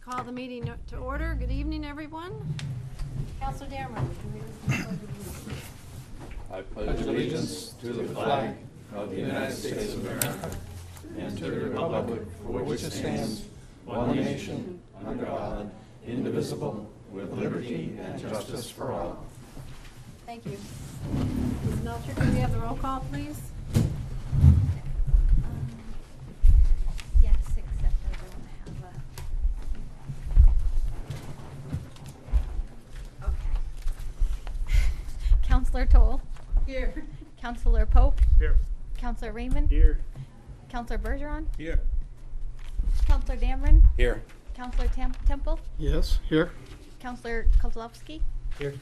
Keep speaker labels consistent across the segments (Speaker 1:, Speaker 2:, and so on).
Speaker 1: Call the meeting to order. Good evening, everyone. Councilor Dameron, would you read us the pledge of allegiance?
Speaker 2: I pledge allegiance to the flag of the United States of America and to the republic for which it stands, one nation, under God, indivisible, with liberty and justice for all.
Speaker 1: Thank you. Ms. Melcher, can we have the roll call, please?
Speaker 3: Yes, except I don't have a... Okay. Counselor Toll.
Speaker 1: Here.
Speaker 3: Counselor Pope.
Speaker 4: Here.
Speaker 3: Counselor Raymond.
Speaker 4: Here.
Speaker 3: Counselor Bergeron.
Speaker 4: Here.
Speaker 3: Counselor Dameron.
Speaker 2: Here.
Speaker 3: Counselor Temple.
Speaker 4: Yes, here.
Speaker 3: Counselor Kozlowski.
Speaker 4: Here.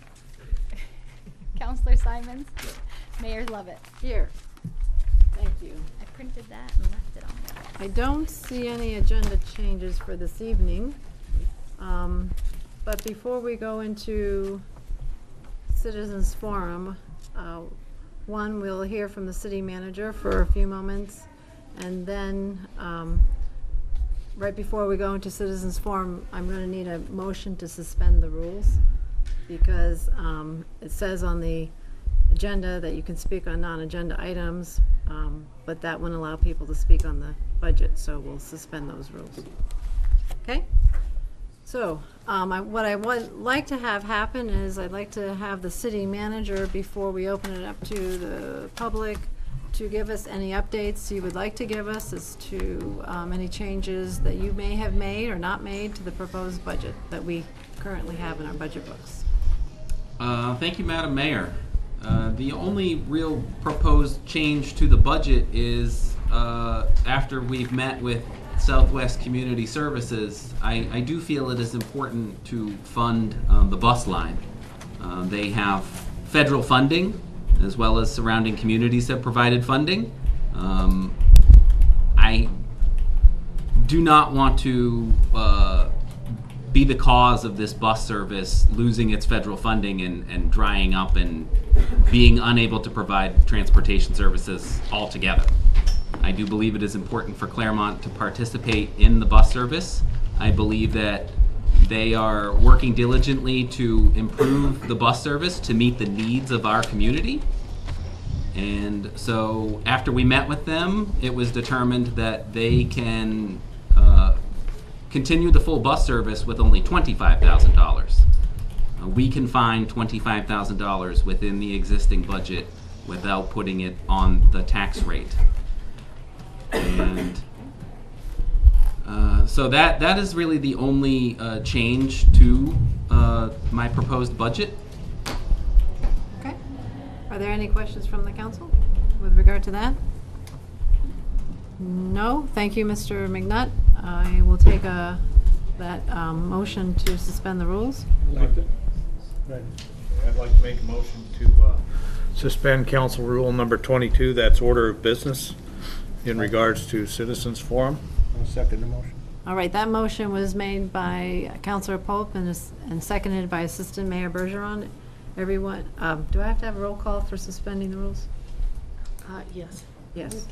Speaker 3: Counselor Simons. Mayor Lovett.
Speaker 1: Here. Thank you.
Speaker 3: I printed that and left it on there.
Speaker 1: I don't see any agenda changes for this evening. But before we go into Citizens Forum, one, we'll hear from the city manager for a few moments, and then right before we go into Citizens Forum, I'm going to need a motion to suspend the rules, because it says on the agenda that you can speak on non-agenda items, but that wouldn't allow people to speak on the budget, so we'll suspend those rules. Okay? So, what I would like to have happen is I'd like to have the city manager, before we open it up to the public, to give us any updates you would like to give us as to any changes that you may have made or not made to the proposed budget that we currently have in our budget books.
Speaker 5: Thank you, Madam Mayor. The only real proposed change to the budget is after we've met with Southwest Community Services, I do feel it is important to fund the bus line. They have federal funding, as well as surrounding communities have provided funding. I do not want to be the cause of this bus service losing its federal funding and drying up and being unable to provide transportation services altogether. I do believe it is important for Claremont to participate in the bus service. I believe that they are working diligently to improve the bus service to meet the needs of our community. And so after we met with them, it was determined that they can continue the full bus service with only $25,000. We can find $25,000 within the existing budget without putting it on the tax rate. And so that is really the only change to my proposed budget.
Speaker 1: Okay. Are there any questions from the council with regard to that? No? Thank you, Mr. McNutt. I will take that motion to suspend the rules.
Speaker 4: I'd like to make a motion to suspend council rule number 22, that's order of business, in regards to citizens forum. I'll second the motion.
Speaker 1: All right, that motion was made by Councilor Pope and seconded by Assistant Mayor Bergeron. Everyone, do I have to have a roll call for suspending the rules?
Speaker 6: Yes.
Speaker 1: Yes.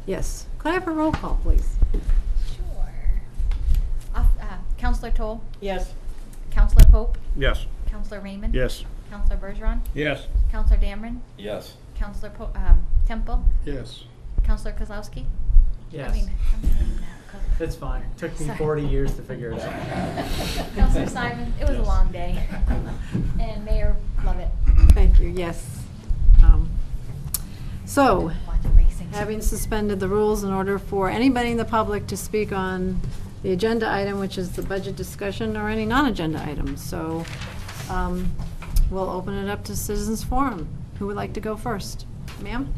Speaker 1: Yes. Could I have a roll call, please?
Speaker 3: Sure. Counselor Toll.
Speaker 6: Yes.
Speaker 3: Counselor Pope.
Speaker 4: Yes.
Speaker 3: Counselor Raymond.
Speaker 4: Yes.
Speaker 3: Counselor Bergeron.
Speaker 4: Yes.
Speaker 3: Counselor Dameron.
Speaker 2: Yes.
Speaker 3: Counselor Temple.
Speaker 4: Yes.
Speaker 3: Counselor Kozlowski.
Speaker 6: Yes.
Speaker 3: I'm saying that,
Speaker 6: It's fine. It took me
Speaker 3: Sorry.
Speaker 6: 40 years to figure it out.
Speaker 3: Counselor Simon. It was a long day. And Mayor Lovett.
Speaker 1: Thank you, yes. So,
Speaker 3: Watch racing.
Speaker 1: having suspended the rules in order for anybody in the public to speak on the agenda item, which is the budget discussion, or any non-agenda items. So, we'll open it up to Citizens Forum. Who would like to go first? Ma'am?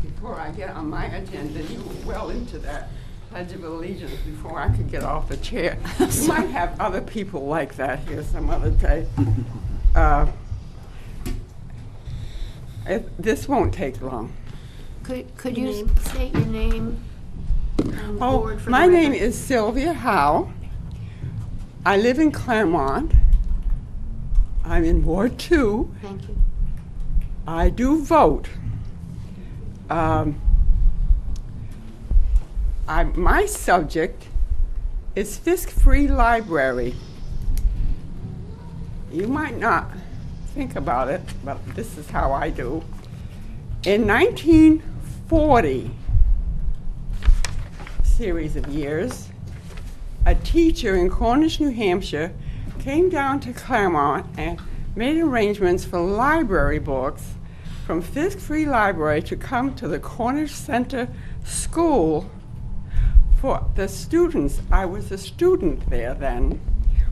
Speaker 7: Before I get on my agenda, you were well into that Pledge of Allegiance before I could get off the chair. You might have other people like that here some other day. This won't take long.
Speaker 1: Could you state your name? and
Speaker 7: Oh,
Speaker 1: board for the
Speaker 7: my name
Speaker 1: record?
Speaker 7: is Sylvia Howe. I live in Claremont. I'm in Ward 2.
Speaker 1: Thank you.
Speaker 7: I do vote. my subject is Fisk Free Library. You might not think about it, but this is how I do. In 1940, series of years, a teacher in Cornish, New Hampshire, came down to Claremont and made arrangements for library books from Fisk Free Library to come to the Cornish Center School for the students. I was a student there then.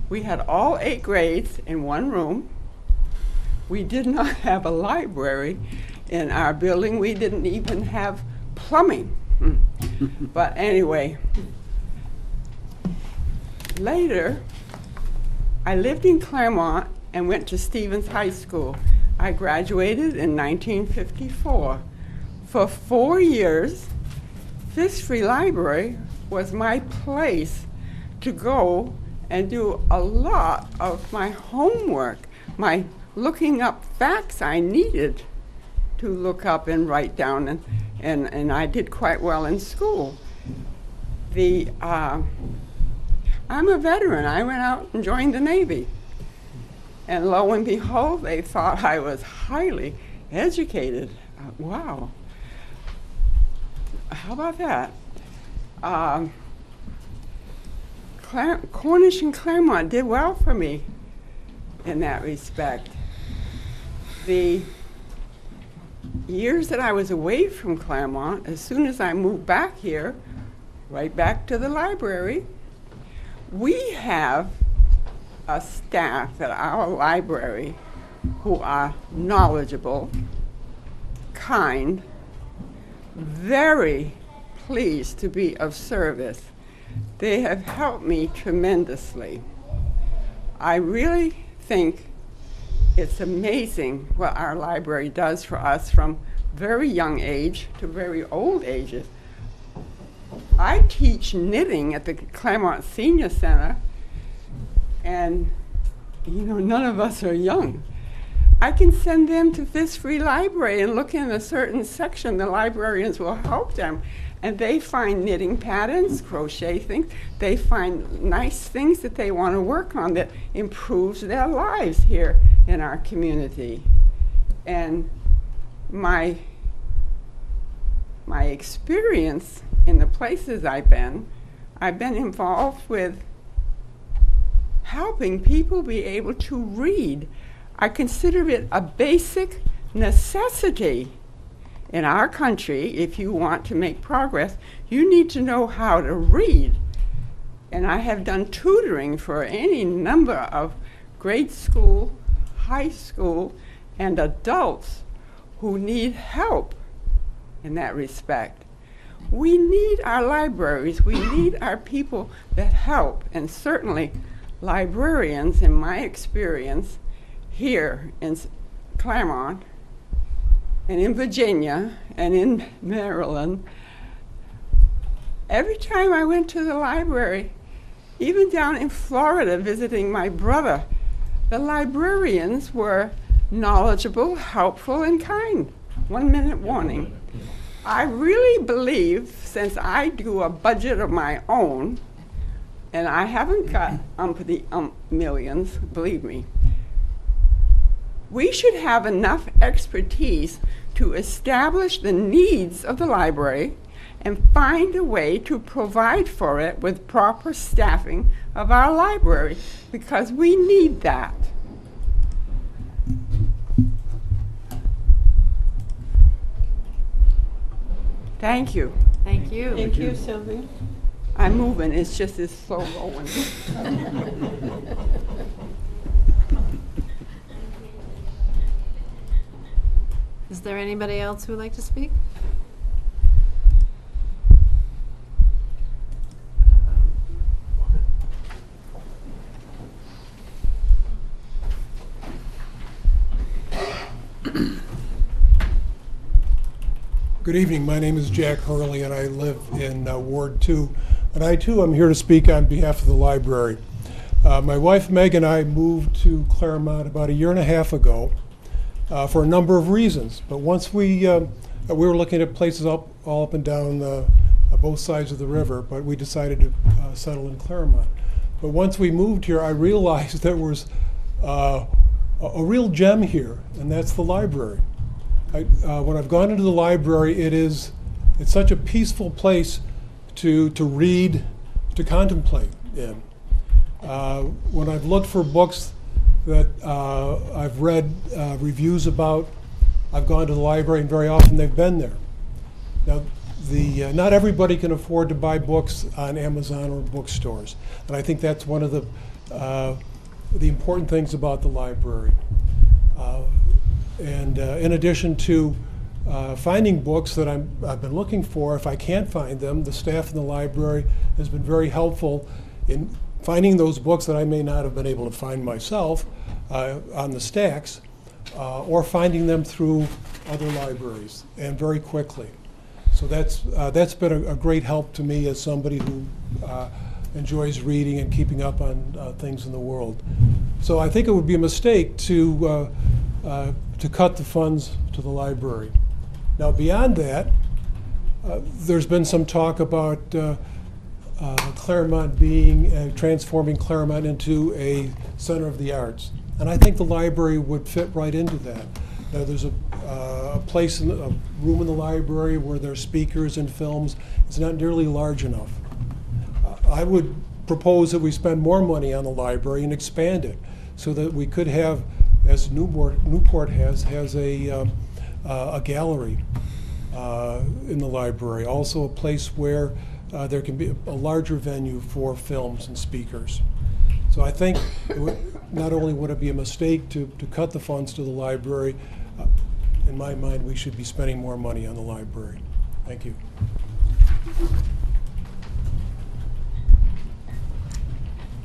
Speaker 7: We had all 8 grades in one room. We did not have a library in our building. We didn't even have plumbing. But anyway, later, I lived in Claremont and went to Stevens High School. I graduated in 1954. For 4 years, Fisk Free Library was my place to go and do a lot of my homework, my looking up facts I needed to look up and write down, and I did quite well in school. I'm a veteran. I went out and joined the Navy. And lo and behold, they thought I was highly educated. Wow. How about that? Cornish and Claremont did well for me in that respect. The years that I was away from Claremont, as soon as I moved back here, right back to the library, we have a staff at our library who are knowledgeable, kind, very pleased to be of service. They have helped me tremendously. I really think it's amazing what our library does for us from very young age to very old ages. I teach knitting at the Claremont Senior Center, and none of us are young. I can send them to Fisk Free Library and look in a certain section. The librarians will help them, and they find knitting patterns, crochet things. They find nice things that they want to work on that improves their lives here in our community. And my experience in the places I've been involved with helping people be able to read. I consider it a basic necessity in our country. If you want to make progress, you need to know how to read. And I have done tutoring for any number of grade school, high school, and adults who need help in that respect. We need our libraries. We need our people that help. And certainly librarians, in my experience, here in Claremont and in Virginia and in Maryland, every time I went to the library, even down in Florida visiting my brother, the librarians were knowledgeable, helpful, and kind. 1 minute warning. I really believe, since I do a budget of my own, and I haven't got millions, believe me, we should have enough expertise to establish the needs of the library and find a way to provide for it with proper staffing of our library, because we need that. Thank you.
Speaker 1: Thank you.
Speaker 7: Thank you, Sylvie. I'm moving, it's just this slow going.
Speaker 1: Is there anybody else who would like to speak?
Speaker 8: Good evening. My name is Jack Hurley, and I live in Ward 2. And I, too, am here to speak on behalf of the library. My wife, Meg, and I moved to Claremont about 1.5 years ago for a number of reasons. But once we were looking at places all up and down both sides of the river, but we decided to settle in Claremont. But once we moved here, I realized there was a real gem here, and that's the library. When I've gone into the library, it's such a peaceful place to read, to contemplate in. When I've looked for books that I've read reviews about, I've gone to the library, and very often they've been there. Now, not everybody can afford to buy books on Amazon or bookstores, and I think that's one of the important things about the library. And in addition to finding books that I've been looking for, if I can't find them, the staff in the library has been very helpful in finding those books that I may not have been able to find myself on the stacks, or finding them through other libraries, and very quickly. So that's been a great help to me as somebody who enjoys reading and keeping up on things in the world. So I think it would be a mistake to cut the funds to the library. Now, beyond that, there's been some talk about Claremont transforming Claremont into a center of the arts, and I think the library would fit right into that. Now, there's a room in the library where there's speakers and films. It's not nearly large enough. I would propose that we spend more money on the library and expand it so that we could have, as Newport has a gallery in the library. Also a place where there can be a larger venue for films and speakers. So I think not only would it be a mistake to cut the funds to the library, in my mind, we should be spending more money on the library. Thank you.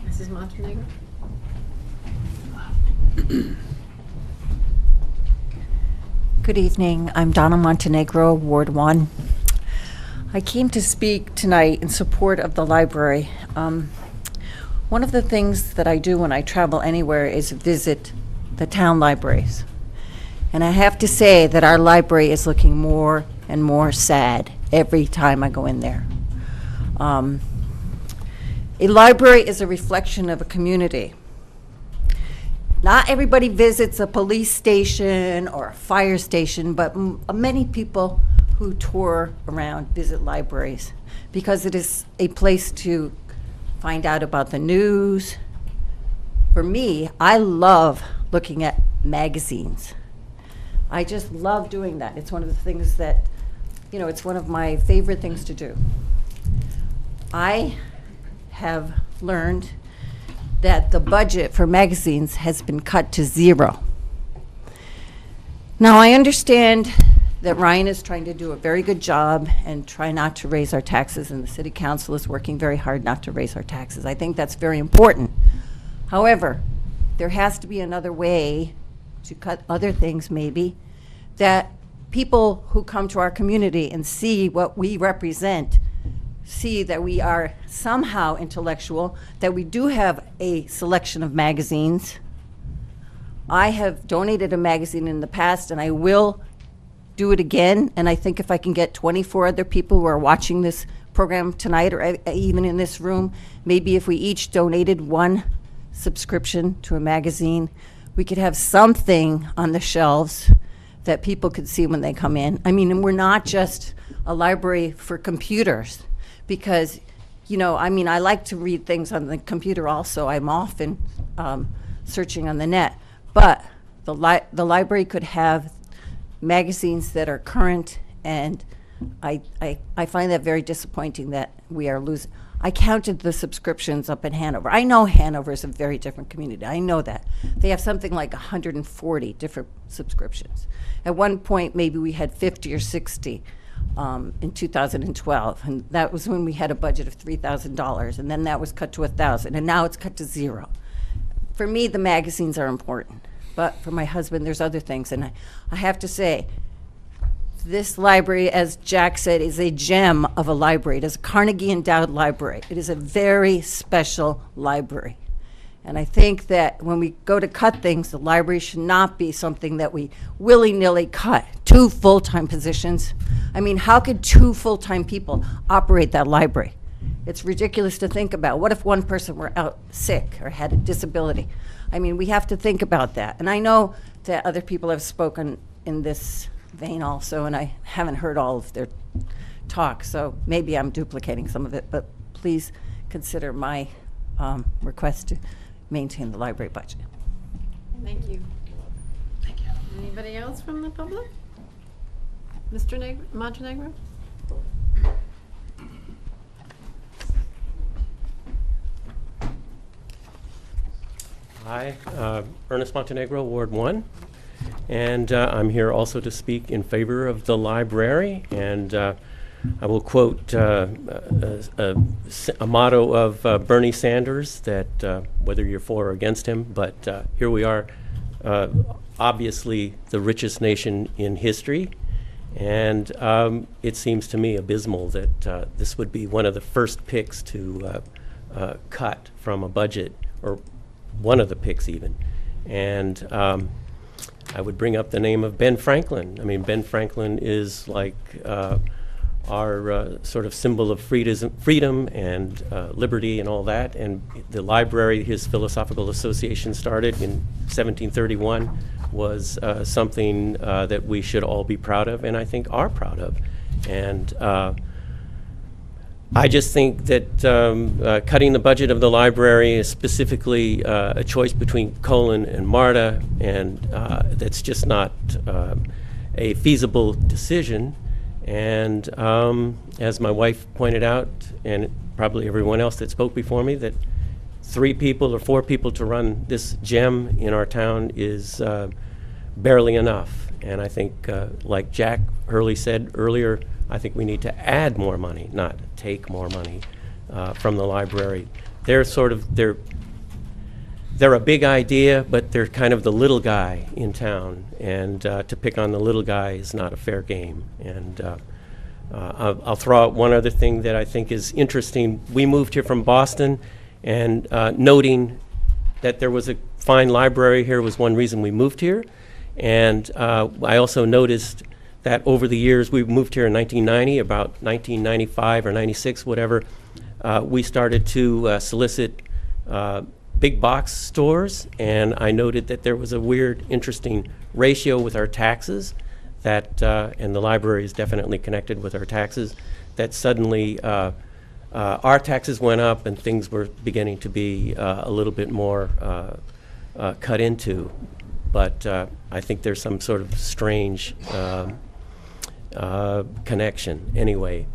Speaker 1: Mrs. Montenegro?
Speaker 9: Good evening. I'm Donna Montenegro, Ward 1. I came to speak tonight in support of the library. One of the things that I do when I travel anywhere is visit the town libraries. And I have to say that our library is looking more and more sad every time I go in there. A library is a reflection of a community. Not everybody visits a police station or a fire station, but many people who tour around visit libraries because it is a place to find out about the news. For me, I love looking at magazines. I just love doing that. It's one of the things that, it's one of my favorite things to do. I have learned that the budget for magazines has been cut to 0. Now, I understand that Ryan is trying to do a very good job and try not to raise our taxes, and the city council is working very hard not to raise our taxes. I think that's very important. However, there has to be another way to cut other things, maybe, that people who come to our community and see what we represent see that we are somehow intellectual, that we do have a selection of magazines. I have donated a magazine in the past, and I will do it again, and I think if I can get 24 other people who are watching this program tonight, or even in this room, maybe if we each donated one subscription to a magazine, we could have something on the shelves that people could see when they come in. I mean, and we're not just a library for computers, because, I like to read things on the computer also. I'm often searching on the net. But the library could have magazines that are current, and I find that very disappointing that we are losing. I counted the subscriptions up in Hanover. I know Hanover is a very different community. I know that. They have something like 140 different subscriptions. At one point, maybe we had 50 or 60 in 2012, and that was when we had a budget of $3,000, and then that was cut to $1,000, and now it's cut to 0. For me, the magazines are important, but for my husband, there's other things, and I have to say, this library, as Jack said, is a gem of a library. It is a Carnegie Endowed library. It is a very special library. And I think that when we go to cut things, the library should not be something that we willy-nilly cut. 2 full-time positions. I mean, how could 2 full-time people operate that library? It's ridiculous to think about. What if one person were out sick or had a disability? I mean, we have to think about that. And I know that other people have spoken in this vein also, and I haven't heard all of their talk, so maybe I'm duplicating some of it, but please consider my request to maintain the library budget.
Speaker 1: Thank you. Anybody else from the public? Mr. Montenegro?
Speaker 10: Hi, Ernest Montenegro, Ward 1, and I'm here also to speak in favor of the library, and I will quote a motto of Bernie Sanders that whether you're for or against him, but here we are, obviously the richest nation in history, and it seems to me abysmal that this would be one of the first picks to cut from a budget, or one of the picks even. And I would bring up the name of Ben Franklin. I mean, Ben Franklin is like our sort of symbol of freedom and liberty and all that. And the library his philosophical association started in 1731 was something that we should all be proud of, and I think are proud of. And I just think that cutting the budget of the library is specifically a choice between Colin and Marta, and that's just not a feasible decision. And as my wife pointed out, and probably everyone else that spoke before me, that 3 people or 4 people to run this gem in our town is barely enough. And I think, like Jack Hurley said earlier, I think we need to add more money, not take more money from the library. They're a big idea, but they're kind of the little guy in town, and to pick on the little guy is not a fair game. And I'll throw out one other thing that I think is interesting. We moved here from Boston, and noting that there was a fine library here was one reason we moved here. And I also noticed that over the years, we moved here in 1990, about 1995 or 96, whatever, we started to solicit big box stores, and I noted that there was a weird, interesting ratio with our taxes, that, and the library is definitely connected with our taxes, that suddenly our taxes went up and things were beginning to be a little bit more cut into. But I think there's some sort of strange connection. Anyway,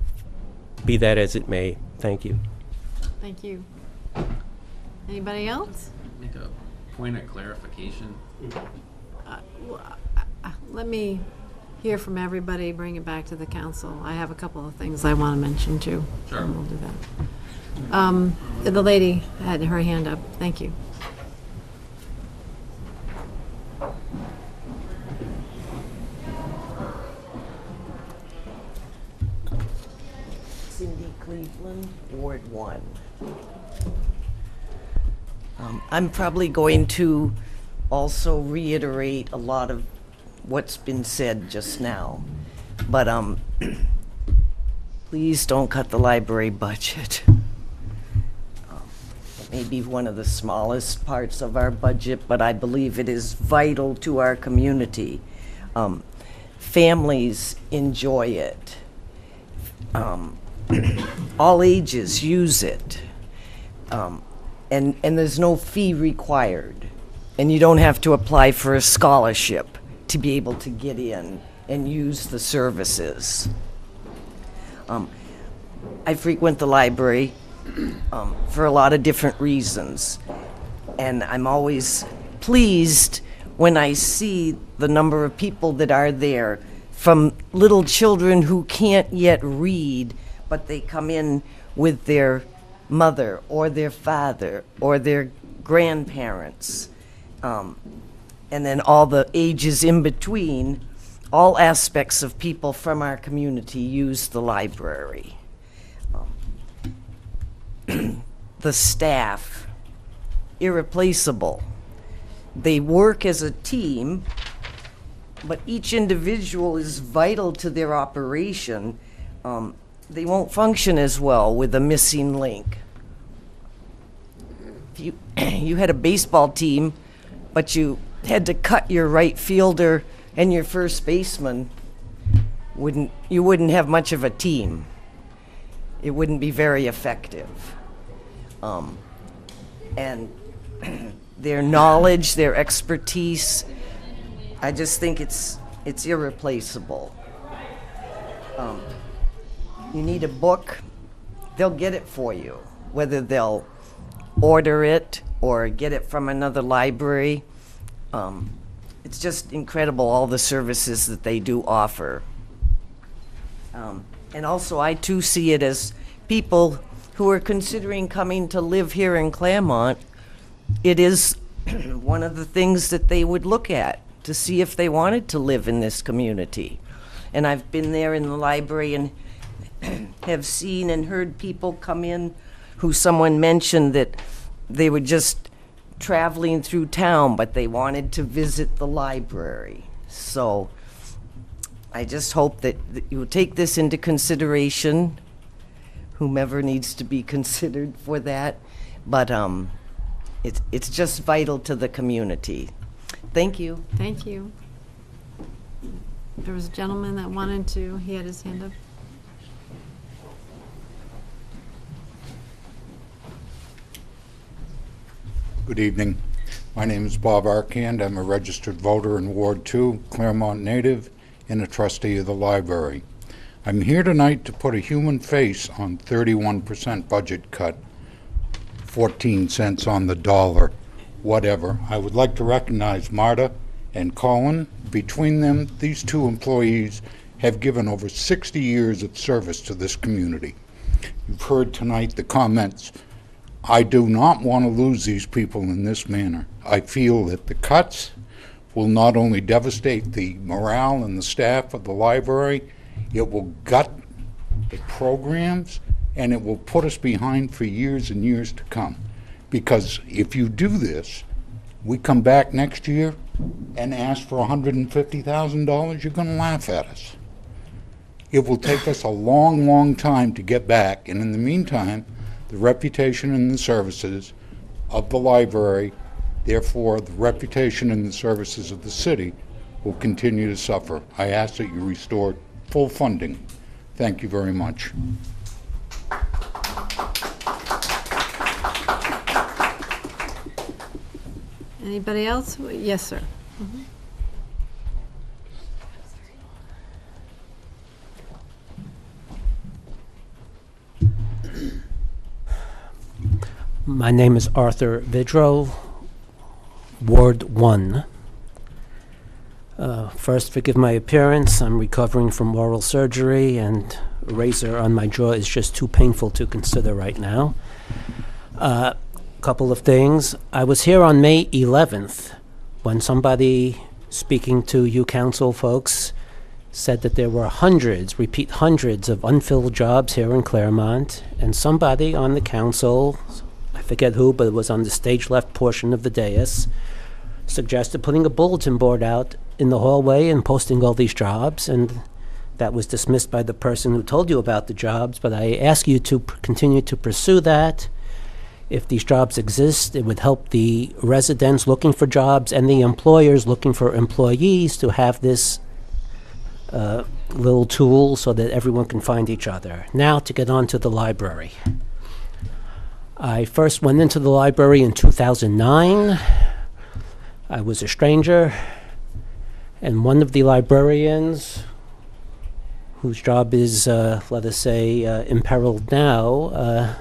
Speaker 10: be that as it may, thank you.
Speaker 1: Thank you. Anybody else?
Speaker 5: Make a point of clarification.
Speaker 1: Let me hear from everybody, bring it back to the council. I have a couple of things I want to mention too.
Speaker 5: Sure.
Speaker 1: And we'll do that. The lady had her hand up. Thank you.
Speaker 11: Cindy Cleveland, Ward 1. I'm probably going to also reiterate a lot of what's been said just now, but please don't cut the library budget. It may be one of the smallest parts of our budget, but I believe it is vital to our community. Families enjoy it. All ages use it. And there's no fee required. And you don't have to apply for a scholarship to be able to get in and use the services. I frequent the library for a lot of different reasons. And I'm always pleased when I see the number of people that are there, from little children who can't yet read, but they come in with their mother or their father or their grandparents, and then all the ages in between. All aspects of people from our community use the library. The staff irreplaceable. They work as a team, but each individual is vital to their operation. They won't function as well with a missing link. If you had a baseball team, but you had to cut your right fielder and your first baseman, you wouldn't have much of a team. It wouldn't be very effective. And their knowledge, their expertise, I just think it's irreplaceable. You need a book, they'll get it for you, whether they'll order it or get it from another library. It's just incredible, all the services that they do offer. And also, I too see it as people who are considering coming to live here in Claremont. It is one of the things that they would look at to see if they wanted to live in this community. And I've been there in the library and have seen and heard people come in who someone mentioned that they were just traveling through town, but they wanted to visit the library. So I just hope that you will take this into consideration, whomever needs to be considered for that. But it's just vital to the community. Thank you.
Speaker 1: Thank you. There was a gentleman that wanted to, he had his hand up.
Speaker 12: Good evening. My name is Bob Arcand. I'm a registered voter in Ward 2, Claremont native, and a trustee of the library. I'm here tonight to put a human face on 31% budget cut, 14 cents on the dollar, whatever. I would like to recognize Marta and Colin. Between them, these two employees have given over 60 years of service to this community. You've heard tonight the comments. I do not want to lose these people in this manner. I feel that the cuts will not only devastate the morale and the staff of the library, it will gut the programs, and it will put us behind for years and years to come. Because if you do this, we come back next year and ask for $150,000, you're going to laugh at us. It will take us a long, long time to get back, and in the meantime, the reputation and the services of the library, therefore the reputation and the services of the city, will continue to suffer. I ask that you restore full funding. Thank you very much.
Speaker 1: Anybody else? Yes, sir.
Speaker 13: My name is Arthur Vidro, Ward 1. First, forgive my appearance. I'm recovering from oral surgery, and a razor on my jaw is just too painful to consider right now. Couple of things. I was here on May 11th when somebody speaking to you council folks said that there were hundreds, repeat hundreds, of unfilled jobs here in Claremont, and somebody on the council, I forget who, but it was on the stage left portion of the dais, suggested putting a bulletin board out in the hallway and posting all these jobs, and that was dismissed by the person who told you about the jobs. But I ask you to continue to pursue that. If these jobs exist, it would help the residents looking for jobs and the employers looking for employees to have this little tool so that everyone can find each other. Now to get on to the library. I first went into the library in 2009. I was a stranger, and one of the librarians, whose job is, let us say, imperiled now,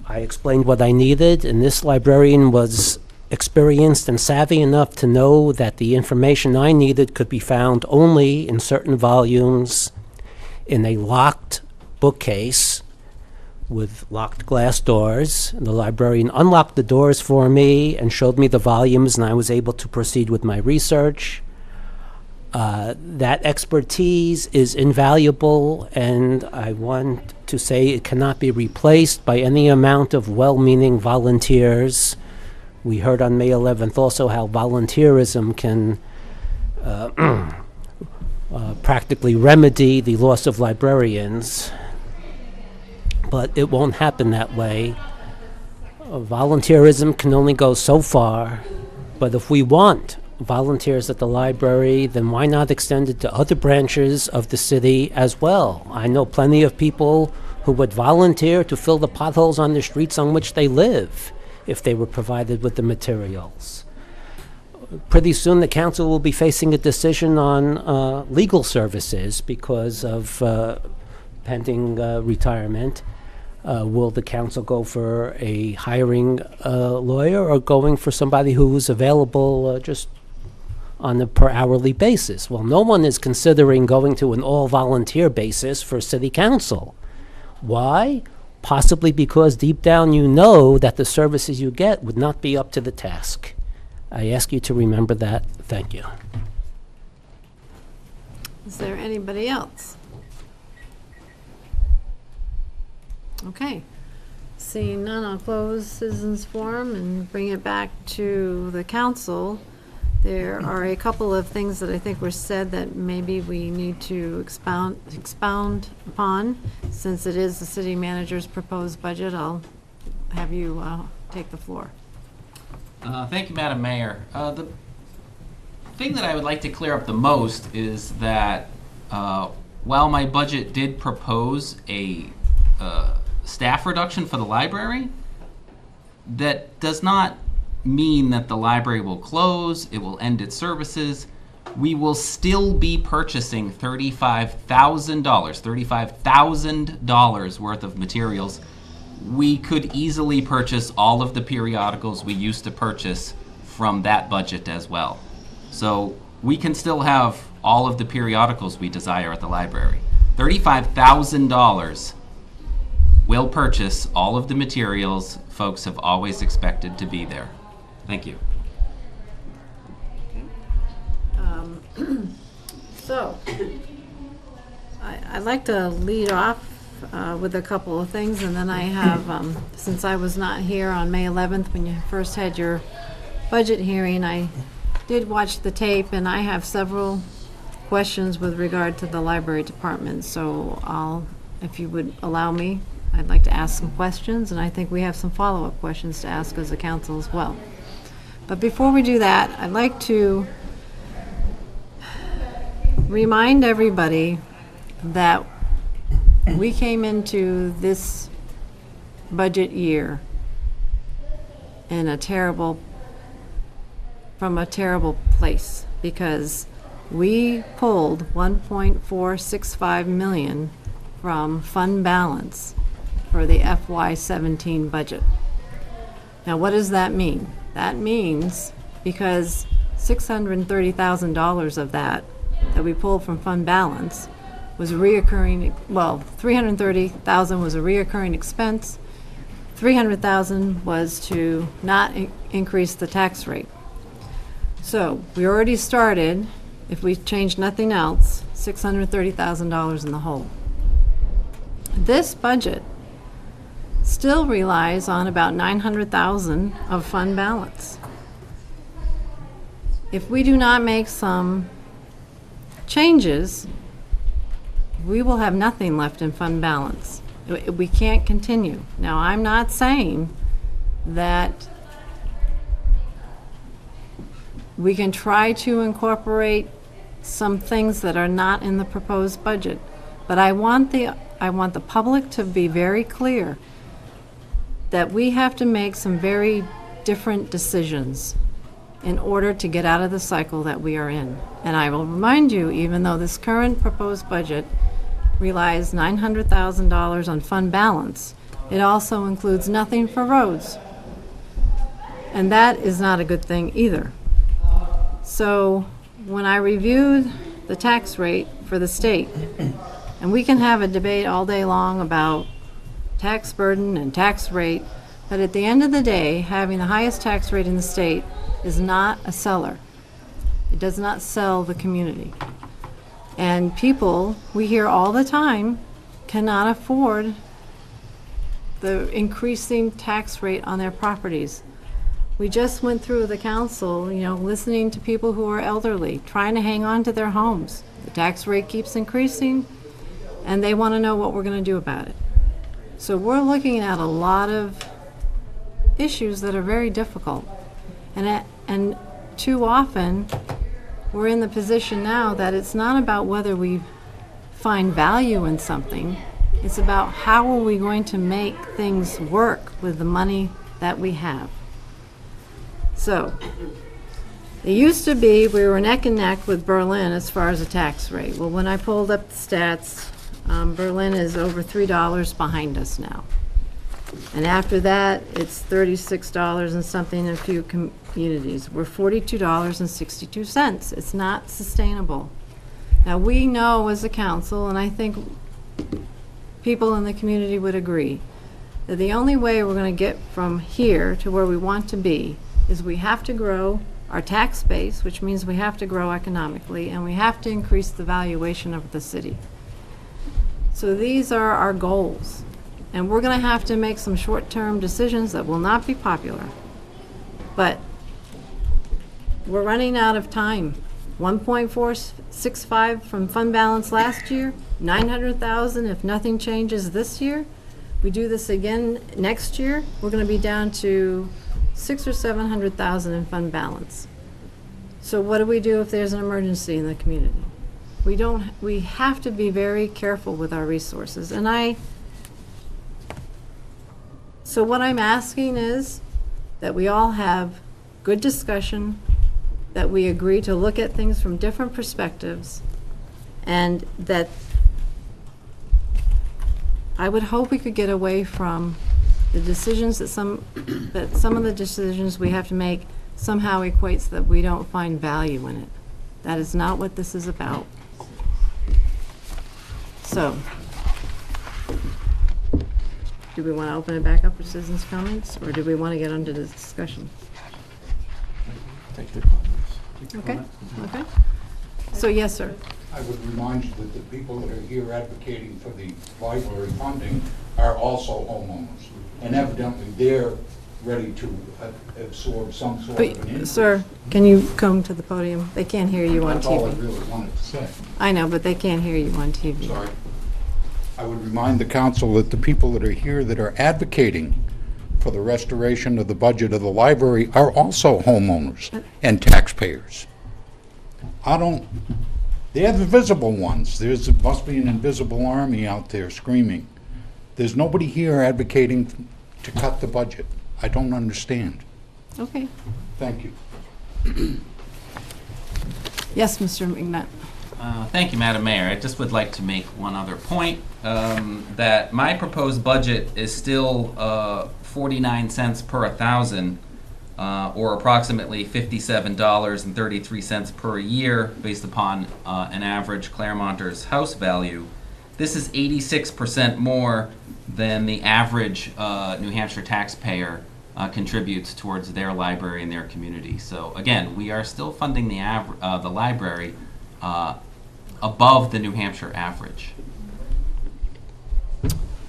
Speaker 13: I explained what I needed, and this librarian was experienced and savvy enough to know that the information I needed could be found only in certain volumes in a locked bookcase with locked glass doors. And the librarian unlocked the doors for me and showed me the volumes, and I was able to proceed with my research. That expertise is invaluable, and I want to say it cannot be replaced by any amount of well-meaning volunteers. We heard on May 11th also how volunteerism can practically remedy the loss of librarians, but it won't happen that way. Volunteerism can only go so far, but if we want volunteers at the library, then why not extend it to other branches of the city as well? I know plenty of people who would volunteer to fill the potholes on the streets on which they live if they were provided with the materials. Pretty soon the council will be facing a decision on legal services because of pending retirement. Will the council go for a hiring lawyer or going for somebody who's available just on a per hourly basis? Well, no one is considering going to an all-volunteer basis for city council. Why? Possibly because deep down you know that the services you get would not be up to the task. I ask you to remember that. Thank you.
Speaker 1: Is there anybody else? Okay. Seeing none, I'll close citizens forum and bring it back to the council. There are a couple of things that I think were said that maybe we need to expound upon. Since it is the city manager's proposed budget, I'll have you take the floor.
Speaker 5: Thank you, Madam Mayor. The thing that I would like to clear up the most is that while my budget did propose a staff reduction for the library, that does not mean that the library will close, it will end its services. We will still be purchasing $35,000 worth of materials. We could easily purchase all of the periodicals we used to purchase from that budget as well. So we can still have all of the periodicals we desire at the library. $35,000 will purchase all of the materials folks have always expected to be there. Thank you.
Speaker 1: So, I'd like to lead off with a couple of things, and then I have, since I was not here on May 11th when you first had your budget hearing, I did watch the tape, and I have several questions with regard to the library department. So if you would allow me, I'd like to ask some questions, and I think we have some follow-up questions to ask as a council as well. But before we do that, I'd like to remind everybody that we came into this budget year in from a terrible place, because we pulled $1.465 million from fund balance for the FY17 budget. Now, what does that mean? That means because $630,000 of that we pulled from fund balance was reoccurring, well, $330,000 was a reoccurring expense, $300,000 was to not increase the tax rate. So we already started, if we change nothing else, $630,000 in the hole. This budget still relies on about $900,000 of fund balance. If we do not make some changes, we will have nothing left in fund balance. We can't continue. Now, I'm not saying that we can try to incorporate some things that are not in the proposed budget, but I want the public to be very clear that we have to make some very different decisions in order to get out of the cycle that we are in. And I will remind you, even though this current proposed budget relies $900,000 on fund balance, it also includes nothing for roads. And that is not a good thing either. So when I reviewed the tax rate for the state, and we can have a debate all day long about tax burden and tax rate, but at the end of the day, having the highest tax rate in the state is not a seller. It does not sell the community. And people, we hear all the time, cannot afford the increasing tax rate on their properties. We just went through the council, you know, listening to people who are elderly, trying to hang on to their homes. The tax rate keeps increasing, and they want to know what we're going to do about it. So we're looking at a lot of issues that are very difficult. And too often, we're in the position now that it's not about whether we find value in something. It's about how are we going to make things work with the money that we have. So, it used to be we were neck and neck with Berlin as far as the tax rate. Well, when I pulled up the stats, Berlin is over $3 behind us now. And after that, it's $36 and something in a few communities. We're $42.62. It's not sustainable. Now, we know as a council, and I think people in the community would agree, that the only way we're going to get from here to where we want to be is we have to grow our tax base, which means we have to grow economically, and we have to increase the valuation of the city. So these are our goals. And we're going to have to make some short-term decisions that will not be popular. But we're running out of time. 1.465 from fund balance last year, 900,000 if nothing changes this year. We do this again next year, we're going to be down to 600,000 or 700,000 in fund balance. So what do we do if there's an emergency in the community? We have to be very careful with our resources. So what I'm asking is that we all have good discussion, that we agree to look at things from different perspectives, and that I would hope we could get away from the decisions that some of the decisions we have to make somehow equates that we don't find value in it. That is not what this is about. So, do we want to open it back up for citizens' comments, or do we want to get into the discussion?
Speaker 2: Take the comments.
Speaker 1: Okay, okay. So, yes, sir.
Speaker 12: I would remind you that the people that are here advocating for the library funding are also homeowners. And evidently, they're ready to absorb some sort of an increase.
Speaker 1: Sir, can you come to the podium? They can't hear you on
Speaker 12: That's all I
Speaker 1: TV.
Speaker 12: really wanted to say.
Speaker 1: I know, but they can't hear you on TV.
Speaker 12: Sorry. I would remind the council that the people that are here that are advocating for the restoration of the budget of the library are also homeowners and taxpayers. They're the visible ones. There must be an invisible army out there screaming. There's nobody here advocating to cut the budget. I don't understand.
Speaker 1: Okay.
Speaker 12: Thank you.
Speaker 1: Yes, Mr. McNutt.
Speaker 5: Thank you, Madam Mayor. I just would like to make one other point, that my proposed budget is still 49 cents per 1,000, or approximately $57.33 per year based upon an average Claremonter's house value. This is 86% more than the average New Hampshire taxpayer contributes towards their library and their community. So again, we are still funding the library above the New Hampshire average.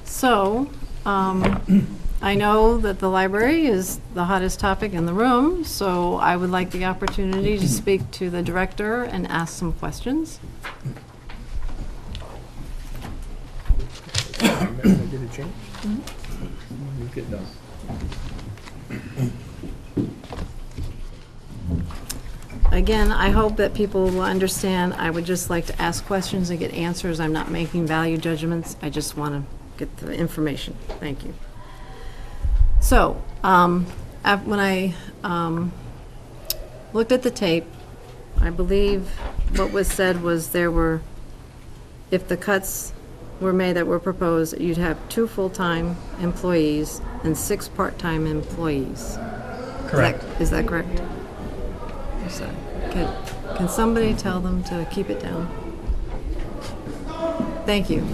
Speaker 1: So, I know that the library is the hottest topic in the room, so I would like the opportunity to speak to the director and ask some questions.
Speaker 4: Did it change? You get done.
Speaker 1: Again, I hope that people will understand. I would just like to ask questions and get answers. I'm not making value judgments. I just want to get the information. Thank you. So, when I looked at the tape, I believe what was said was if the cuts were made that were proposed, you'd have 2 full-time employees and 6 part-time employees.
Speaker 6: Correct.
Speaker 1: Is that correct? So, can somebody tell them to keep it down? Thank you.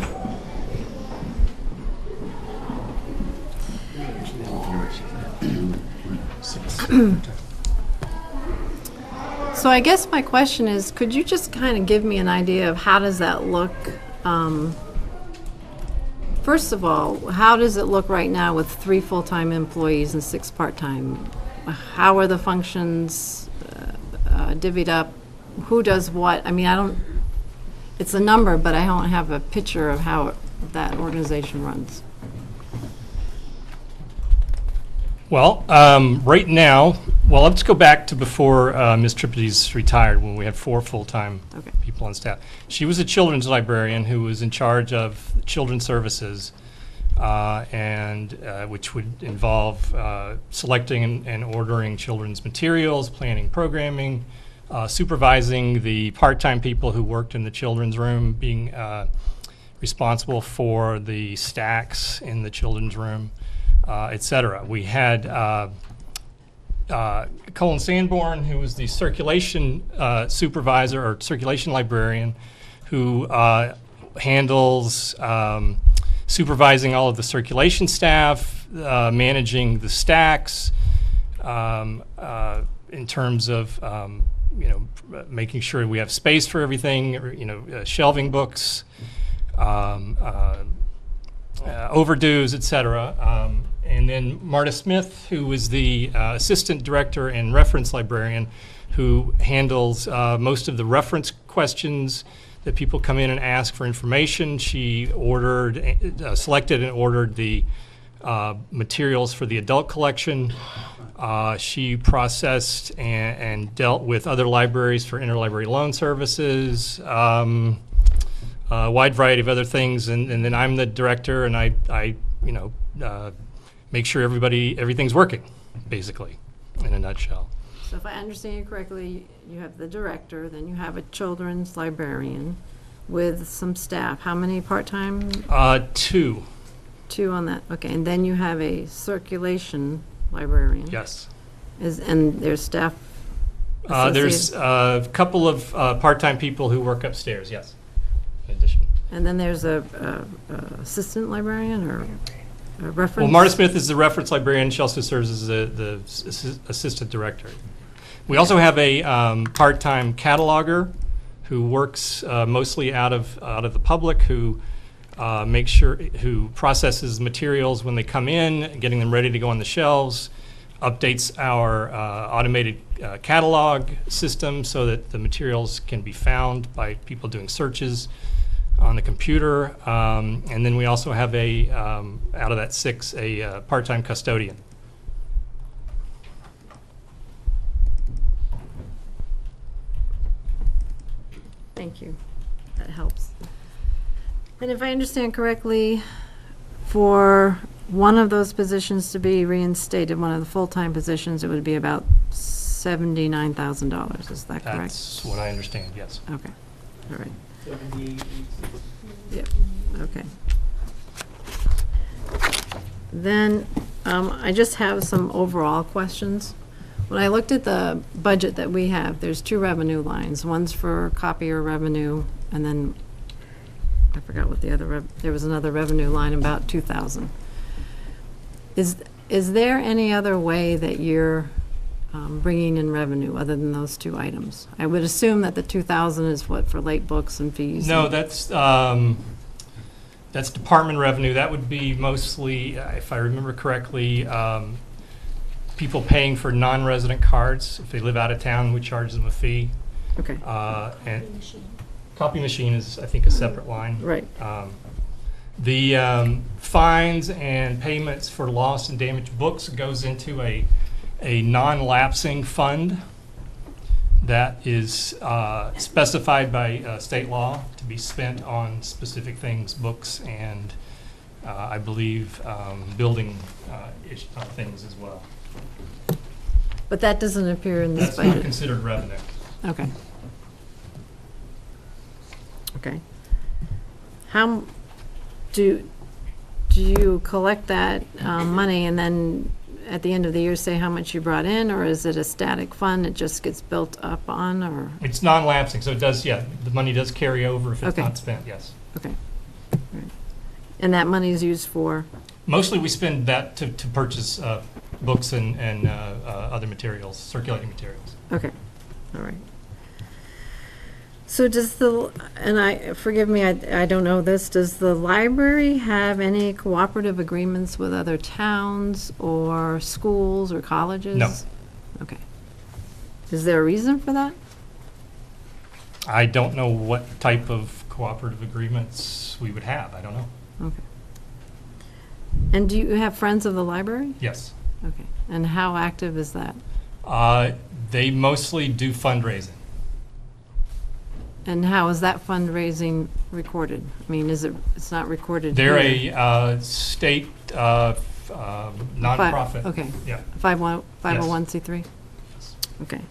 Speaker 1: So I guess my question is, could you just kind of give me an idea of how does that look? First of all, how does it look right now with 3 full-time employees and 6 part-time? How are the functions divvied up? Who does what? I mean, it's a number, but I don't have a picture of how that organization runs.
Speaker 14: Well, right now, well, let's go back to before Ms. Tripody's retired, when we had 4 full-time people on staff. She was a children's librarian who was in charge of children's services, which would involve selecting and ordering children's materials, planning programming, supervising the part-time people who worked in the children's room, being responsible for the stacks in the children's room, etc. We had Colin Sanborn, who was the circulation supervisor or circulation librarian, who handles supervising all of the circulation staff, managing the stacks, in terms of making sure we have space for everything, shelving books, overdues, etc. And then Marta Smith, who was the assistant director and reference librarian, who handles most of the reference questions that people come in and ask for information. She selected and ordered the materials for the adult collection. She processed and dealt with other libraries for interlibrary loan services, a wide variety of other things. And then I'm the director, and I make sure everything's working, basically, in a nutshell.
Speaker 1: So if I understand you correctly, you have the director, then you have a children's librarian with some staff. How many part-time?
Speaker 14: 2.
Speaker 1: 2 on that, okay. And then you have a circulation librarian.
Speaker 14: Yes.
Speaker 1: And there's staff
Speaker 14: there's a couple of part-time people who work upstairs, yes, in addition.
Speaker 1: And then there's a assistant librarian or a reference?
Speaker 14: Well, Marta Smith is the reference librarian. She also serves as the assistant director. We also have a part-time cataloger who works mostly out of the public, who who processes materials when they come in, getting them ready to go on the shelves, updates our automated catalog system so that the materials can be found by people doing searches on the computer. And then we also have out of that 6, a part-time custodian.
Speaker 1: Thank you. That helps. And if I understand correctly, for one of those positions to be reinstated, one of the full-time positions, it would be about $79,000. Is that correct?
Speaker 14: That's what I understand, yes.
Speaker 1: Okay. All right. Yep. Okay. Then I just have some overall questions. When I looked at the budget that we have, there's 2 revenue lines. One's for copier revenue, and then I forgot what the other, there was another revenue line about 2,000. Is there any other way that you're bringing in revenue other than those 2 items? I would assume that the 2,000 is what, for late books and fees?
Speaker 14: No, that's department revenue. That would be mostly, if I remember correctly, people paying for non-resident cards. If they live out of town, we charge them a fee.
Speaker 1: Okay.
Speaker 14: And copy machine is, I think, a separate line.
Speaker 1: Right.
Speaker 14: The fines and payments for lost and damaged books goes into a non-lapsing fund that is specified by state law to be spent on specific things, books, and I believe building things as well.
Speaker 1: But that doesn't appear in this budget?
Speaker 14: That's not considered revenue.
Speaker 1: Okay. Okay. How do you collect that money and then at the end of the year say how much you brought in, or is it a static fund it just gets built up on, or?
Speaker 14: It's non-lapsing, so it does, yeah, the money does carry over if it's not spent, yes.
Speaker 1: Okay. Right. And that money is used for?
Speaker 14: Mostly we spend that to purchase books and other materials, circulating materials.
Speaker 1: Okay. All right. So does forgive me, I don't know this, does the library have any cooperative agreements with other towns or schools or colleges?
Speaker 14: No.
Speaker 1: Okay. Is there a reason for that?
Speaker 14: I don't know what type of cooperative agreements we would have. I don't know.
Speaker 1: Okay. And do you have Friends of the Library?
Speaker 14: Yes.
Speaker 1: Okay. And how active is that?
Speaker 14: They mostly do fundraising.
Speaker 1: And how is that fundraising recorded? I mean, it's not recorded
Speaker 14: They're
Speaker 1: here?
Speaker 14: a state nonprofit.
Speaker 1: Okay.
Speaker 14: Yeah.
Speaker 1: 501c3? Okay.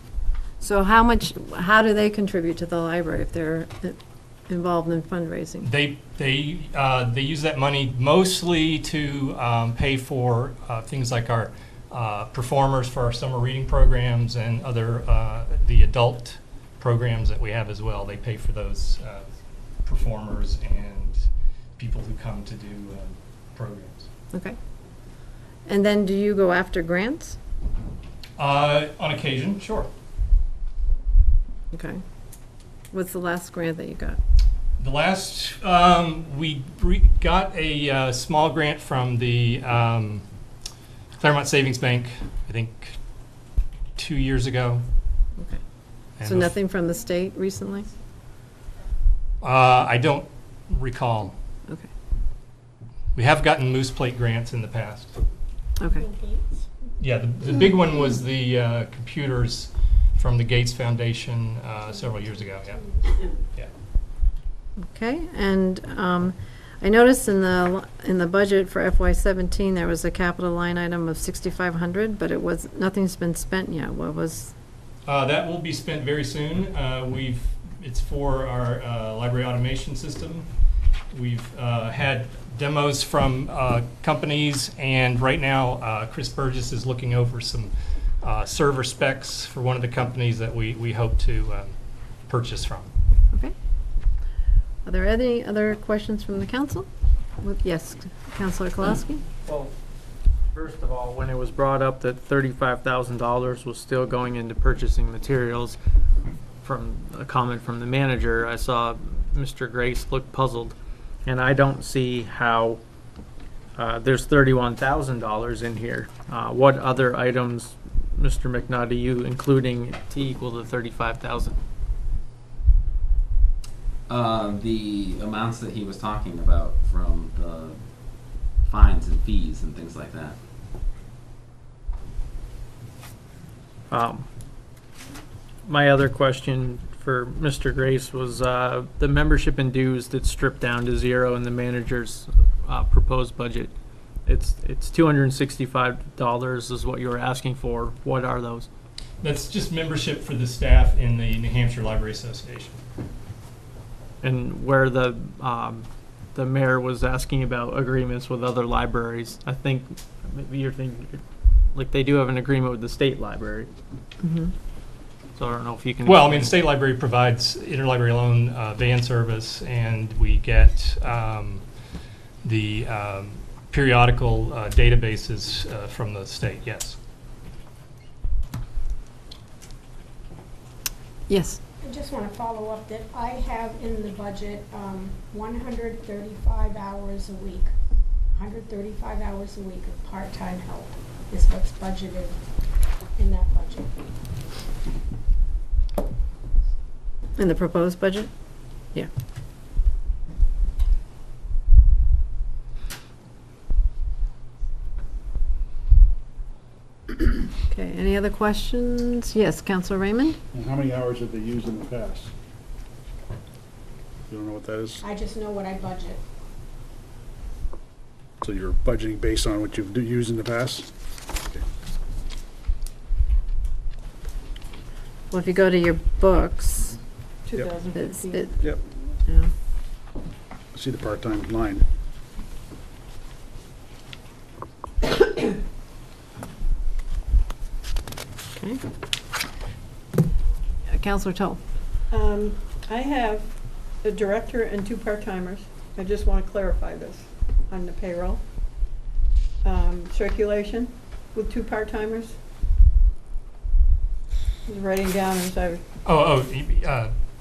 Speaker 1: So how do they contribute to the library if they're involved in fundraising?
Speaker 14: They use that money mostly to pay for things like our performers for our summer reading programs and other the adult programs that we have as well. They pay for those performers and people who come to do programs.
Speaker 1: Okay. And then do you go after grants?
Speaker 14: On occasion, sure.
Speaker 1: Okay. What's the last grant that you got?
Speaker 14: The last, we got a small grant from the Claremont Savings Bank, I think 2 years ago.
Speaker 1: Okay.
Speaker 14: And
Speaker 1: So nothing from the state recently?
Speaker 14: I don't recall.
Speaker 1: Okay.
Speaker 14: We have gotten Moose Plate grants in the past.
Speaker 1: Okay.
Speaker 14: Yeah, the big one was the computers from the Gates Foundation several years ago, yeah. Yeah.
Speaker 1: Okay, and I noticed in the budget for FY17 there was a capital line item of 6,500, but nothing's been spent yet. What was?
Speaker 14: That will be spent very soon. It's for our library automation system. We've had demos from companies, and right now Chris Burgess is looking over some server specs for one of the companies that we hope to purchase from.
Speaker 1: Okay. Are there any other questions from the council? Yes, Councilor Kolowski?
Speaker 6: Well, first of all, when it was brought up that $35,000 was still going into purchasing materials, from a comment from the manager, I saw Mr. Grace look puzzled. And I don't see how there's $31,000 in here. What other items, Mr. McNutt, are you including to equal the $35,000?
Speaker 5: The amounts that he was talking about from the fines and fees and things like that.
Speaker 6: My other question for Mr. Grace was the membership and dues that's stripped down to zero in the manager's proposed budget. It's $265 is what you were asking for. What are those?
Speaker 14: That's just membership for the staff in the New Hampshire Library Association.
Speaker 6: And where the mayor was asking about agreements with other libraries, I think maybe you're thinking, like, they do have an agreement with the state library.
Speaker 1: Mm-hmm.
Speaker 6: So I don't know if you can.
Speaker 14: Well, I mean, the state library provides interlibrary loan van service, and we get the periodical databases from the state, yes.
Speaker 1: Yes.
Speaker 15: I just want to follow up that I have in the budget 135 hours a week. 135 hours a week of part-time help is what's budgeted in that budget.
Speaker 1: In the proposed budget? Yeah. Okay, any other questions? Yes, Councilor Raymond?
Speaker 2: And how many hours have they used in the past? You don't know what that is?
Speaker 15: I just know what I budget.
Speaker 2: So you're budgeting based on what you've used in the past? Okay.
Speaker 1: Well, if you go to your books.
Speaker 2: 2015.
Speaker 1: Yep.
Speaker 2: Yep.
Speaker 1: Yeah.
Speaker 2: See the part-time line.
Speaker 1: Okay. Councilor Toll.
Speaker 16: I have a director and 2 part-timers. I just want to clarify this on the payroll. Circulation with 2 part-timers. I was writing down as I.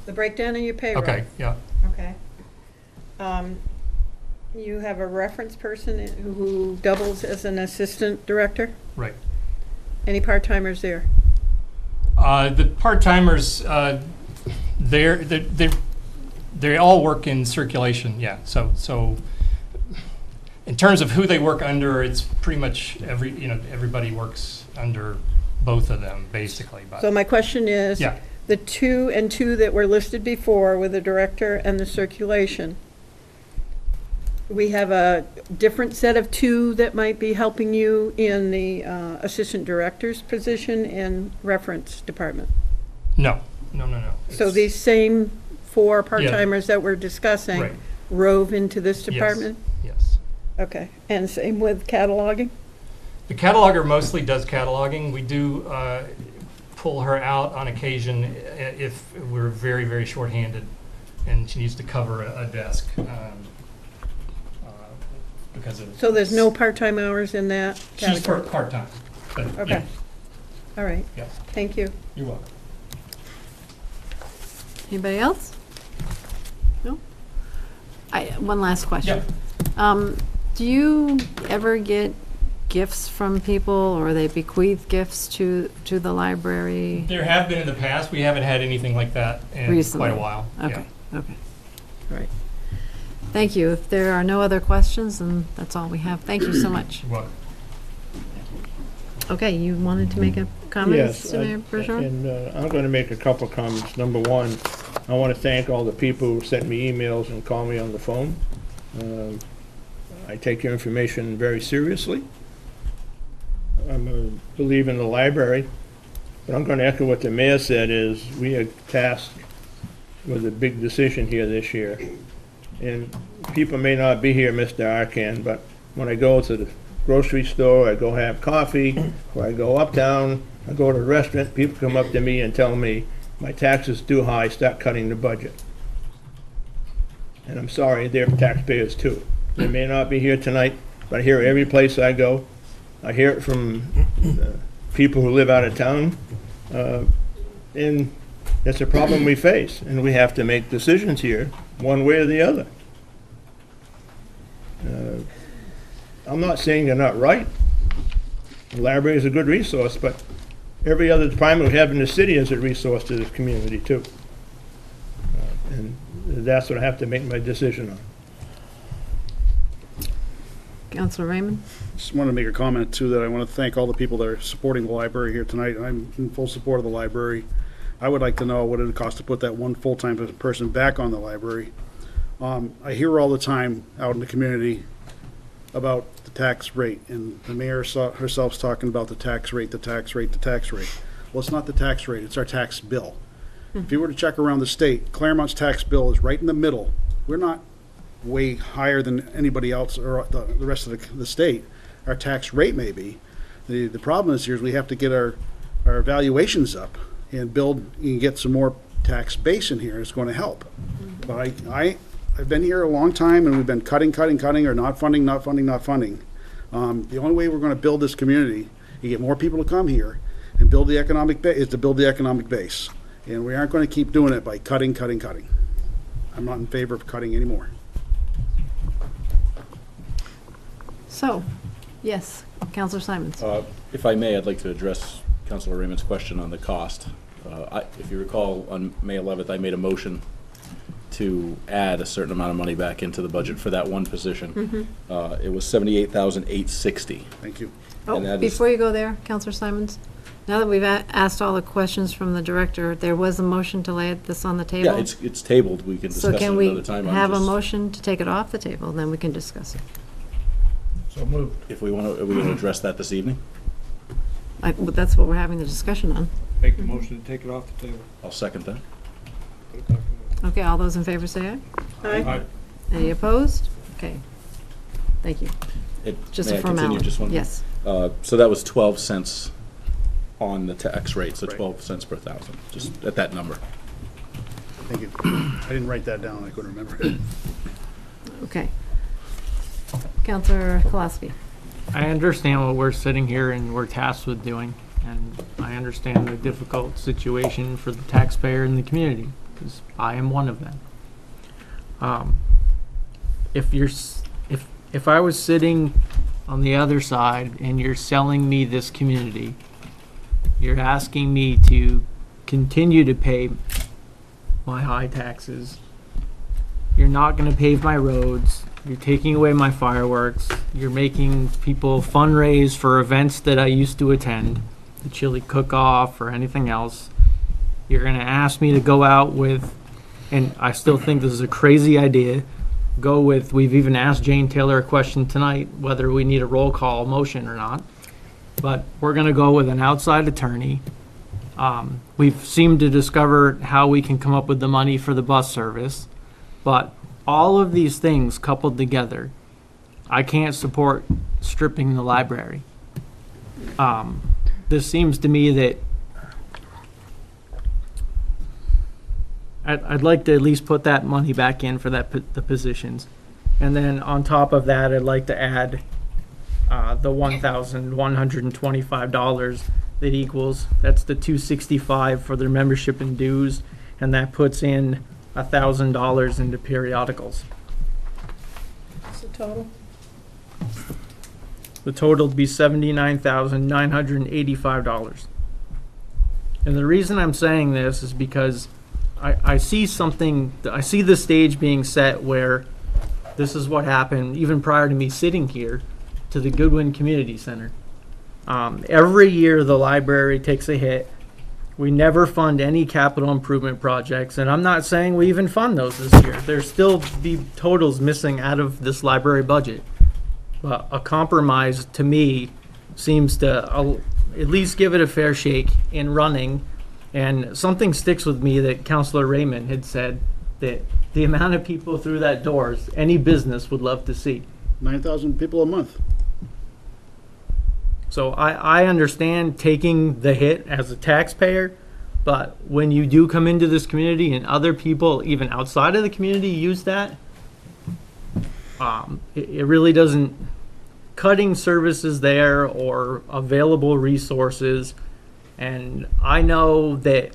Speaker 16: The breakdown of your payroll.
Speaker 14: Okay, yeah.
Speaker 16: Okay. You have a reference person who doubles as an assistant director?
Speaker 14: Right.
Speaker 16: Any part-timers there?
Speaker 14: The part-timers, they all work in circulation, yeah. So in terms of who they work under, it's pretty much everybody works under both of them, basically. But
Speaker 16: So my question is,
Speaker 14: yeah.
Speaker 16: the 2 and 2 that were listed before with the director and the circulation, we have a different set of 2 that might be helping you in the assistant director's position and reference department.
Speaker 14: No.
Speaker 16: So
Speaker 14: It's-
Speaker 16: these same 4 part-timers that we're discussing
Speaker 14: Right.
Speaker 16: rove into this
Speaker 14: Yes.
Speaker 16: department?
Speaker 14: Yes.
Speaker 16: Okay, and same with cataloging?
Speaker 14: The cataloger mostly does cataloging. We do pull her out on occasion if we're very, very shorthanded and she needs to cover a desk. Because of
Speaker 16: So there's no part-time hours in that
Speaker 14: she's
Speaker 16: category?
Speaker 14: part-time. But
Speaker 16: Okay.
Speaker 14: yeah,
Speaker 16: All right,
Speaker 14: yeah,
Speaker 16: thank you.
Speaker 14: you're welcome.
Speaker 1: Anybody else? No? One last question.
Speaker 14: Yeah.
Speaker 1: Do you ever get gifts from people, or they bequeath gifts to the library?
Speaker 14: There have been in the past. We haven't had anything like that in
Speaker 1: Recently?
Speaker 14: quite a while.
Speaker 1: Okay,
Speaker 14: Yeah.
Speaker 1: okay. All right. Thank you. If there are no other questions, then that's all we have. Thank you so much.
Speaker 14: You're welcome.
Speaker 1: Okay, you wanted to make a comment,
Speaker 4: Yes,
Speaker 1: Mr. Mayor Bergeron?
Speaker 4: and I'm going to make a couple of comments. Number one, I want to thank all the people who sent me emails and called me on the phone. I take your information very seriously. I'm a believer in the library, but I'm going to echo what the mayor said, is we are tasked with a big decision here this year. And people may not be here, Mr. Arcan, but when I go to the grocery store, I go have coffee, or I go uptown, I go to a restaurant, people come up to me and tell me, my taxes too high, start cutting the budget. And I'm sorry, they're taxpayers too. They may not be here tonight, but I hear it every place I go. I hear it from people who live out of town. And it's a problem we face, and we have to make decisions here, one way or the other. I'm not saying they're not right. The library is a good resource, but every other department we have in the city is a resource to this community too. And that's what I have to make my decision on.
Speaker 1: Councilor Raymond?
Speaker 17: Just want to make a comment too, that I want to thank all the people that are supporting the library here tonight. I'm in full support of the library. I would like to know what it would cost to put that one full-time person back on the library. I hear all the time out in the community about the tax rate, and the mayor herself's talking about the tax rate, the tax rate, the tax rate. Well, it's not the tax rate, it's our tax bill. If you were to check around the state, Claremont's tax bill is right in the middle. We're not way higher than anybody else or the rest of the state. Our tax rate may be. The problem is here is we have to get our valuations up and build and get some more tax base in here. It's going to help. But I've been here a long time, and we've been cutting, or not funding. The only way we're going to build this community, you get more people to come here and build the economic base, is to build the economic base. And we aren't going to keep doing it by cutting. I'm not in favor of cutting anymore.
Speaker 1: So, yes, Councilor Simons.
Speaker 2: If I may, I'd like to address Councilor Raymond's question on the cost. If you recall, on May 11th, I made a motion to add a certain amount of money back into the budget for that one position. It was $78,860.
Speaker 17: Thank you.
Speaker 1: Oh, before you go there, Councilor Simons, now that we've asked all the questions from the director, there was a motion to lay this on the table?
Speaker 2: Yeah, it's tabled. We can discuss
Speaker 1: So
Speaker 2: it
Speaker 1: can we
Speaker 2: another time. I'm
Speaker 1: have a
Speaker 2: just-
Speaker 1: motion to take it off the table, then we can discuss it?
Speaker 4: So moved.
Speaker 2: If we want to, are we going to address that this evening?
Speaker 1: But that's what we're having the discussion on.
Speaker 4: Make the motion to take it off the table.
Speaker 2: I'll second that.
Speaker 1: Okay, all those in favor say aye.
Speaker 16: Aye.
Speaker 1: Any opposed? Okay. Thank you. Just
Speaker 2: May
Speaker 1: a
Speaker 2: I continue
Speaker 1: formality.
Speaker 2: just one?
Speaker 1: Yes.
Speaker 2: So that was 12 cents on the tax rate, so
Speaker 17: Right.
Speaker 2: 12 cents per thousand, just at that number.
Speaker 17: Thank you. I didn't write that down. I couldn't remember it.
Speaker 1: Okay. Councilor Kolaski.
Speaker 6: I understand what we're sitting here and we're tasked with doing, and I understand the difficult situation for the taxpayer and the community. because I am one of them. If I was sitting on the other side and you're selling me this community, you're asking me to continue to pay my high taxes, you're not going to pave my roads, you're taking away my fireworks, you're making people fundraise for events that I used to attend, the chili cook-off or anything else. You're going to ask me to go out with, and I still think this is a crazy idea, we've even asked Jane Taylor a question tonight, whether we need a roll call motion or not. But we're going to go with an outside attorney. We've seemed to discover how we can come up with the money for the bus service. But all of these things coupled together, I can't support stripping the library. This seems to me that I'd like to at least put that money back in for the positions. And then on top of that, I'd like to add the $1,125 that equals, that's the $265 for their membership and dues, and that puts in $1,000 into periodicals.
Speaker 16: What's the total?
Speaker 6: The total would be $79,985. And the reason I'm saying this is because I see the stage being set where this is what happened even prior to me sitting here to the Goodwin Community Center. Every year the library takes a hit. We never fund any capital improvement projects, and I'm not saying we even fund those this year. There's still be totals missing out of this library budget. But a compromise to me seems to at least give it a fair shake in running. And something sticks with me that Councilor Raymond had said, that the amount of people through that doors, any business would love to see.
Speaker 17: 9,000 people a month.
Speaker 6: So I understand taking the hit as a taxpayer, but when you do come into this community and other people, even outside of the community, use that, it really doesn't, cutting services there or available resources. And I know that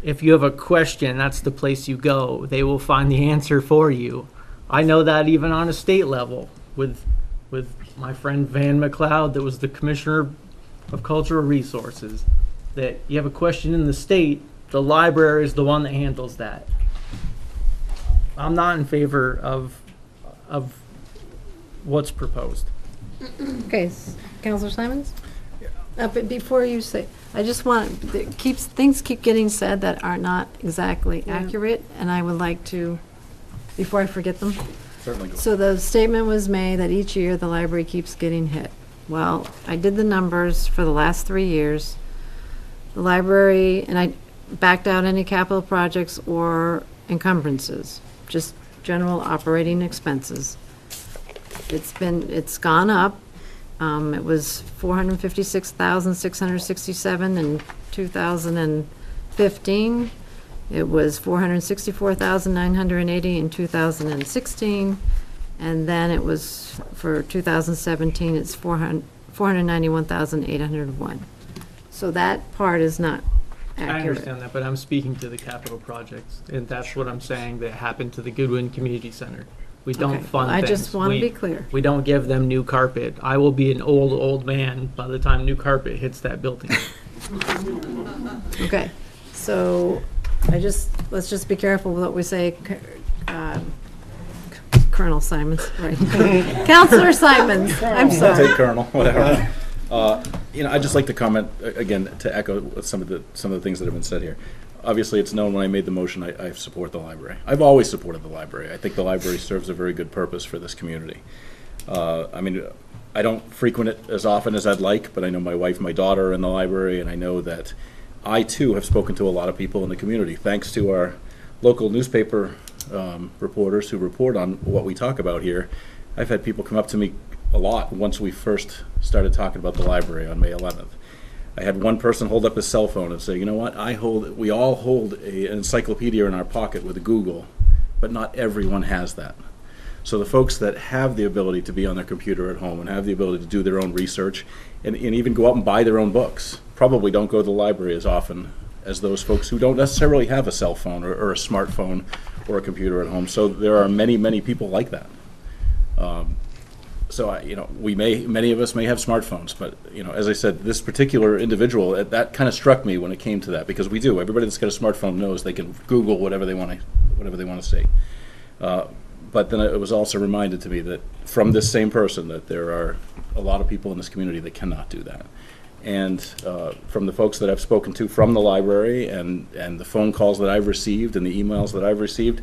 Speaker 6: if you have a question, that's the place you go. They will find the answer for you. I know that even on a state level with my friend Van McLeod, that was the Commissioner of Cultural Resources, that you have a question in the state, the library is the one that handles that. I'm not in favor of what's proposed.
Speaker 1: Okay, Councilor Simons? But before you say, I just want, things keep getting said that are not exactly accurate, and I would like to, before I forget them.
Speaker 2: Certainly.
Speaker 1: So the statement was made that each year the library keeps getting hit. Well, I did the numbers for the last 3 years. The library, and I backed out any capital projects or encumbrances, just general operating expenses. It's gone up. It was $456,667 in 2015. It was $464,980 in 2016, and then it was for 2017. It's $491,801. So that part is not accurate.
Speaker 6: I understand that, but I'm speaking to the capital projects, and that's what I'm saying that happened to the Goodwin Community Center. We don't fund
Speaker 1: I
Speaker 6: things.
Speaker 1: just want to be clear.
Speaker 6: We don't give them new carpet. I will be an old man by the time new carpet hits that building.
Speaker 1: Okay, so let's just be careful with what we say. Colonel Simons, right? Counselor Simons, I'm sorry.
Speaker 2: Take Colonel, whatever. I'd just like to comment again to echo some of the things that have been said here. Obviously, it's known when I made the motion, I support the library. I've always supported the library. I think the library serves a very good purpose for this community. I don't frequent it as often as I'd like, but I know my wife, my daughter are in the library, and I know that I, too, have spoken to a lot of people in the community. Thanks to our local newspaper reporters who report on what we talk about here, I've had people come up to me a lot once we first started talking about the library on May 11th. I had one person hold up his cell phone and say, you know what, we all hold an encyclopedia in our pocket with a Google, but not everyone has that. So the folks that have the ability to be on their computer at home and have the ability to do their own research and even go out and buy their own books probably don't go to the library as often as those folks who don't necessarily have a cell phone or a smartphone or a computer at home. So there are many, many people like that. So many of us may have smartphones, but as I said, this particular individual, that kind of struck me when it came to that, because we do. Everybody that's got a smartphone knows they can Google whatever they want to say. But then it was also reminded to me that from this same person that there are a lot of people in this community that cannot do that. And from the folks that I've spoken to from the library and the phone calls that I've received and the emails that I've received,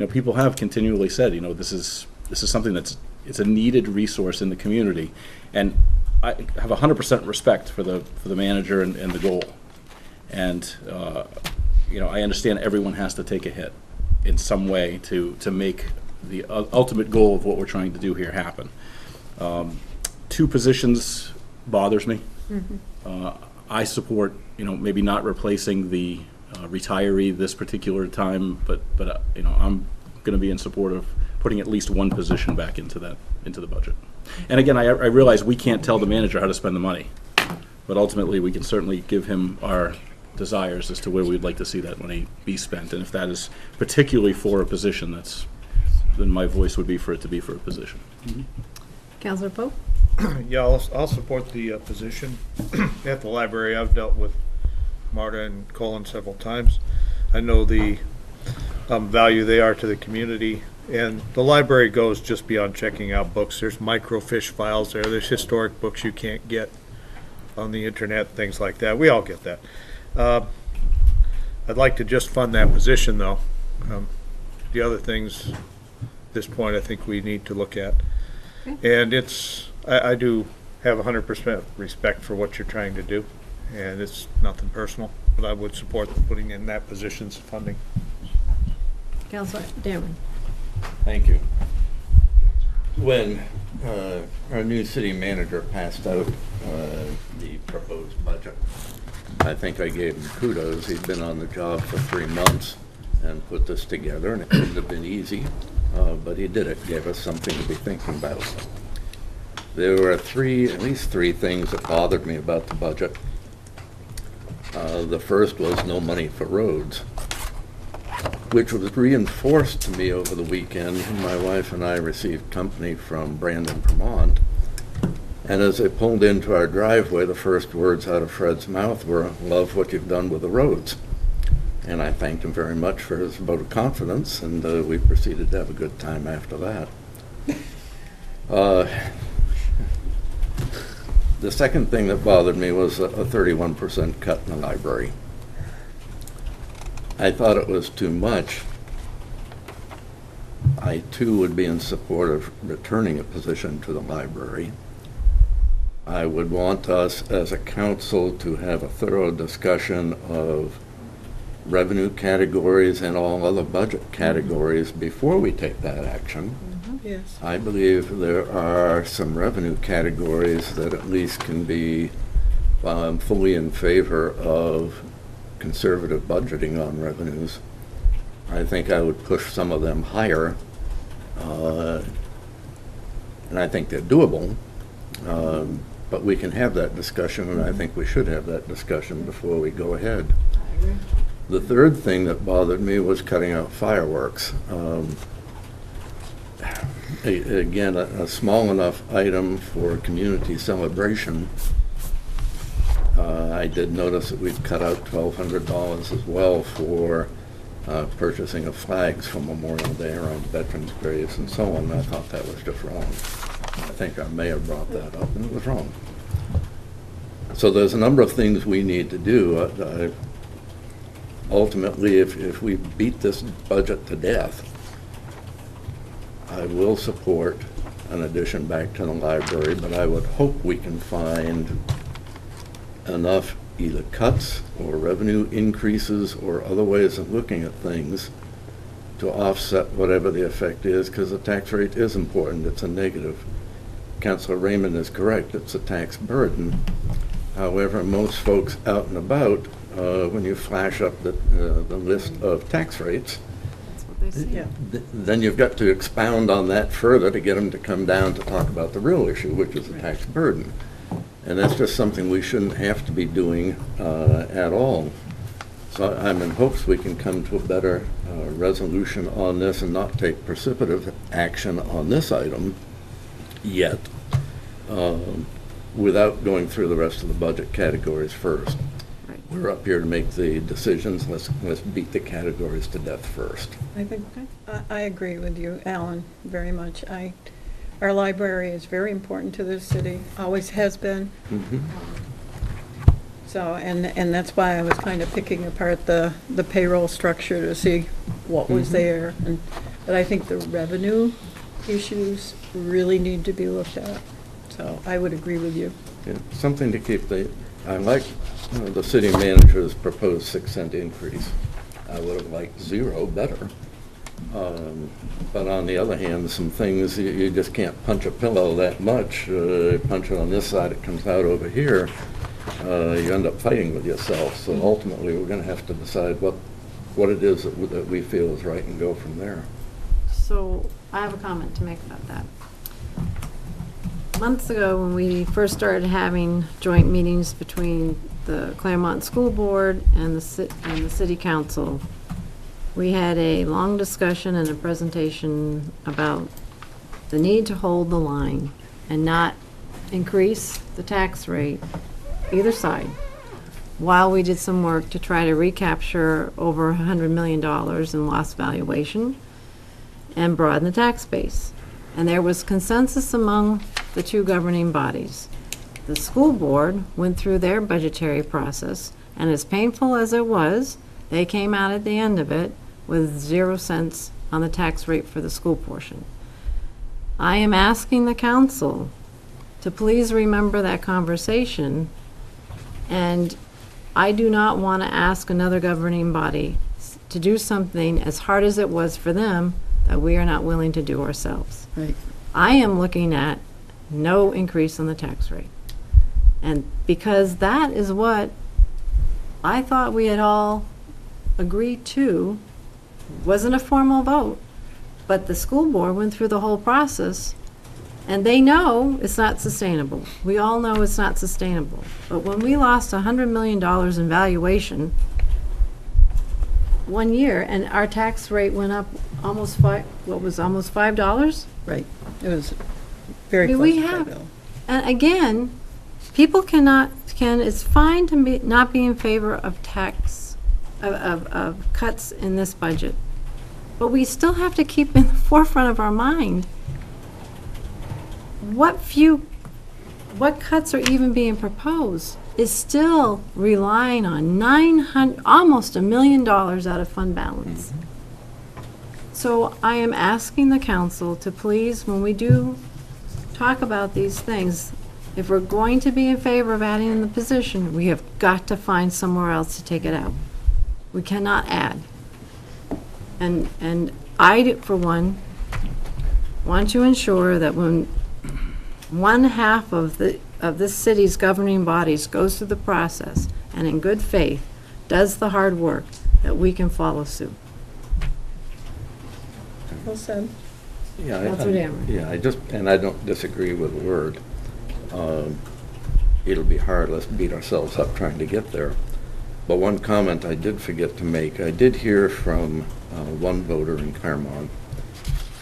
Speaker 2: people have continually said, this is something it's a needed resource in the community. And I have 100% respect for the manager and the goal. And I understand everyone has to take a hit in some way to make the ultimate goal of what we're trying to do here happen. 2 positions bothers me. I support, maybe not replacing the retiree this particular time, but I'm going to be in support of putting at least 1 position back into the budget. And again, I realize we can't tell the manager how to spend the money, but ultimately we can certainly give him our desires as to where we'd like to see that money be spent. And if that is particularly for a position, then my voice would be for it to be for a position.
Speaker 1: Councilor Pope?
Speaker 18: Yeah, I'll support the position. At the library, I've dealt with Marta and Colin several times. I know the value they are to the community, and the library goes just beyond checking out books. There's microfiche files there. There's historic books you can't get on the internet, things like that. We all get that. I'd like to just fund that position, though. The other things, at this point, I think we need to look at. Okay. And I do have 100% respect for what you're trying to do, and it's nothing personal, but I would support putting in that position's funding.
Speaker 1: Councilor Darren.
Speaker 19: Thank you. When our new city manager passed out the proposed budget, I think I gave him kudos. He'd been on the job for 3 months and put this together, and it couldn't have been easy, but he did it, gave us something to be thinking about. There were at least three things that bothered me about the budget. The first was no money for roads, which was reinforced to me over the weekend when my wife and I received company from Brandon, Vermont. And as they pulled into our driveway, the first words out of Fred's mouth were, "Love what you've done with the roads." And I thanked him very much for his vote of confidence, and we proceeded to have a good time after that. The second thing that bothered me was a 31% cut in the library. I thought it was too much. I, too, would be in support of returning a position to the library. I would want us as a council to have a thorough discussion of revenue categories and all other budget categories before we take that action.
Speaker 16: Yes.
Speaker 19: I believe there are some revenue categories that at least can be fully in favor of conservative budgeting on revenues. I think I would push some of them higher, and I think they're doable, but we can have that discussion, and I think we should have that discussion before we go ahead.
Speaker 1: I agree.
Speaker 19: The third thing that bothered me was cutting out fireworks. Again, a small enough item for community celebration. I did notice that we've cut out $1,200 as well for purchasing of flags for Memorial Day around veterans' graves and so on. I thought that was just wrong. I think our mayor brought that up, and it was wrong. So there's a number of things we need to do. Ultimately, if we beat this budget to death, I will support an addition back to the library, but I would hope we can find enough either cuts or revenue increases or other ways of looking at things to offset whatever the effect is, because the tax rate is important. It's a negative. Councilor Raymond is correct. It's a tax burden. However, most folks out and about, when you flash up the list of tax rates, then you've got to expound on that further to get them to come down to talk about the real issue, which is the tax burden. And that's just something we shouldn't have to be doing at all. So I'm in hopes we can come to a better resolution on this and not take precipitative action on this item yet, without going through the rest of the budget categories first.
Speaker 1: Right.
Speaker 19: We're up here to make the decisions. Let's beat the categories to death first.
Speaker 16: I think, I agree with you, Alan, very much. Our library is very important to this city, always has been.
Speaker 19: Mm-hmm.
Speaker 16: So, and that's why I was kind of picking apart the payroll structure to see what was there. But I think the revenue issues really need to be looked at. So I would agree with you.
Speaker 19: Yeah, something to keep I like the city manager's proposed 6-cent increase. I would have liked 0 better. But on the other hand, some things you just can't punch a pillow that much. Punch it on this side, it comes out over here. You end up fighting with yourself. So ultimately, we're going to have to decide what it is that we feel is right and go from there.
Speaker 1: So I have a comment to make about that. Months ago, when we first started having joint meetings between the Claremont School Board and the City Council, we had a long discussion and a presentation about the need to hold the line and not increase the tax rate, either side, while we did some work to try to recapture over $100 million in lost valuation and broaden the tax base. And there was consensus among the two governing bodies. The school board went through their budgetary process, and as painful as it was, they came out at the end of it with 0 cents on the tax rate for the school portion. I am asking the council to please remember that conversation, and I do not want to ask another governing body to do something as hard as it was for them that we are not willing to do ourselves.
Speaker 16: Right.
Speaker 1: I am looking at no increase on the tax rate. And because that is what I thought we had all agreed to, wasn't a formal vote, but the school board went through the whole process, and they know it's not sustainable. We all know it's not sustainable. But when we lost $100 million in valuation 1 year, and our tax rate went up almost almost $5?
Speaker 16: Right. It was very close
Speaker 1: we
Speaker 16: to
Speaker 1: have,
Speaker 16: that bill.
Speaker 1: and again, people it's fine to not be in favor of of cuts in this budget, but we still have to keep in the forefront of our mind what cuts are even being proposed is still relying on almost $1 million out of fund balance. So I am asking the council to please, when we do talk about these things, if we're going to be in favor of adding in the position, we have got to find somewhere else to take it out. We cannot add. And I, for one, want to ensure that when one half of this city's governing bodies goes through the process and in good faith does the hard work, that we can follow suit.
Speaker 16: Well said.
Speaker 19: Yeah,
Speaker 1: Councilor Dameron.
Speaker 19: Yeah, and I don't disagree with a word. It'll be hard. Let's beat ourselves up trying to get there. But one comment I did forget to make. I did hear from one voter in Claremont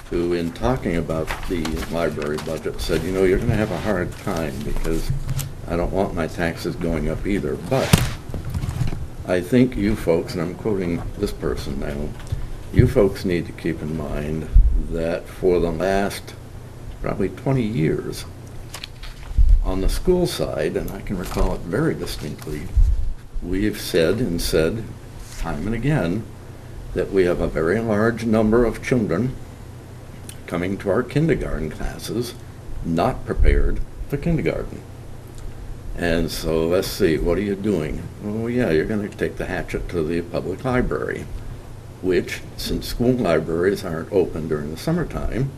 Speaker 19: who, in talking about the library budget, said, you know, you're going to have a hard time because I don't want my taxes going up either. But I think you folks, and I'm quoting this person now, you folks need to keep in mind that for the last probably 20 years, on the school side, and I can recall it very distinctly, we've said time and again that we have a very large number of children coming to our kindergarten classes not prepared for kindergarten. And so let's see, what are you doing? Oh yeah, you're going to take the hatchet to the public library, which, since school libraries aren't open during the summertime,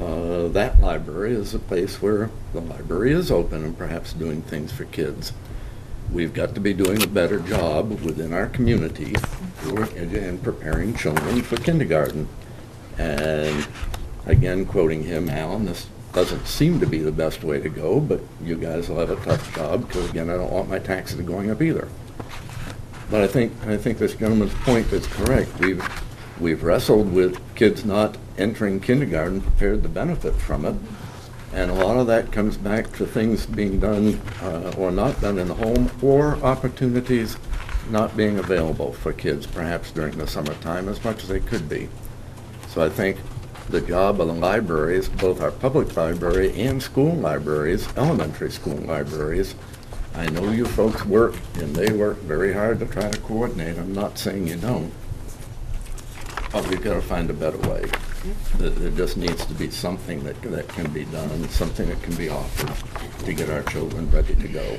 Speaker 19: that library is a place where the library is open and perhaps doing things for kids. We've got to be doing a better job within our community in preparing children for kindergarten. And again, quoting him, Alan, this doesn't seem to be the best way to go, but you guys will have a tough job because, again, I don't want my taxes going up either. But I think this gentleman's point is correct. We've wrestled with kids not entering kindergarten prepared to benefit from it. And a lot of that comes back to things being done or not done in the home, or opportunities not being available for kids, perhaps during the summertime, as much as they could be. So I think the job of the libraries, both our public library and school libraries, elementary school libraries, I know you folks work, and they work very hard to try to coordinate. I'm not saying you don't. But we've got to find a better way. There just needs to be something that can be done, something that can be offered to get our children ready to go.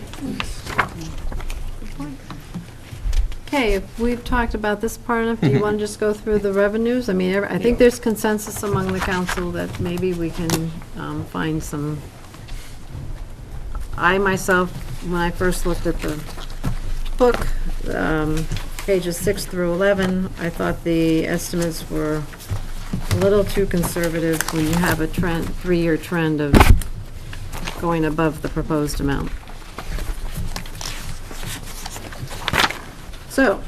Speaker 1: Okay, if we've talked about this part enough, do you want to just go through the revenues? I mean, I think there's consensus among the council that maybe we can find some. I myself, when I first looked at the book, pages 6 through 11, I thought the estimates were a little too conservative when you have a trend, 3-year trend of going above the proposed amount. So,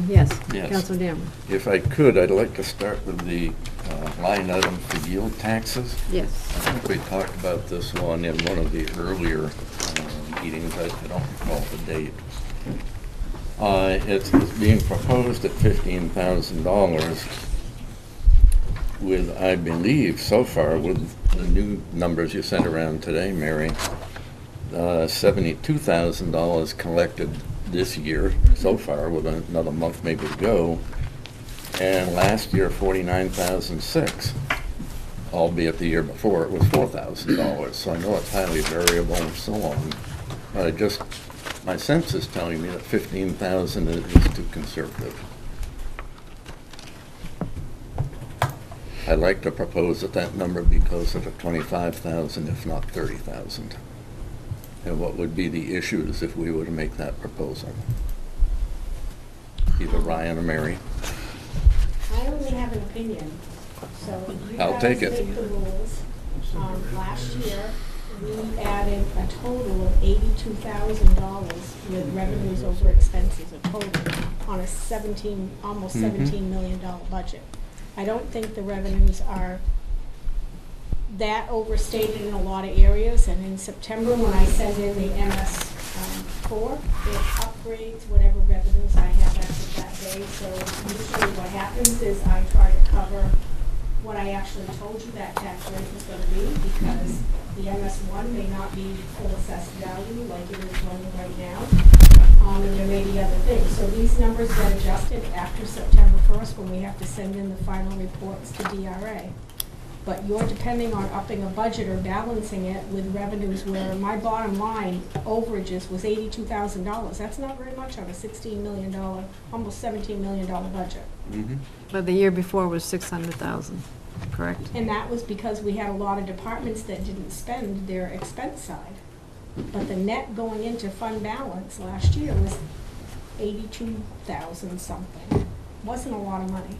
Speaker 1: yes, Councilor Danvers.
Speaker 19: If I could, I'd like to start with the line item for yield taxes.
Speaker 1: Yes.
Speaker 19: I think we talked about this one in one of the earlier meetings. I don't recall the date. It's being proposed at $15,000 with, I believe, so far, with the new numbers you sent around today, Mary, $72,000 collected this year so far, with another month maybe to go, and last year $49,600, albeit the year before it was $4,000. So I know it's highly variable and so on, but my sense is telling me that $15,000 is too conservative. I'd like to propose that number be closer to $25,000, if not $30,000. And what would be the issues if we were to make that proposal? Either Ryan or Mary.
Speaker 15: I only have an opinion, so you
Speaker 19: I'll
Speaker 15: guys
Speaker 19: take it.
Speaker 15: make the rules. Last year, we added a total of $82,000 with revenues over expenses, a total on a almost $17 million budget. I don't think the revenues are that overstated in a lot of areas, and in September when I send in the MS4, it upgrades whatever revenues I have as of that day. So usually what happens is I try to cover what I actually told you that tax rate was going to be, because the MS1 may not be full assessed value like it is running right now, and there may be other things. So these numbers get adjusted after September 1st when we have to send in the final reports to DRA. But you're depending on upping a budget or balancing it with revenues where my bottom line overages was $82,000. That's not very much on a $16 million, almost $17 million budget.
Speaker 19: Mm-hmm.
Speaker 1: But the year before was 600,000, correct?
Speaker 15: And that was because we had a lot of departments that didn't spend their expense side. But the net going into fund balance last year was 82,000 something. Wasn't a lot of money.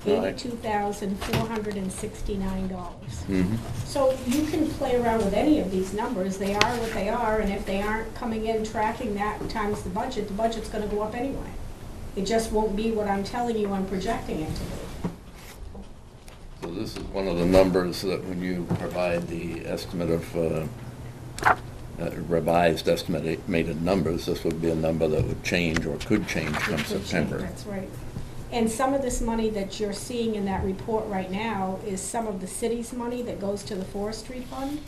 Speaker 15: $82,469.
Speaker 19: Mm-hmm.
Speaker 15: So you can play around with any of these numbers. They are what they are, and if they aren't coming in tracking that times the budget's going to go up anyway. It just won't be what I'm telling you I'm projecting it to be.
Speaker 19: So this is one of the numbers that when you provide the estimate of revised estimated numbers, this would be a number that would change or could change from September.
Speaker 15: That's right. And some of this money that you're seeing in that report right now is some of the city's money that goes to the forestry fund,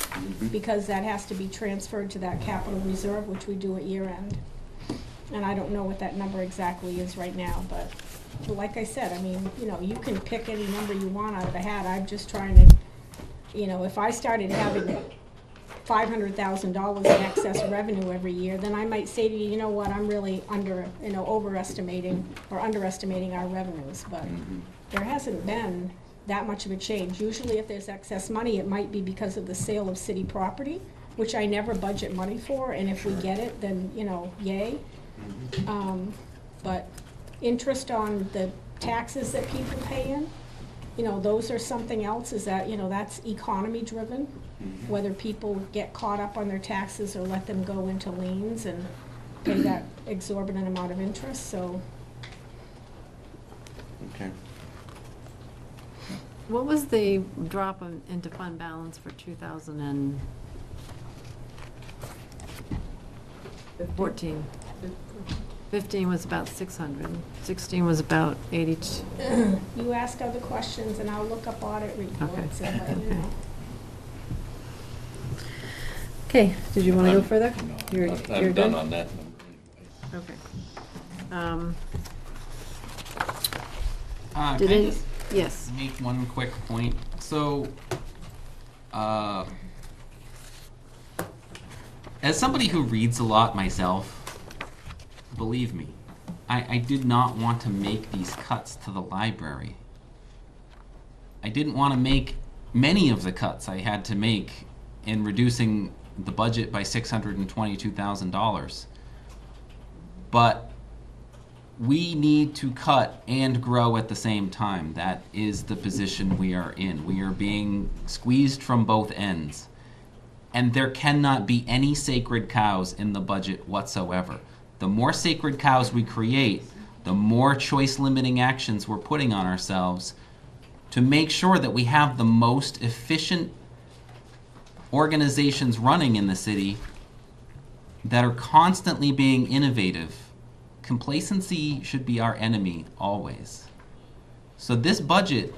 Speaker 15: because that has to be transferred to that capital reserve, which we do at year end. And I don't know what that number exactly is right now, but like I said, I mean, you know, you can pick any number you want out of the hat. I'm just trying to, you know, if I started having $500,000 in excess revenue every year, then I might say to you, you know what, I'm really overestimating or underestimating our revenues. But there hasn't been that much of a change. Usually if there's excess money, it might be because of the sale of city property, which I never budget money for, and if we get it, then, you know, yay. But interest on the taxes that people pay in, you know, those are something else, is that, you know, that's economy driven, whether people get caught up on their taxes or let them go into liens. And pay that exorbitant amount of interest, so.
Speaker 19: Okay.
Speaker 1: What was the drop into fund balance for 2014? 15 was about 600, 16 was about 82.
Speaker 15: You ask other questions and I'll look up audit reports and let you know.
Speaker 1: Okay, did you want to go further? You're
Speaker 19: I'm done
Speaker 1: good?
Speaker 19: on that.
Speaker 1: Okay.
Speaker 5: Can I just
Speaker 1: yes.
Speaker 5: make one quick point? So, as somebody who reads a lot myself, believe me, I did not want to make these cuts to the library. I didn't want to make many of the cuts I had to make in reducing the budget by $622,000. But we need to cut and grow at the same time. That is the position we are in. We are being squeezed from both ends. And there cannot be any sacred cows in the budget whatsoever. The more sacred cows we create, the more choice limiting actions we're putting on ourselves to make sure that we have the most efficient organizations running in the city that are constantly being innovative. Complacency should be our enemy always. So this budget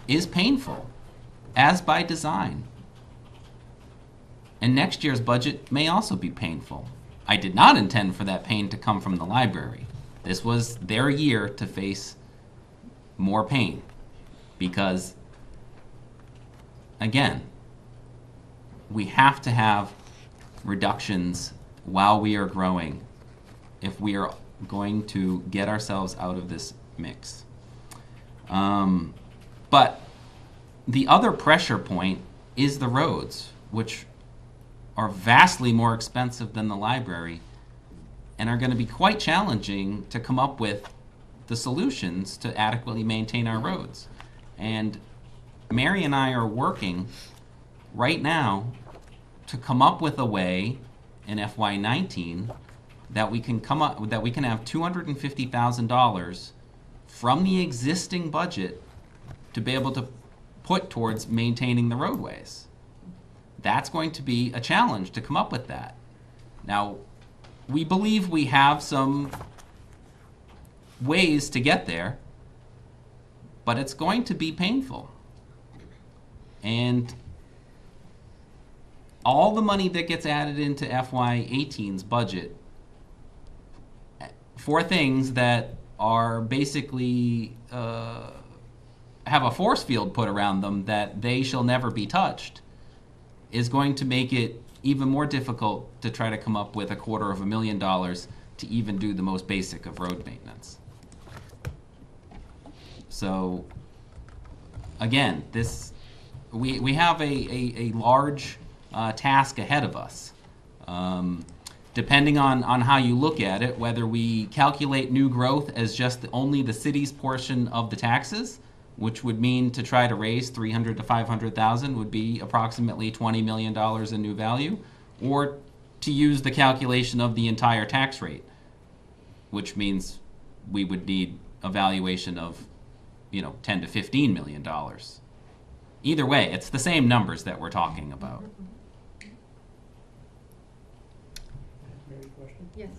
Speaker 5: is painful, as by design. And next year's budget may also be painful. I did not intend for that pain to come from the library. This was their year to face more pain. Because, again, we have to have reductions while we are growing if we are going to get ourselves out of this mix. But the other pressure point is the roads, which are vastly more expensive than the library and are going to be quite challenging to come up with the solutions to adequately maintain our roads. And Mary and I are working right now to come up with a way in FY19 that we can have $250,000 from the existing budget to be able to put towards maintaining the roadways. That's going to be a challenge to come up with that. Now, we believe we have some ways to get there, but it's going to be painful. And all the money that gets added into FY18's budget for things that are basically have a force field put around them that they shall never be touched is going to make it even more difficult to try to come up with $250,000 to even do the most basic of road maintenance. So again, we have a large task ahead of us. Depending on how you look at it, whether we calculate new growth as just only the city's portion of the taxes, which would mean to try to raise $300,000 to $500,000 would be approximately $20 million in new value, or to use the calculation of the entire tax rate, which means we would need a valuation of, $10 to $15 million. Either way, it's the same numbers that we're talking about.
Speaker 1: Yes.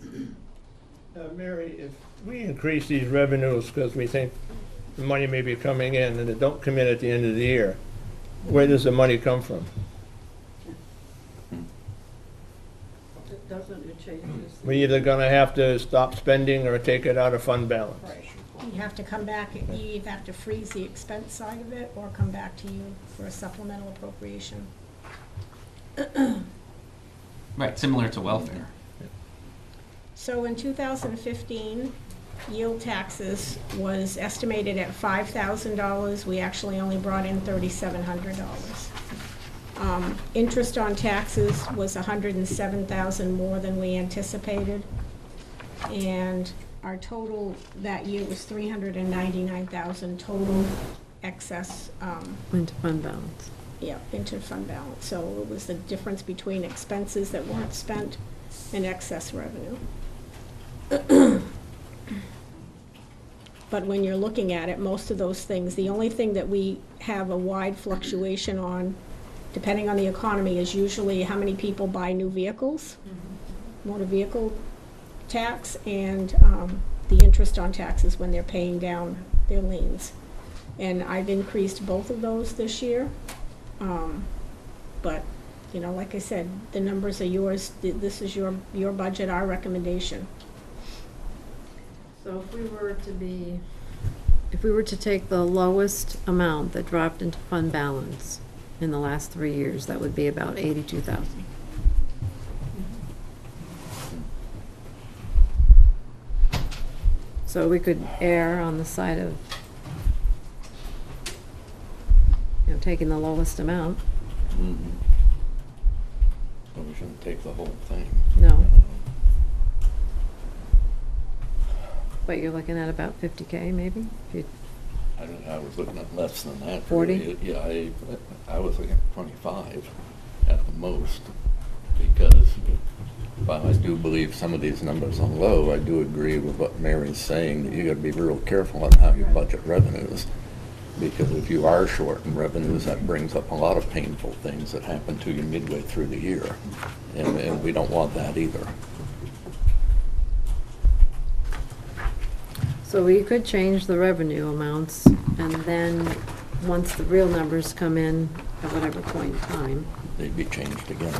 Speaker 4: Mary, if we increase these revenues because we think the money may be coming in and it don't come in at the end of the year, where does the money come from?
Speaker 16: Doesn't it change?
Speaker 4: We're either gonna have to stop spending or take it out of fund balance.
Speaker 15: You have to come back, you either have to freeze the expense side of it or come back to you for a supplemental appropriation.
Speaker 5: Right, similar to welfare.
Speaker 15: So in 2015, yield taxes was estimated at $5,000. We actually only brought in $3,700. Interest on taxes was $107,000 more than we anticipated. And our total that year was $399,000 total excess.
Speaker 1: Into fund balance.
Speaker 15: Yeah, into fund balance. So it was the difference between expenses that weren't spent in excess revenue. But when you're looking at it, most of those things, the only thing that we have a wide fluctuation on, depending on the economy, is usually how many people buy new vehicles, motor vehicle tax, and the interest on taxes when they're paying down their liens. And I've increased both of those this year. But, you know, like I said, the numbers are yours. This is your budget, our recommendation.
Speaker 1: So if we were to take the lowest amount that dropped into fund balance in the last 3 years, that would be about 82,000. So we could err on the side of, you know, taking the lowest amount.
Speaker 19: Well, we shouldn't take the whole thing.
Speaker 1: No. But you're looking at about 50K maybe?
Speaker 19: I was looking at less than that.
Speaker 1: 40?
Speaker 19: Really. Yeah, I was looking at 25 at the most, because while I do believe some of these numbers are low, I do agree with what Mary's saying, that you gotta be real careful on how you budget revenues. Because if you are short in revenues, that brings up a lot of painful things that happen to you midway through the year. And we don't want that either.
Speaker 1: So we could change the revenue amounts, and then, once the real numbers come in at whatever point in time.
Speaker 19: They'd be changed again.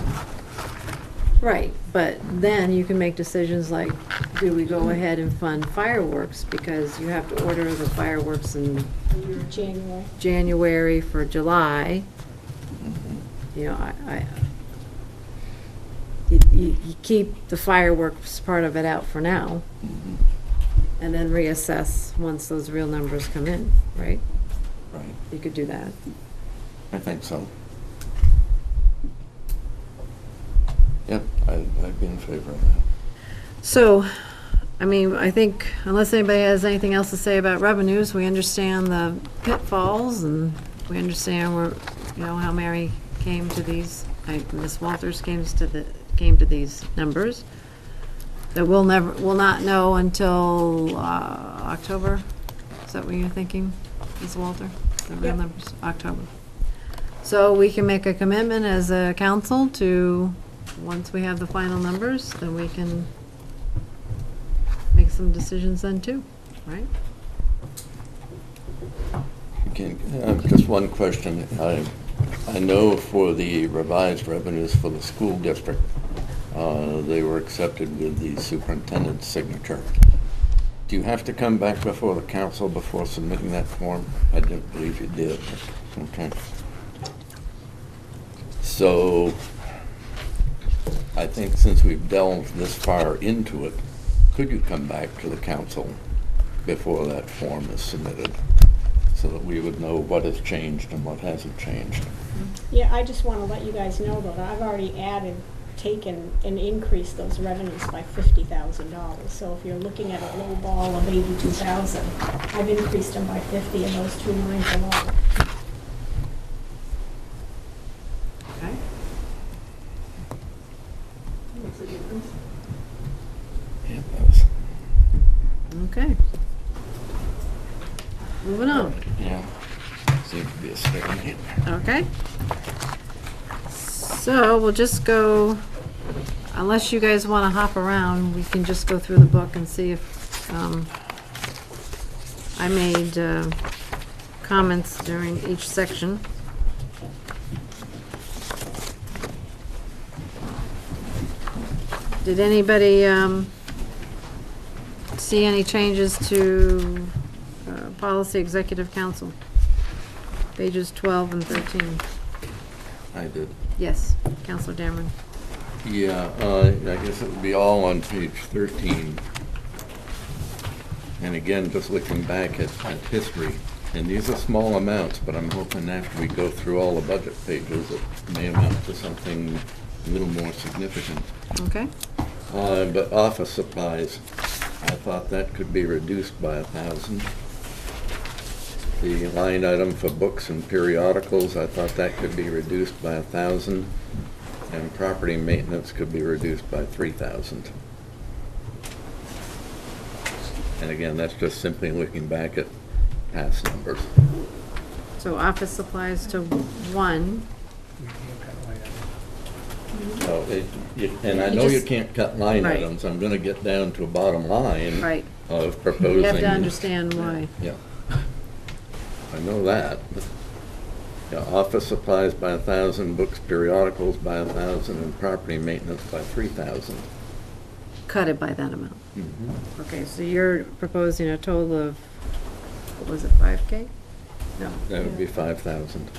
Speaker 1: Right, but then you can make decisions like, do we go ahead and fund fireworks, because you have to order the fireworks in January for July. You know, you keep the fireworks part of it out for now. And then reassess once those real numbers come in, right?
Speaker 19: Right.
Speaker 1: You could do that.
Speaker 19: I think so. Yep, I'd be in favor of that.
Speaker 1: So, I mean, I think unless anybody has anything else to say about revenues, we understand the pitfalls, and we understand where, you know, how Mary came to these, Ms. Walters came to these numbers. That we'll not know until October. Is that what you're thinking, Ms. Walter? The real numbers, October. So we can make a commitment as a council to, once we have the final numbers, then we can make some decisions then too, right?
Speaker 19: Okay, just one question. I know for the revised revenues for the school district, they were accepted with the superintendent's signature. Do you have to come back before the council before submitting that form? I didn't believe you did. Okay. So, I think since we've delved this far into it, could you come back to the council before that form is submitted, so that we would know what has changed and what hasn't changed?
Speaker 15: Yeah, I just want to let you guys know, though, that I've already taken and increased those revenues by $50,000. So if you're looking at a low ball of 82,000, I've increased them by 50 in those 2 lines alone.
Speaker 1: Okay.
Speaker 19: Yeah, that was.
Speaker 1: Okay. Moving on.
Speaker 19: Yeah. Seems to be a sticking hit.
Speaker 1: Okay. So we'll just go, unless you guys want to hop around, we can just go through the book and see if I made comments during each section. Did anybody see any changes to Policy Executive Council? Pages 12 and 13.
Speaker 19: I did.
Speaker 1: Yes, Councilor Dameron.
Speaker 19: Yeah, I guess it would be all on page 13. And again, just looking back at history, and these are small amounts, but I'm hoping after we go through all the budget pages, it may amount to something a little more significant.
Speaker 1: Okay.
Speaker 19: But office supplies, I thought that could be reduced by 1,000. The line item for books and periodicals, I thought that could be reduced by 1,000. And property maintenance could be reduced by 3,000. And again, that's just simply looking back at past numbers.
Speaker 1: So office supplies to 1.
Speaker 19: So and I
Speaker 1: You
Speaker 19: know you
Speaker 1: just-
Speaker 19: can't cut line
Speaker 1: Right.
Speaker 19: items. I'm gonna get down to a bottom line
Speaker 1: Right.
Speaker 19: of proposing.
Speaker 1: You have to understand why.
Speaker 19: Yeah. I know that. Yeah, office supplies by 1,000, books, periodicals by 1,000, and property maintenance by 3,000.
Speaker 1: Cut it by that amount.
Speaker 19: Mhm.
Speaker 1: Okay, so you're proposing a total of, what was it, 5K? No.
Speaker 19: That would be 5,000.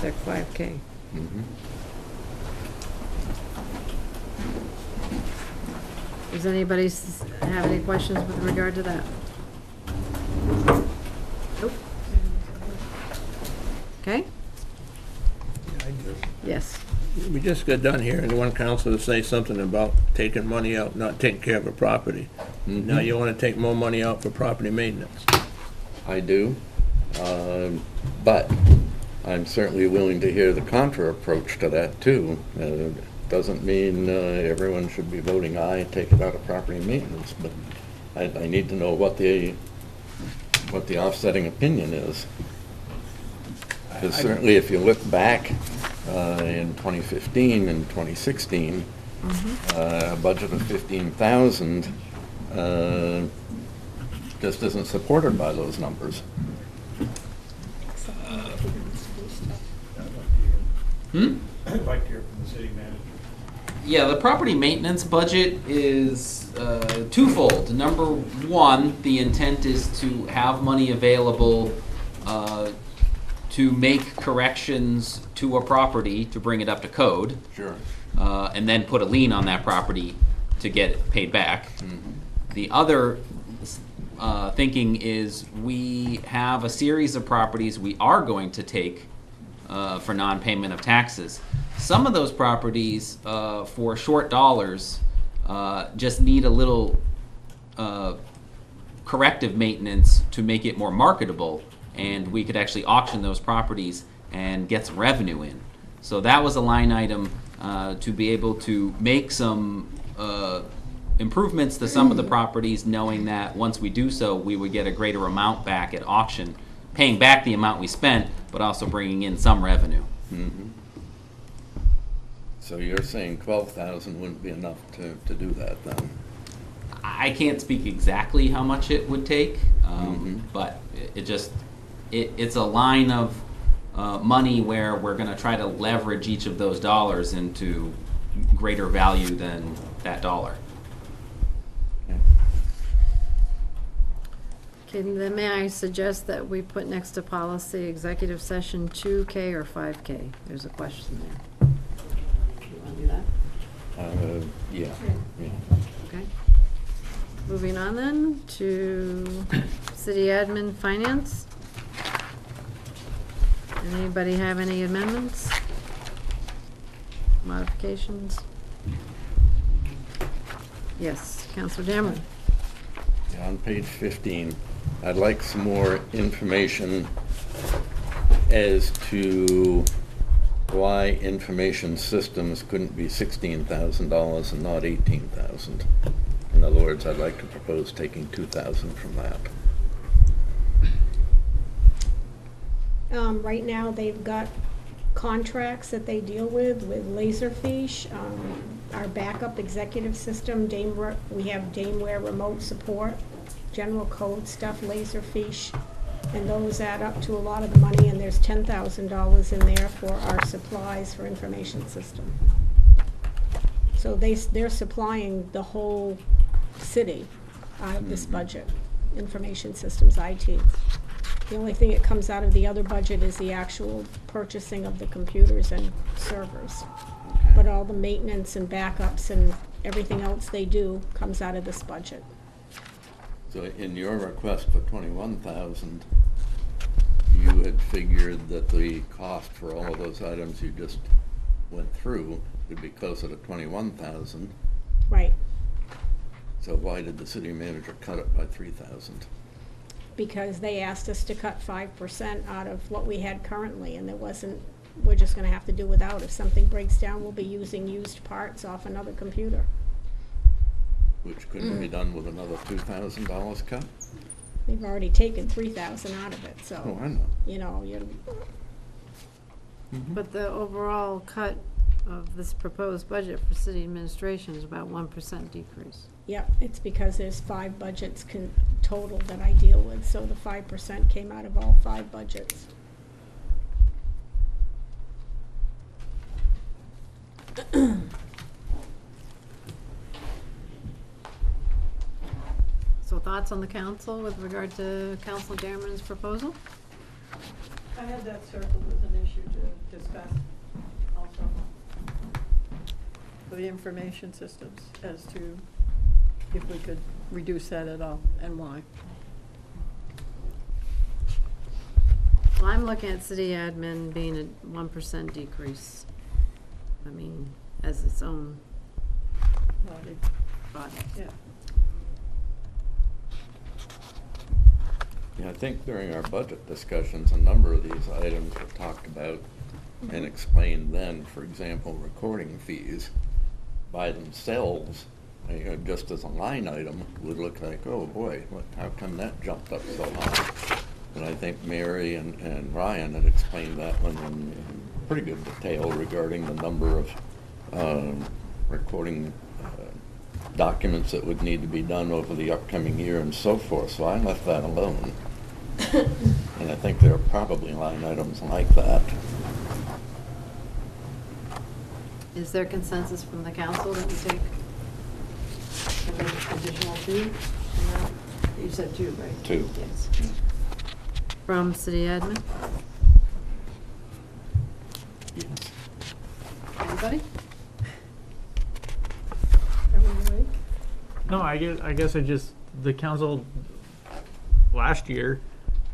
Speaker 1: Like 5K.
Speaker 19: Mhm.
Speaker 1: Does anybody have any questions with regard to that? Nope. Okay? Yes.
Speaker 4: We just got done hearing one counselor say something about taking money out, not taking care of a property. Now you want to take more money out for property maintenance.
Speaker 19: I do, but I'm certainly willing to hear the contra approach to that too. Doesn't mean everyone should be voting aye, take it out of property maintenance, but I need to know what the offsetting opinion is. Because certainly if you look back in 2015 and 2016, a budget of 15,000 just isn't supported by those numbers.
Speaker 17: I'd like to hear from the city manager.
Speaker 5: Yeah, the property maintenance budget is twofold. Number one, the intent is to have money available to make corrections to a property to bring it up to code.
Speaker 19: Sure.
Speaker 5: And then put a lien on that property to get it paid back. The other thinking is we have a series of properties we are going to take for non-payment of taxes. Some of those properties, for short dollars, just need a little corrective maintenance to make it more marketable, and we could actually auction those properties and get some revenue in. So that was a line item to be able to make some improvements to some of the properties, knowing that once we do so, we would get a greater amount back at auction, paying back the amount we spent, but also bringing in some revenue.
Speaker 19: So you're saying 12,000 wouldn't be enough to do that then?
Speaker 5: I can't speak exactly how much it would take, but it's a line of money where we're going to try to leverage each of those dollars into greater value than that dollar.
Speaker 1: Okay, then may I suggest that we put next to policy executive session 2K or 5K? There's a question there. You want to do that?
Speaker 19: Yeah.
Speaker 1: Okay. Moving on then to city admin finance. Anybody have any amendments? Modifications? Yes, Councilor Dameron.
Speaker 19: Yeah, on page 15, I'd like some more information as to why information systems couldn't be $16,000 and not $18,000. In other words, I'd like to propose taking $2,000 from that.
Speaker 15: Right now, they've got contracts that they deal with Laserfish, our backup executive system, we have Dameware remote support, general code stuff, Laserfish, and those add up to a lot of the money, and there's $10,000 in there for our supplies for information system. So they're supplying the whole city out of this budget, information systems, IT. The only thing that comes out of the other budget is the actual purchasing of the computers and servers. But all the maintenance and backups and everything else they do comes out of this budget.
Speaker 19: So in your request for $21,000, you had figured that the cost for all of those items you just went through would be closer to $21,000.
Speaker 15: Right.
Speaker 19: So why did the city manager cut it by $3,000?
Speaker 15: Because they asked us to cut 5% out of what we had currently, and there wasn't we're just gonna have to do without. If something breaks down, we'll be using used parts off another computer.
Speaker 19: Which couldn't be done with another $2,000 cut?
Speaker 15: We've already taken 3,000 out of it, so.
Speaker 19: Oh, I know.
Speaker 15: You know,
Speaker 1: But the overall cut of this proposed budget for city administration is about 1% decrease.
Speaker 15: Yep, it's because there's 5 budgets total that I deal with, so the 5% came out of all 5 budgets.
Speaker 1: So thoughts on the council with regard to Council Chairman's proposal?
Speaker 16: I had that circled as an issue to discuss also. The information systems as to if we could reduce that at all and why.
Speaker 1: Well, I'm looking at city admin being a 1% decrease. I mean, as its own
Speaker 16: Body.
Speaker 1: body.
Speaker 16: Yeah.
Speaker 19: Yeah, I think during our budget discussions, a number of these items were talked about and explained then. For example, recording fees by themselves, just as a line item, would look like, oh boy, how come that jumped up so high? And I think Mary and Ryan had explained that one in pretty good detail regarding the number of recording documents that would need to be done over the upcoming year and so forth. So I left that alone. And I think there are probably line items like that.
Speaker 1: Is there consensus from the council that we take an additional 2? You said 2, right?
Speaker 19: 2.
Speaker 1: Yes. From city admin?
Speaker 19: Yes.
Speaker 1: Anybody?
Speaker 6: No, I guess the council last year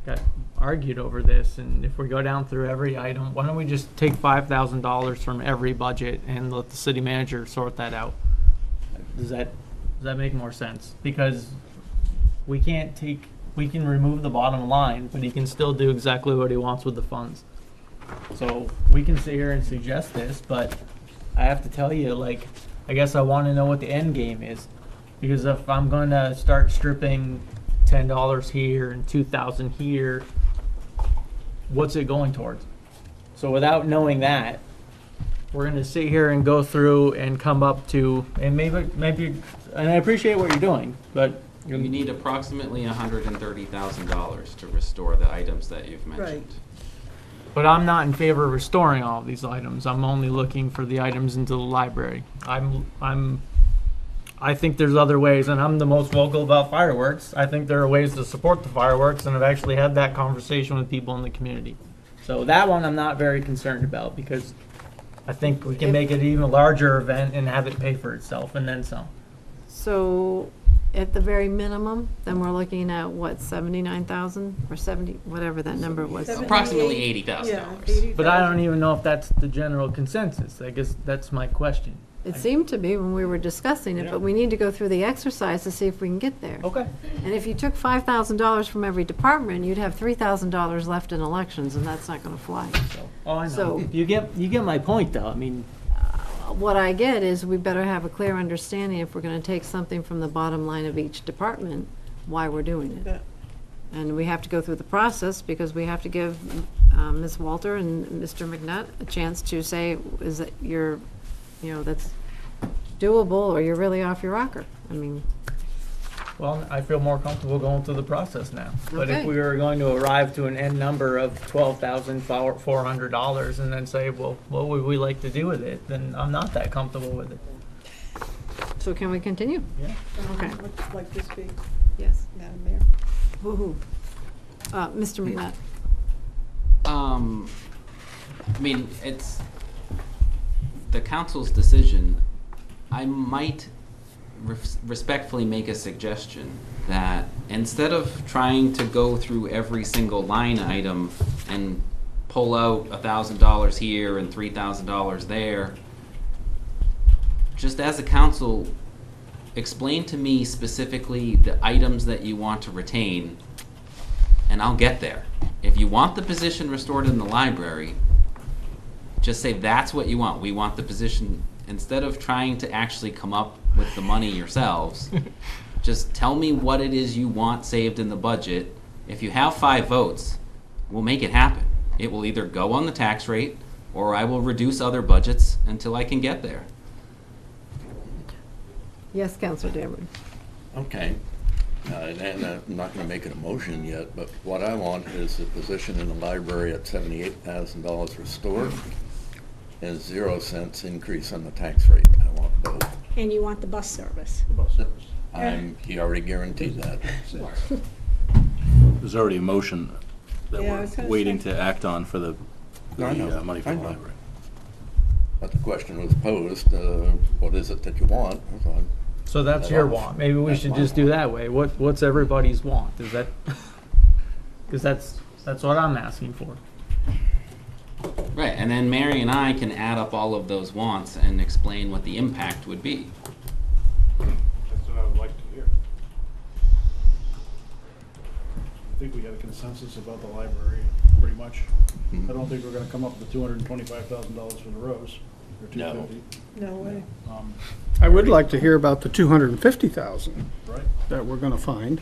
Speaker 6: got argued over this, and if we go down through every item, why don't we just take $5,000 from every budget and let the city manager sort that out? Does that make more sense? Because we can remove the bottom line, but he can still do exactly what he wants with the funds. So we can sit here and suggest this, but I have to tell you, like, I guess I want to know what the end game is. Because if I'm going to start stripping $10 here and $2,000 here, what's it going towards? So without knowing that, we're going to sit here and go through and come up to, and maybe, and I appreciate what you're doing, but
Speaker 5: You need approximately $130,000 to restore the items that you've mentioned.
Speaker 6: But I'm not in favor of restoring all of these items. I'm only looking for the items into the library. I think there's other ways, and I'm the most vocal about fireworks. I think there are ways to support the fireworks, and I've actually had that conversation with people in the community. So that one I'm not very concerned about, because I think we can make it an even larger event and have it pay for itself, and then some.
Speaker 1: So at the very minimum, then we're looking at what, 79,000 or 70, whatever that number was.
Speaker 5: Approximately $80,000.
Speaker 16: Yeah,
Speaker 6: But I don't even know if that's the general consensus. I guess that's my question.
Speaker 1: It seemed to be when we were discussing it, but we need to go through the exercise to see if we can get there.
Speaker 6: Okay.
Speaker 1: And if you took $5,000 from every department, you'd have $3,000 left in elections, and that's not going to fly.
Speaker 6: Oh, I know.
Speaker 1: So
Speaker 6: You get my point, though. I mean,
Speaker 1: what I get is we better have a clear understanding if we're going to take something from the bottom line of each department, why we're doing it.
Speaker 16: Yeah.
Speaker 1: And we have to go through the process because we have to give Ms. Walter and Mr. McNutt a chance to say, is that that's doable, or you're really off your rocker. I mean,
Speaker 6: well, I feel more comfortable going through the process now. But if
Speaker 1: Okay.
Speaker 6: we were going to arrive to an end number of $12,400 and then say, well, what would we like to do with it, then I'm not that comfortable with it.
Speaker 1: so can we continue?
Speaker 6: Yeah.
Speaker 1: Okay.
Speaker 16: Would you like to speak,
Speaker 1: Yes.
Speaker 16: Madam Mayor?
Speaker 1: Woo-hoo. Mr. McNutt.
Speaker 5: I mean, it's the council's decision. I might respectfully make a suggestion that instead of trying to go through every single line item and pull out $1,000 here and $3,000 there, just as a council, explain to me specifically the items that you want to retain, and I'll get there. If you want the position restored in the library, just say that's what you want. We want the position, instead of trying to actually come up with the money yourselves, just tell me what it is you want saved in the budget. If you have 5 votes, we'll make it happen. It will either go on the tax rate, or I will reduce other budgets until I can get there.
Speaker 1: Yes, Councilor Dameron.
Speaker 19: Okay. And I'm not going to make it a motion yet, but what I want is a position in the library at $78,000 restored and 0 cents increase on the tax rate. I want both.
Speaker 15: And you want the bus service.
Speaker 17: The bus service.
Speaker 19: He already guaranteed that.
Speaker 2: There's already a motion that
Speaker 16: Yeah, I was
Speaker 2: we're
Speaker 16: gonna
Speaker 2: waiting
Speaker 16: say.
Speaker 2: to act on for the money for the library.
Speaker 19: But the question was posed, what is it that you want?
Speaker 6: So that's your want. Maybe we should just do that way. What's everybody's want? Is that, because that's what I'm asking for.
Speaker 5: Right, and then Mary and I can add up all of those wants and explain what the impact would be.
Speaker 17: That's what I would like to hear. I think we have a consensus about the library, pretty much. I don't think we're gonna come up with $225,000 for the rows, or $250,000.
Speaker 16: No way.
Speaker 17: I would like to hear about the $250,000
Speaker 2: Right.
Speaker 17: that we're gonna find.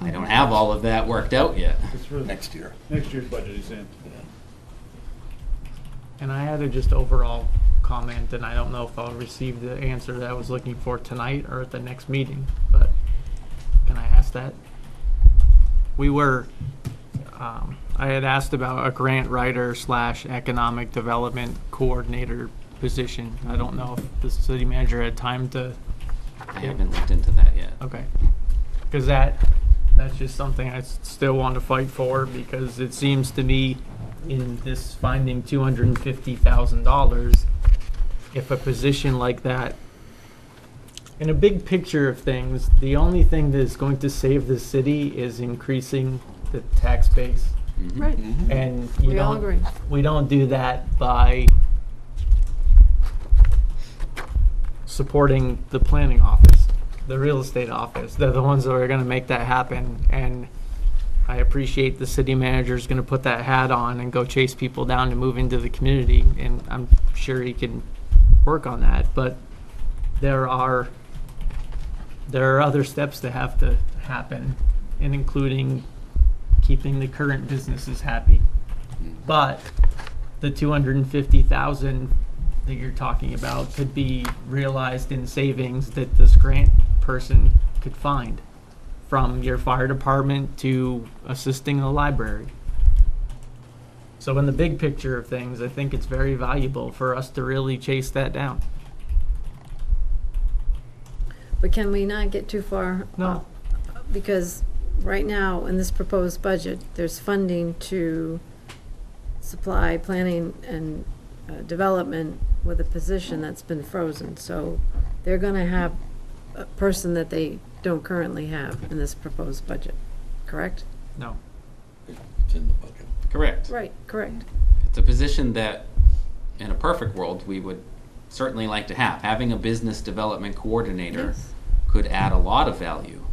Speaker 5: I don't have all of that worked out yet.
Speaker 17: It's for
Speaker 19: Next year.
Speaker 17: next year's budget, he's saying.
Speaker 6: And I had a just overall comment, and I don't know if I'll receive the answer that I was looking for tonight or at the next meeting, but can I ask that? We were, I had asked about a grant writer / economic development coordinator position. I don't know if the city manager had time to.
Speaker 5: I haven't looked into that yet.
Speaker 6: Okay. Because that's just something I still want to fight for, because it seems to me in this finding $250,000, if a position like that, in a big picture of things, the only thing that's going to save the city is increasing the tax base.
Speaker 1: Right.
Speaker 6: And
Speaker 1: We all agree.
Speaker 6: we don't do that by supporting the planning office, the real estate office. They're the ones that are going to make that happen. And I appreciate the city manager is going to put that hat on and go chase people down to move into the community. And I'm sure he can work on that. But there are other steps that have to happen, and including keeping the current businesses happy. But the $250,000 that you're talking about could be realized in savings that this grant person could find, from your fire department to assisting the library. So in the big picture of things, I think it's very valuable for us to really chase that down.
Speaker 1: But can we not get too far?
Speaker 6: No.
Speaker 1: Because right now, in this proposed budget, there's funding to supply planning and development with a position that's been frozen. So they're gonna have a person that they don't currently have in this proposed budget, correct?
Speaker 6: No.
Speaker 19: It's in the budget.
Speaker 5: Correct.
Speaker 1: Right, correct.
Speaker 5: It's a position that, in a perfect world, we would certainly like to have. Having a business development coordinator
Speaker 1: Yes.
Speaker 5: could add a lot of value.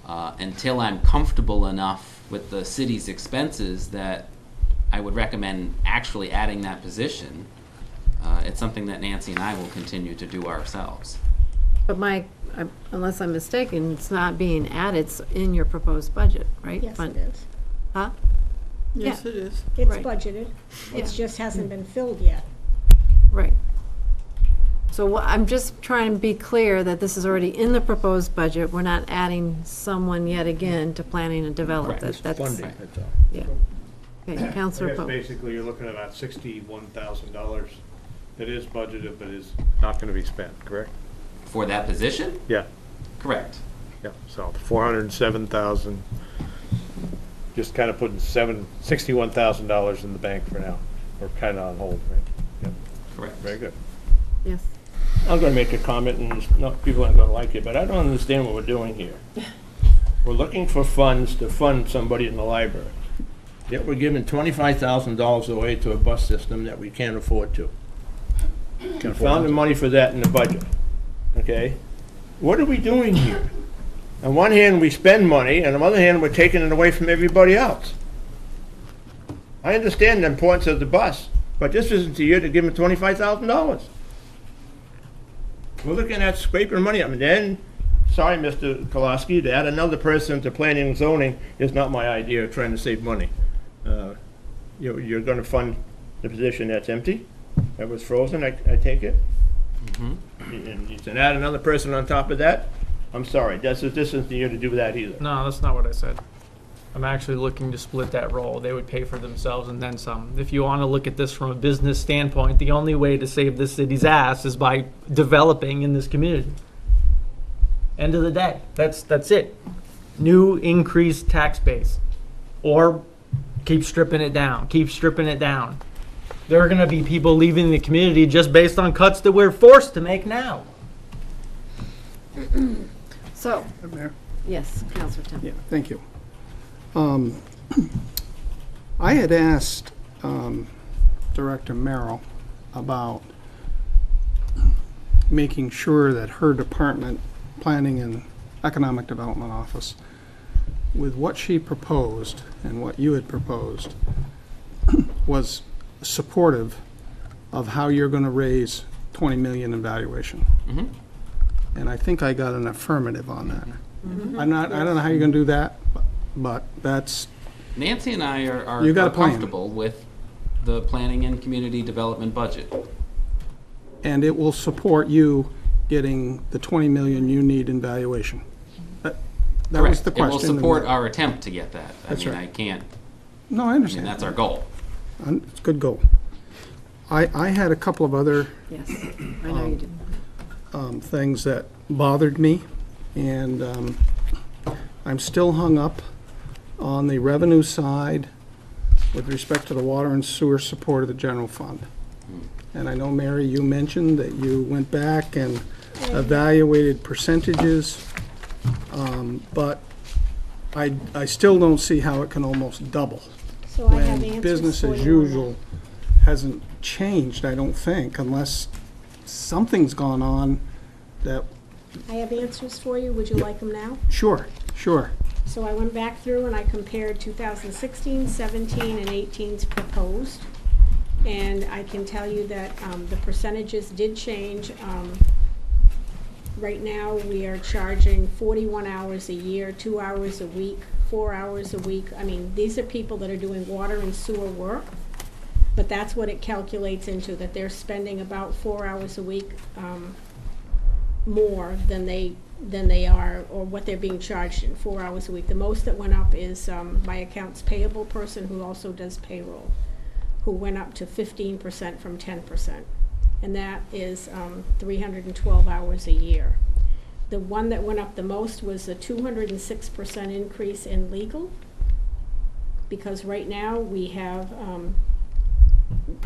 Speaker 5: Until I'm comfortable enough with the city's expenses that I would recommend actually adding that position, it's something that Nancy and I will continue to do ourselves.
Speaker 1: But unless I'm mistaken, it's not being added, it's in your proposed budget, right?
Speaker 15: Yes, it is.
Speaker 1: Huh?
Speaker 16: Yes,
Speaker 1: Yeah.
Speaker 16: it is.
Speaker 15: It's
Speaker 1: Right.
Speaker 15: budgeted. It
Speaker 1: Yeah.
Speaker 15: just hasn't been filled yet.
Speaker 1: Right. So I'm just trying to be clear that this is already in the proposed budget. We're not adding someone yet again to planning and development.
Speaker 5: Correct.
Speaker 1: That's,
Speaker 4: Funding, that's all.
Speaker 1: yeah. Okay, Counselor Pope.
Speaker 18: Basically, you're looking at about $61,000 that is budgeted but is not going to be spent, correct?
Speaker 5: For that position?
Speaker 18: Yeah,
Speaker 5: Correct.
Speaker 18: yeah. So 407,000, just kind of putting $61,000 in the bank for now. We're kind of on hold, right? Yep.
Speaker 5: Correct.
Speaker 18: Very good.
Speaker 1: Yes.
Speaker 4: I'm gonna make a comment, and people aren't gonna like it, but I don't understand what we're doing here. We're looking for funds to fund somebody in the library. Yet we're giving $25,000 away to a bus system that we can't afford to. We found the money for that in the budget, okay? What are we doing here? On one hand, we spend money, and on the other hand, we're taking it away from everybody else. I understand the importance of the bus, But this isn't the year to give them $25,000. We're looking at scraping money up, and then, sorry, Mr. Kolaski, to add another person to planning and zoning is not my idea of trying to save money. You're gonna fund the position that's empty, that was frozen, I take it? And to add another person on top of that, I'm sorry, this isn't the year to do that either.
Speaker 6: No, that's not what I said. I'm actually looking to split that role. They would pay for themselves and then some. If you want to look at this from a business standpoint, the only way to save the city's ass is by developing in this community. End of the day. That's it. New increased tax base. Or keep stripping it down. Keep stripping it down. There are going to be people leaving the community just based on cuts that we're forced to make now.
Speaker 1: So,
Speaker 17: Mayor?
Speaker 1: yes, Councilor Tim.
Speaker 17: Yeah, thank you. I had asked Director Merrill about making sure that her department, Planning and Economic Development Office, with what she proposed and what you had proposed, was supportive of how you're going to raise $20 million in valuation. And I think I got an affirmative on that. I don't know how you're going to do that, but that's...
Speaker 5: Nancy and I are comfortable with the planning and community development budget.
Speaker 17: And it will support you getting the $20 million you need in valuation. That was the question.
Speaker 5: It will support our attempt to get that.
Speaker 17: That's right.
Speaker 5: I can't.
Speaker 17: No, I understand.
Speaker 5: That's our goal.
Speaker 17: It's a good goal. I had a couple of other
Speaker 1: Yes, I know you did.
Speaker 17: things that bothered me, and I'm still hung up on the revenue side with respect to the water and sewer support of the general fund. And I know, Mary, you mentioned that you went back and evaluated percentages, but I still don't see how it can almost double.
Speaker 15: So I have
Speaker 17: when
Speaker 15: answers
Speaker 17: business
Speaker 15: for
Speaker 17: as
Speaker 15: you on
Speaker 17: usual hasn't changed, I don't think, unless something's gone on that,
Speaker 15: I have answers for you. Would you like them now?
Speaker 17: sure.
Speaker 15: So I went back through and I compared 2016, 17, and 18's proposed. And I can tell you that the percentages did change. Right now, we are charging 41 hours a year, 2 hours a week, 4 hours a week. I mean, these are people that are doing water and sewer work, but that's what it calculates into, that they're spending about 4 hours a week more than they are, or what they're being charged in 4 hours a week. The most that went up is my accounts payable person who also does payroll, who went up to 15% from 10. And that is 312 hours a year. The one that went up the most was a 206% increase in legal, because right now we have,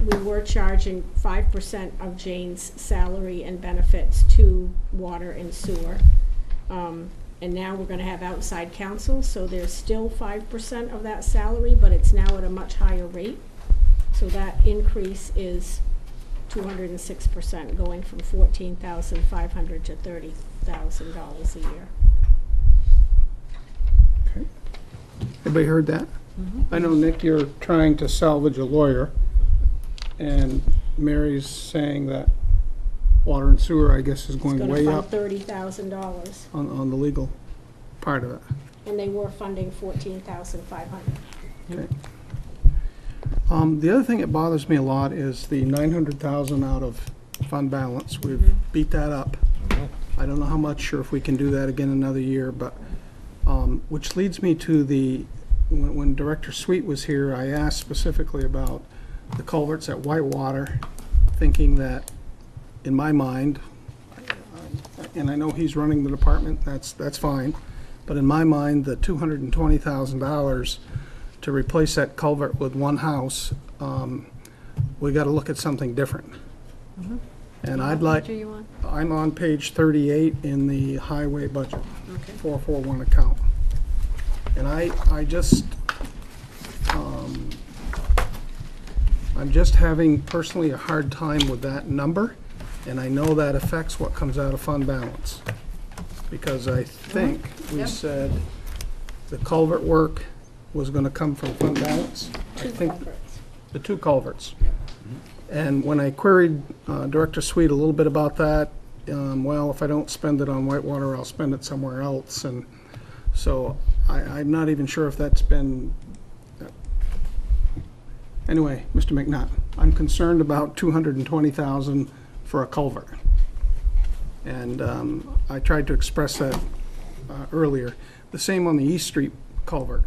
Speaker 15: we were charging 5% of Jane's salary and benefits to water and sewer. And now we're gonna have outside counsel, so there's still 5% of that salary, but it's now at a much higher rate. So that increase is 206%, going from $14,500 to $30,000 a year.
Speaker 17: Okay. Everybody heard that? I know, Nick, you're trying to salvage a lawyer, and Mary's saying that water and sewer, I guess, is going way up
Speaker 15: It's gonna fund $30,000,
Speaker 17: on the legal part of it.
Speaker 15: and they were funding $14,500.
Speaker 17: Okay. The other thing that bothers me a lot is the $900,000 out of fund balance. We've beat that up. I don't know how much, or if we can do that again another year, but, which leads me to when Director Sweet was here, I asked specifically about the culverts at Whitewater, thinking that, in my mind, and I know he's running the department, that's fine, but in my mind, the $220,000 to replace that culvert with one house, we got to look at something different. And I'd like,
Speaker 1: What page are you on?
Speaker 17: I'm on page 38 in the highway budget,
Speaker 1: Okay.
Speaker 17: 441 account. And I just, I'm just having personally a hard time with that number, and I know that affects what comes out of fund balance. Because I think we said the culvert work was going to come from fund balance. I think the two culverts.
Speaker 20: And when I queried Director Sweet a little bit about that, well, if I don't spend it on Whitewater, I'll spend it somewhere else. And so I'm not even sure if that's been... Anyway, Mr. McNutt, I'm concerned about $220,000 for a culvert. And I tried to express that earlier. The same on the East Street culvert.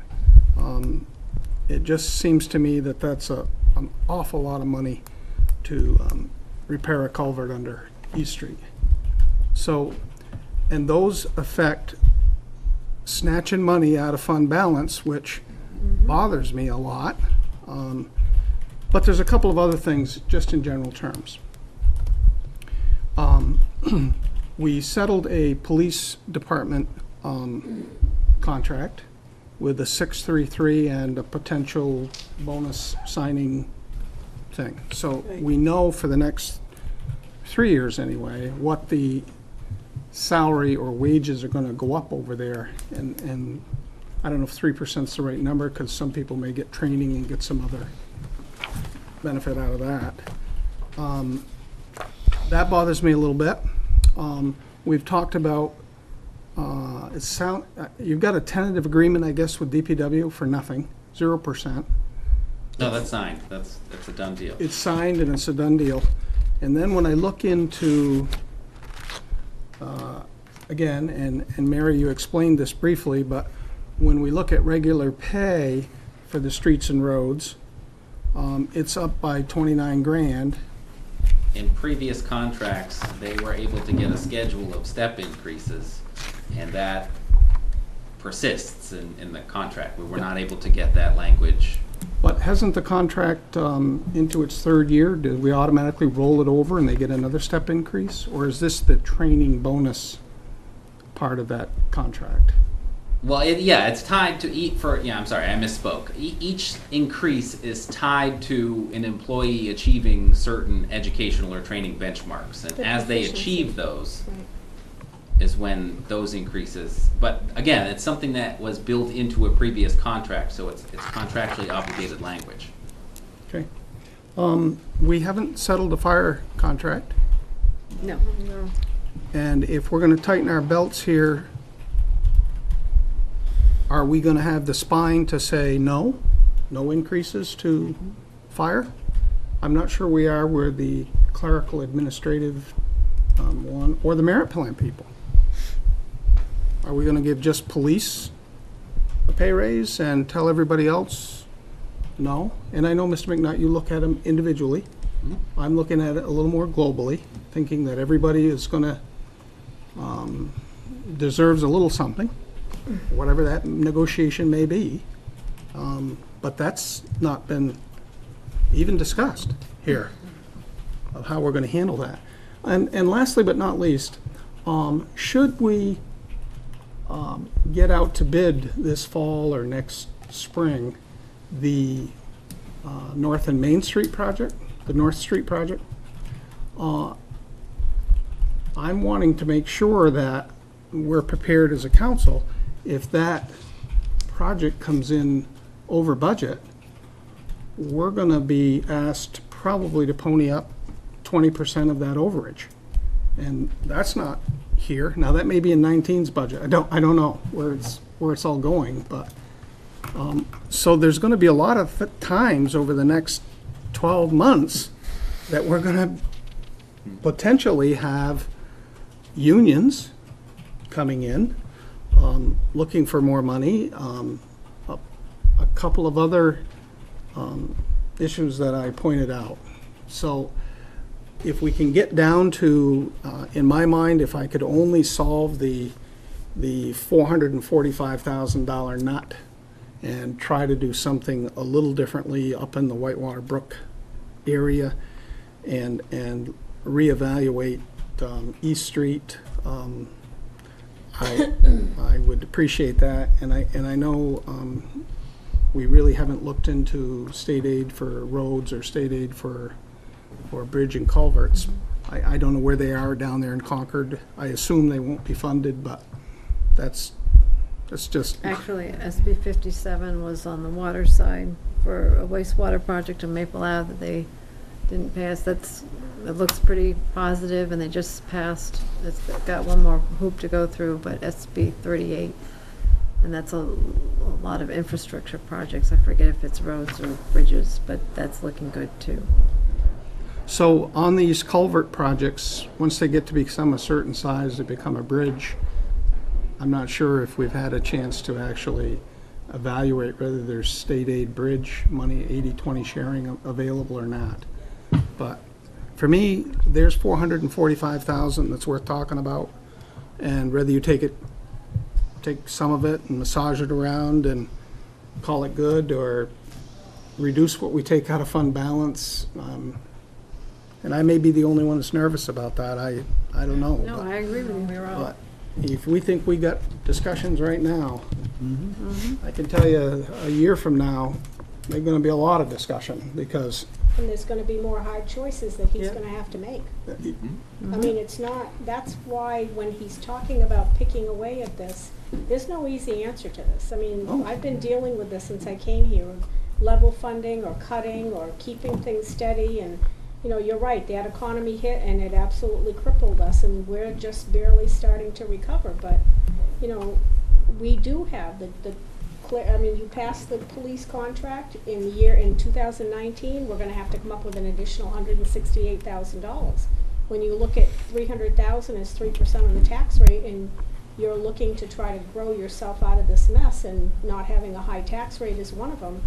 Speaker 20: It just seems to me that that's an awful lot of money to repair a culvert under East Street. So, and those affect snatching money out of fund balance, which bothers me a lot. But there's a couple of other things just in general terms. We settled a police department contract with a 633 and a potential bonus signing thing. So we know for the next 3 years anyway what the salary or wages are going to go up over there. And I don't know if 3% is the right number, because some people may get training and get some other benefit out of that. That bothers me a little bit. We've talked about you've got a tentative agreement, I guess, with DPW for nothing, 0%.
Speaker 5: No, that's signed. That's a done deal.
Speaker 20: It's signed and it's a done deal. And then when I look into, again, and Mary, you explained this briefly, but when we look at regular pay for the streets and roads, it's up by 29 grand.
Speaker 5: In previous contracts, they were able to get a schedule of step increases, and that persists in the contract. We were not able to get that language.
Speaker 20: But hasn't the contract into its third year? Do we automatically roll it over and they get another step increase? Or is this the training bonus part of that contract?
Speaker 5: Well, it's tied to I'm sorry, I misspoke. Each increase is tied to an employee achieving certain educational or training benchmarks. And as they achieve those, is when those increases. But again, it's something that was built into a previous contract, so it's contractually obligated language.
Speaker 20: Okay. We haven't settled a fire contract.
Speaker 1: No. No.
Speaker 20: And if we're going to tighten our belts here, are we going to have the spine to say no increases to fire? I'm not sure we are. We're the clerical administrative one, or the merit plan people. Are we going to give just police a pay raise and tell everybody else no? And I know, Mr. McNutt, you look at them individually. I'm looking at it a little more globally, thinking that everybody is going to deserves a little something, whatever that negotiation may be. But that's not been even discussed here, of how we're going to handle that. And lastly but not least, should we get out to bid this fall or next spring the North and Main Street project, the North Street project? I'm wanting to make sure that we're prepared as a council. If that project comes in over budget, we're going to be asked probably to pony up 20% of that overage. And that's not here. Now, that may be in 19's budget. I don't know where it's all going, but so there's going to be a lot of times over the next 12 months that we're going to potentially have unions coming in, looking for more money, a couple of other issues that I pointed out. So if we can get down to, in my mind, if I could only solve the $445,000 nut and try to do something a little differently up in the Whitewater Brook area and reevaluate East Street, I would appreciate that. And I know we really haven't looked into state aid for roads or state aid for bridge and culverts. I don't know where they are down there in Concord. I assume they won't be funded, but that's just...
Speaker 1: Actually, SB 57 was on the water side for a wastewater project in Maple Ave that they didn't pass. It looks pretty positive, and they just passed. It's got one more hoop to go through, but SB 38. And that's a lot of infrastructure projects. I forget if it's roads or bridges, but that's looking good too.
Speaker 20: So on these culvert projects, once they get to become a certain size, they become a bridge. I'm not sure if we've had a chance to actually evaluate whether there's state aid bridge money, 80-20 sharing available or not. But for me, there's $445,000 that's worth talking about. And whether you take some of it and massage it around and call it good, or reduce what we take out of fund balance. And I may be the only one that's nervous about that. I don't know.
Speaker 1: No, I agree with you. We're all.
Speaker 20: But if we think we got discussions right now, I can tell you a year from now, there's going to be a lot of discussion because.
Speaker 15: And there's gonna be more hard choices that he's gonna have to make. I mean, it's not, that's why when he's talking about picking away at this, there's no easy answer to this. I mean, I've been dealing with this since I came here, level funding or cutting or keeping things steady, and, you know, you're right, that economy hit and it absolutely crippled us, and we're just barely starting to recover, but, you know, we do have I mean, you passed the police contract in 2019, we're gonna have to come up with an additional $168,000. When you look at $300,000 as 3% of the tax rate, and you're looking to try to grow yourself out of this mess, and not having a high tax rate is one of them,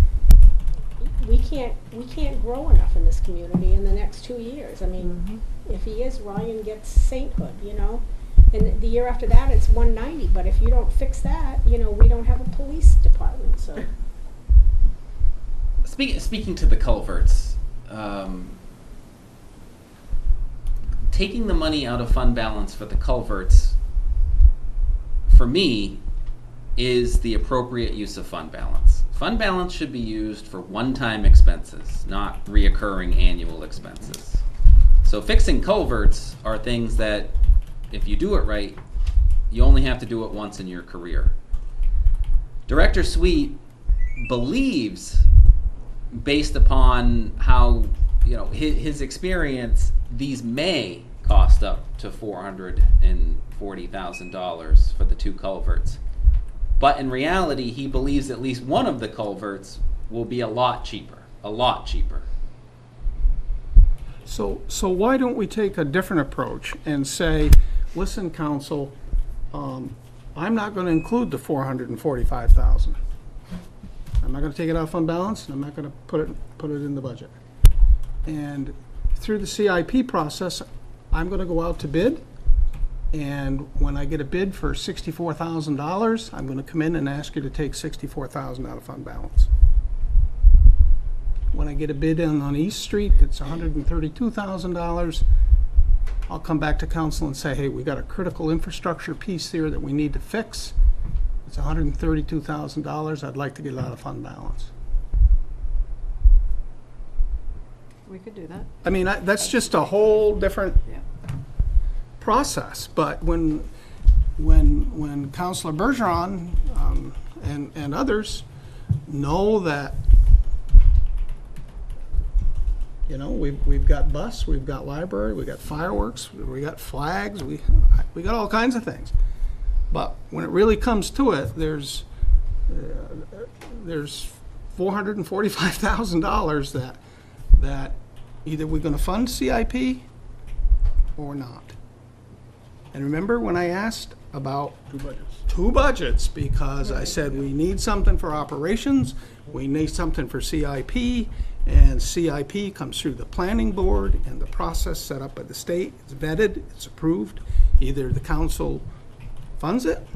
Speaker 15: we can't grow enough in this community in the next 2 years. I mean, if he is, Ryan gets sainthood, you know? And the year after that, it's 190. But if you don't fix that, you know, we don't have a police department. So,
Speaker 5: speaking to the culverts, taking the money out of fund balance for the culverts, for me, is the appropriate use of fund balance. Fund balance should be used for one-time expenses, not reoccurring annual expenses. So fixing culverts are things that, if you do it right, you only have to do it once in your career. Director Sweet believes, based upon how, you know, his experience, these may cost up to $440,000 for the 2 culverts. But in reality, he believes at least one of the culverts will be a lot cheaper, a lot cheaper.
Speaker 20: So why don't we take a different approach and say, listen, council, I'm not going to include the $445,000. I'm not going to take it out of fund balance, and I'm not going to put it in the budget. And through the CIP process, I'm going to go out to bid, and when I get a bid for $64,000, I'm going to come in and ask you to take $64,000 out of fund balance. When I get a bid in on East Street, it's $132,000. I'll come back to council and say, hey, we got a critical infrastructure piece here that we need to fix. It's $132,000. I'd like to get it out of fund balance.
Speaker 1: We could do that.
Speaker 20: I mean, that's just a whole different process. But when Councilor Bergeron and others know that, you know, we've got bus, we've got library, we got fireworks, we got flags, we got all kinds of things. But when it really comes to it, there's $445,000 that either we're going to fund CIP or not. And remember when I asked about
Speaker 17: 2 budgets?
Speaker 20: 2 budgets, because I said we need something for operations, we need something for CIP, and CIP comes through the planning board and the process set up by the state. It's vetted, it's approved. Either the council funds it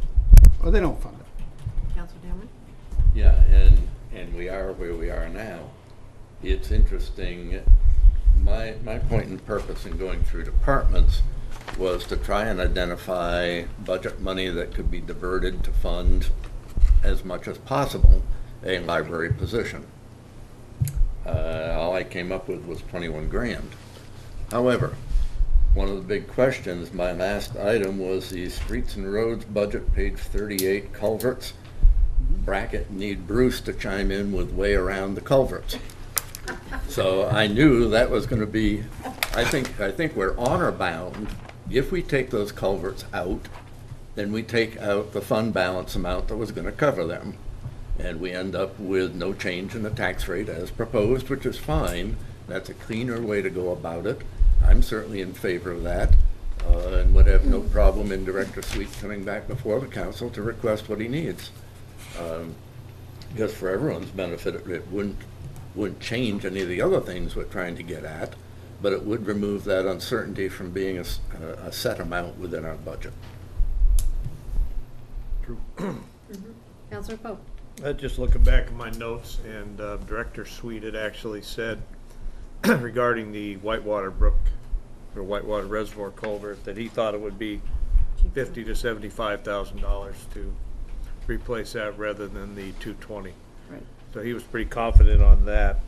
Speaker 20: or they don't fund it.
Speaker 1: Councilor Damon?
Speaker 19: Yeah, and we are where we are now. It's interesting. My point and purpose in going through departments was to try and identify budget money that could be diverted to fund as much as possible a library position. All I came up with was 21 grand. However, one of the big questions, my last item was the streets and roads budget, page 38, culverts. Bracket, need Bruce to chime in with way around the culverts. So I knew that was going to be, I think we're honor bound. If we take those culverts out, then we take out the fund balance amount that was going to cover them. And we end up with no change in the tax rate as proposed, which is fine. That's a cleaner way to go about it. I'm certainly in favor of that, and would have no problem in Director Sweet coming back before the council to request what he needs. Just for everyone's benefit, it wouldn't change any of the other things we're trying to get at, but it would remove that uncertainty from being a set amount within our budget.
Speaker 18: True.
Speaker 1: Councilor Pope.
Speaker 18: Just looking back at my notes, and Director Sweet had actually said regarding the Whitewater Brook or Whitewater Reservoir culvert that he thought it would be $50,000 to $75,000 to replace that rather than the $220,000.
Speaker 1: Right.
Speaker 18: So he was pretty confident on that.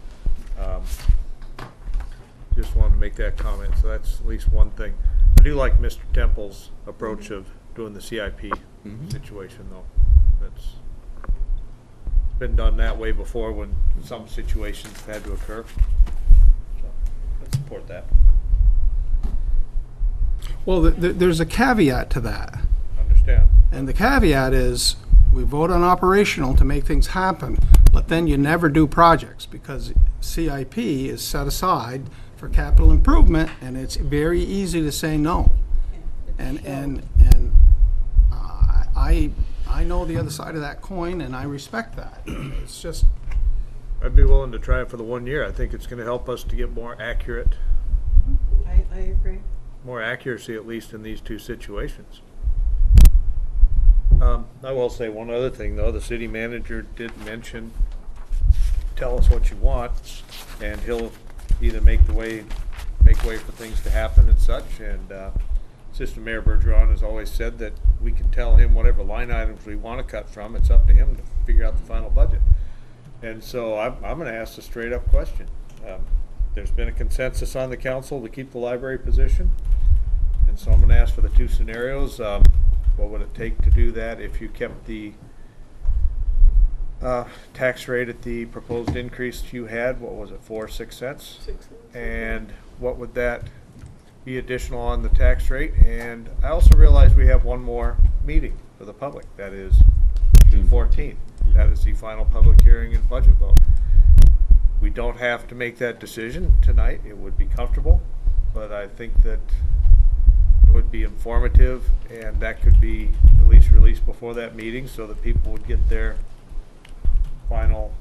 Speaker 18: Just wanted to make that comment. So that's at least one thing. I do like Mr. Temple's approach of doing the CIP situation, though. That's been done that way before when some situations had to occur. So I support that.
Speaker 20: Well, there's a caveat to that.
Speaker 18: Understand.
Speaker 20: And the caveat is, we vote on operational to make things happen, but then you never do projects because CIP is set aside for capital improvement, and it's very easy to say no. And I know the other side of that coin, and I respect that. It's just,
Speaker 18: I'd be willing to try it for the 1 year. I think it's going to help us to get more accurate.
Speaker 16: I agree.
Speaker 18: More accuracy, at least in these two situations. I will say one other thing, though. The city manager did mention, tell us what you want, and he'll either make way for things to happen and such. And Assistant Mayor Bergeron has always said that we can tell him whatever line items we want to cut from. It's up to him to figure out the final budget. And so I'm going to ask a straight up question. There's been a consensus on the council to keep the library position. And so I'm going to ask for the two scenarios. What would it take to do that if you kept the tax rate at the proposed increase you had? What was it, 4 or 6 cents?
Speaker 16: 6 cents.
Speaker 18: And what would that be additional on the tax rate? And I also realize we have one more meeting for the public. That is June 14th. That is the final public hearing and budget vote. We don't have to make that decision tonight. It would be comfortable, but I think that it would be informative, and that could be at least released before that meeting so that people would get their final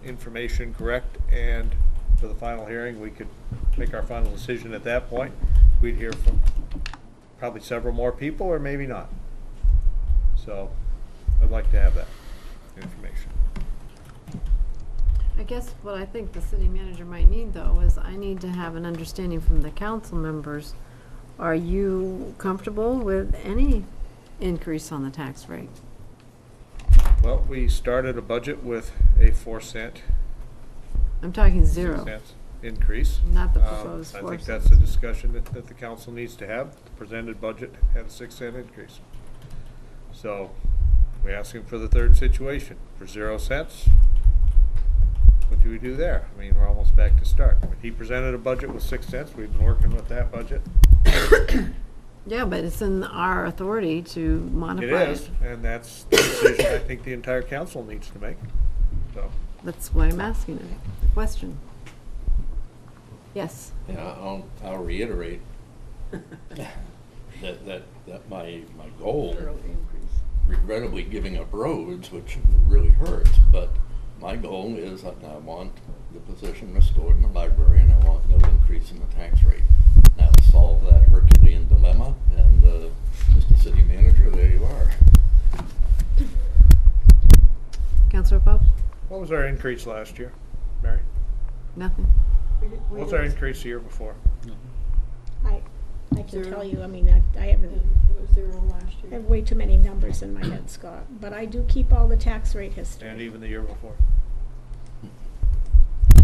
Speaker 18: information correct, and for the final hearing we could make our final decision at that point. We'd hear from probably several more people, or maybe not. So I'd like to have that information.
Speaker 1: I guess what I think the city manager might need, though, is I need to have an understanding from the council members. Are you comfortable with any increase on the tax rate?
Speaker 18: Well, we started a budget with a 4 cent.
Speaker 1: I'm talking 0.
Speaker 18: Cents increase.
Speaker 1: Not the proposed
Speaker 18: I
Speaker 1: 4
Speaker 18: think
Speaker 1: cents.
Speaker 18: that's a discussion that the council needs to have. The presented budget had a 6 cent increase. So we're asking for the third situation for 0 cents. What do we do there? I mean, we're almost back to start. He presented a budget with 6 cents. We've been working with that budget.
Speaker 1: Yeah, but it's in our authority to modify it.
Speaker 18: It is, and that's the decision I think the entire council needs to make. So
Speaker 1: That's why I'm asking the question. Yes.
Speaker 19: Yeah, I'll reiterate that my goal, regrettably giving up roads, which really hurts, but my goal is that I want the position restored in the library, and I want no increase in the tax rate. Now, to solve that Herculean dilemma, and Mr. City Manager, there you are.
Speaker 1: Councilor Pope?
Speaker 18: what was our increase last year, Mary?
Speaker 1: Nothing.
Speaker 18: What was our increase the year before?
Speaker 15: I can tell you, I mean, I haven't,
Speaker 16: It was 0 last
Speaker 15: I
Speaker 16: year.
Speaker 15: have way too many numbers in my head, Scott, but I do keep all the tax rate history.
Speaker 18: And even the year before?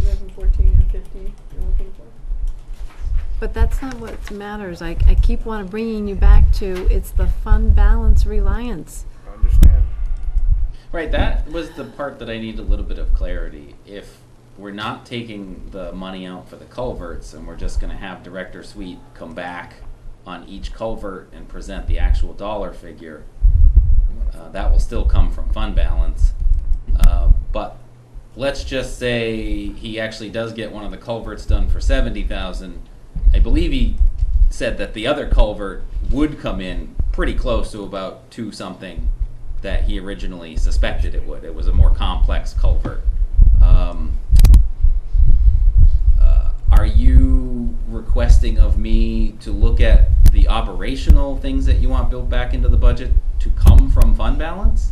Speaker 16: 11, 14, and 15, you're looking for.
Speaker 1: But that's not what matters. I keep bringing you back to, it's the fund balance reliance.
Speaker 18: I understand.
Speaker 5: Right, that was the part that I need a little bit of clarity. If we're not taking the money out for the culverts, and we're just gonna have Director Sweet come back on each culvert and present the actual dollar figure. That will still come from fund balance. But let's just say he actually does get one of the culverts done for 70,000. I believe he said that the other culvert would come in pretty close to about 2 something that he originally suspected it would. It was a more complex culvert. Are you requesting of me to look at the operational things that you want built back into the budget to come from fund balance?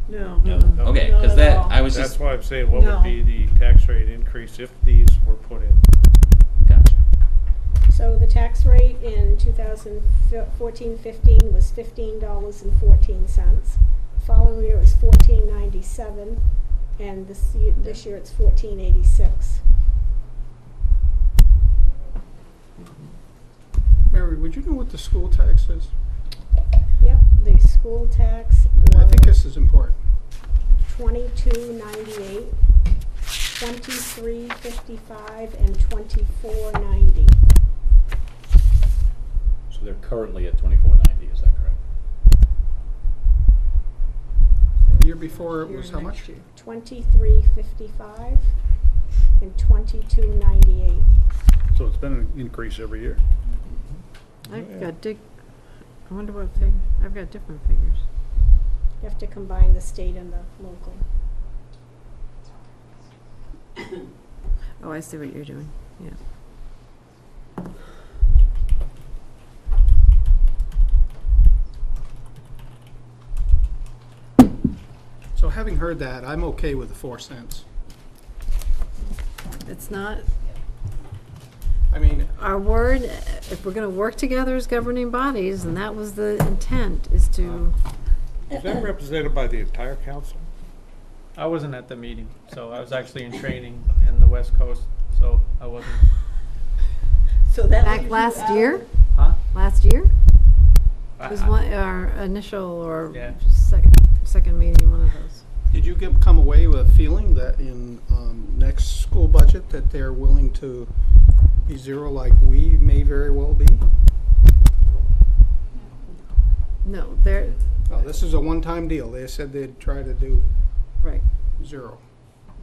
Speaker 16: No.
Speaker 5: Okay, because that, I was
Speaker 18: That's
Speaker 5: just,
Speaker 18: why I'm saying, what would be the tax rate increase if these were put in?
Speaker 5: gotcha.
Speaker 15: So the tax rate in 2014-15 was $15.14. Following year it was $14.97, and this year it's $14.86.
Speaker 20: Mary, would you know what the school tax is?
Speaker 15: Yep, the school tax
Speaker 20: I think
Speaker 15: was
Speaker 20: this is important.
Speaker 15: $22.98, $23.55, and $24.90.
Speaker 2: So they're currently at $24.90, is that correct?
Speaker 20: The year before it was how much?
Speaker 15: $23.55 and $22.98.
Speaker 17: So it's been an increase every year.
Speaker 1: I've got I wonder what figure, I've got different figures.
Speaker 15: You have to combine the state and the local.
Speaker 1: Oh, I see what you're doing, yeah.
Speaker 20: So having heard that, I'm okay with the 4 cents.
Speaker 1: It's not,
Speaker 20: I mean,
Speaker 1: our word, if we're gonna work together as governing bodies, and that was the intent, is to,
Speaker 18: Is that represented by the entire council?
Speaker 6: I wasn't at the meeting, so I was actually in training in the West Coast, so I wasn't.
Speaker 16: So that
Speaker 1: back
Speaker 16: leaves you
Speaker 1: last
Speaker 16: out.
Speaker 1: year?
Speaker 6: Huh?
Speaker 1: Last year? It was one, our initial or
Speaker 6: Yeah.
Speaker 1: second meeting, one of those.
Speaker 20: did you come away with a feeling that in next school budget that they're willing to be zero like we may very well be?
Speaker 1: No, they're,
Speaker 20: Oh, this is a one-time deal. They said they'd try to do
Speaker 1: right,
Speaker 20: zero.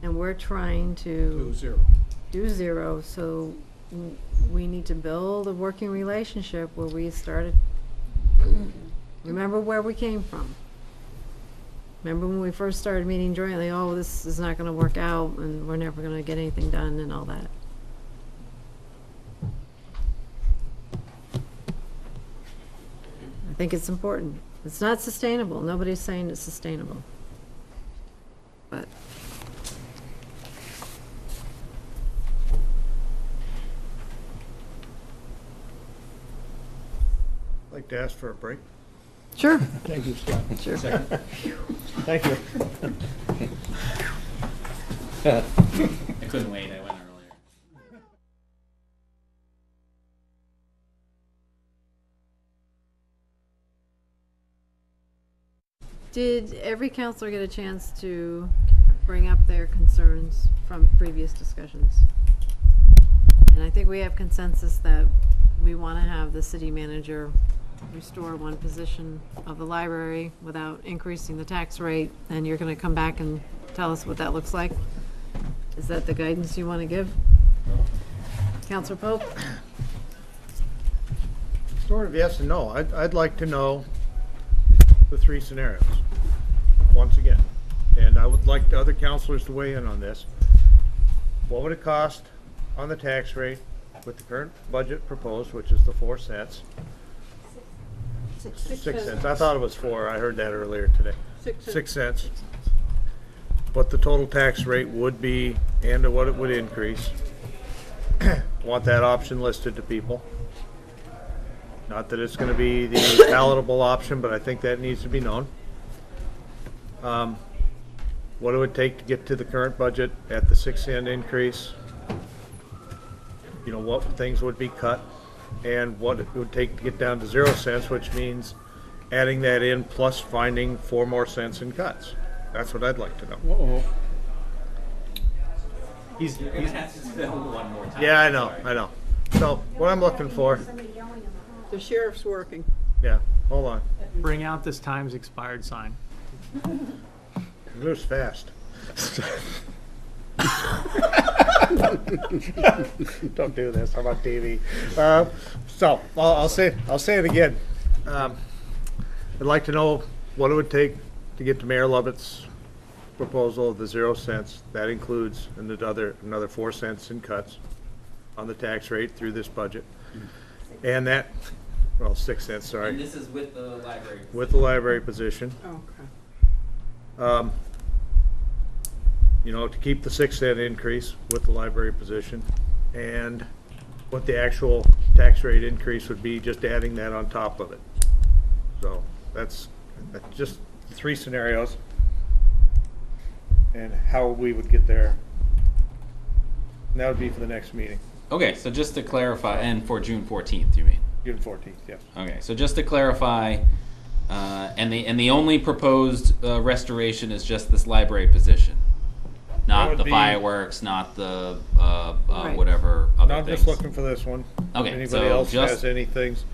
Speaker 1: and we're trying
Speaker 20: Do
Speaker 1: to
Speaker 20: zero.
Speaker 1: do zero, so we need to build a working relationship where we started, remember where we came from. Remember when we first started meeting jointly, oh, this is not gonna work out, and we're never gonna get anything done and all that. I think it's important. It's not sustainable. Nobody's saying it's sustainable. But
Speaker 18: I'd like to ask for a break.
Speaker 1: sure.
Speaker 4: Thank you, Scott.
Speaker 1: Sure.
Speaker 4: Thank you.
Speaker 5: I couldn't wait, I went earlier.
Speaker 1: Did every counselor get a chance to bring up their concerns from previous discussions? And I think we have consensus that we want to have the city manager restore one position of the library without increasing the tax rate, and you're going to come back and tell us what that looks like? Is that the guidance you want to give? Counselor Pope?
Speaker 18: Sort of yes and no. I'd like to know the 3 scenarios, once again. And I would like the other counselors to weigh in on this. What would it cost on the tax rate with the current budget proposed, which is the 4 cents? 6 cents. I thought it was 4. I heard that earlier today. 6 cents. What the total tax rate would be and what it would increase. Want that option listed to people. Not that it's going to be the palatable option, but I think that needs to be known. What it would take to get to the current budget at the 6-cent increase. You know, what things would be cut and what it would take to get down to 0 cents, which means adding that in plus finding 4 more cents in cuts. That's what I'd like to know.
Speaker 20: Uh-oh.
Speaker 18: He's
Speaker 5: You're gonna have to film one more time.
Speaker 18: yeah, I know. So what I'm looking for,
Speaker 16: The sheriff's working.
Speaker 18: yeah, hold on.
Speaker 6: Bring out this time's expired sign.
Speaker 18: It moves fast. Don't do this. How about TV? So I'll say it again. I'd like to know what it would take to get to Mayor Lovett's proposal of the 0 cents. That includes another 4 cents in cuts on the tax rate through this budget, and that 6 cents. Sorry.
Speaker 5: And this is with the library.
Speaker 18: With the library position.
Speaker 16: Okay.
Speaker 18: You know, to keep the 6 cent increase with the library position, and what the actual tax rate increase would be, just adding that on top of it. So that's just 3 scenarios, and how we would get there. And that would be for the next meeting,
Speaker 5: Okay, so just to clarify, and for June 14th, you mean?
Speaker 18: June 14th, yes.
Speaker 5: Okay, so just to clarify, and the only proposed restoration is just this library position,
Speaker 18: That
Speaker 5: not
Speaker 18: would
Speaker 5: the
Speaker 18: be-
Speaker 5: fireworks, not the
Speaker 1: Right.
Speaker 5: whatever other
Speaker 18: I'm
Speaker 5: things.
Speaker 18: just looking for this one.
Speaker 5: Okay,
Speaker 18: If anybody
Speaker 5: so
Speaker 18: else
Speaker 5: just-
Speaker 18: has any things,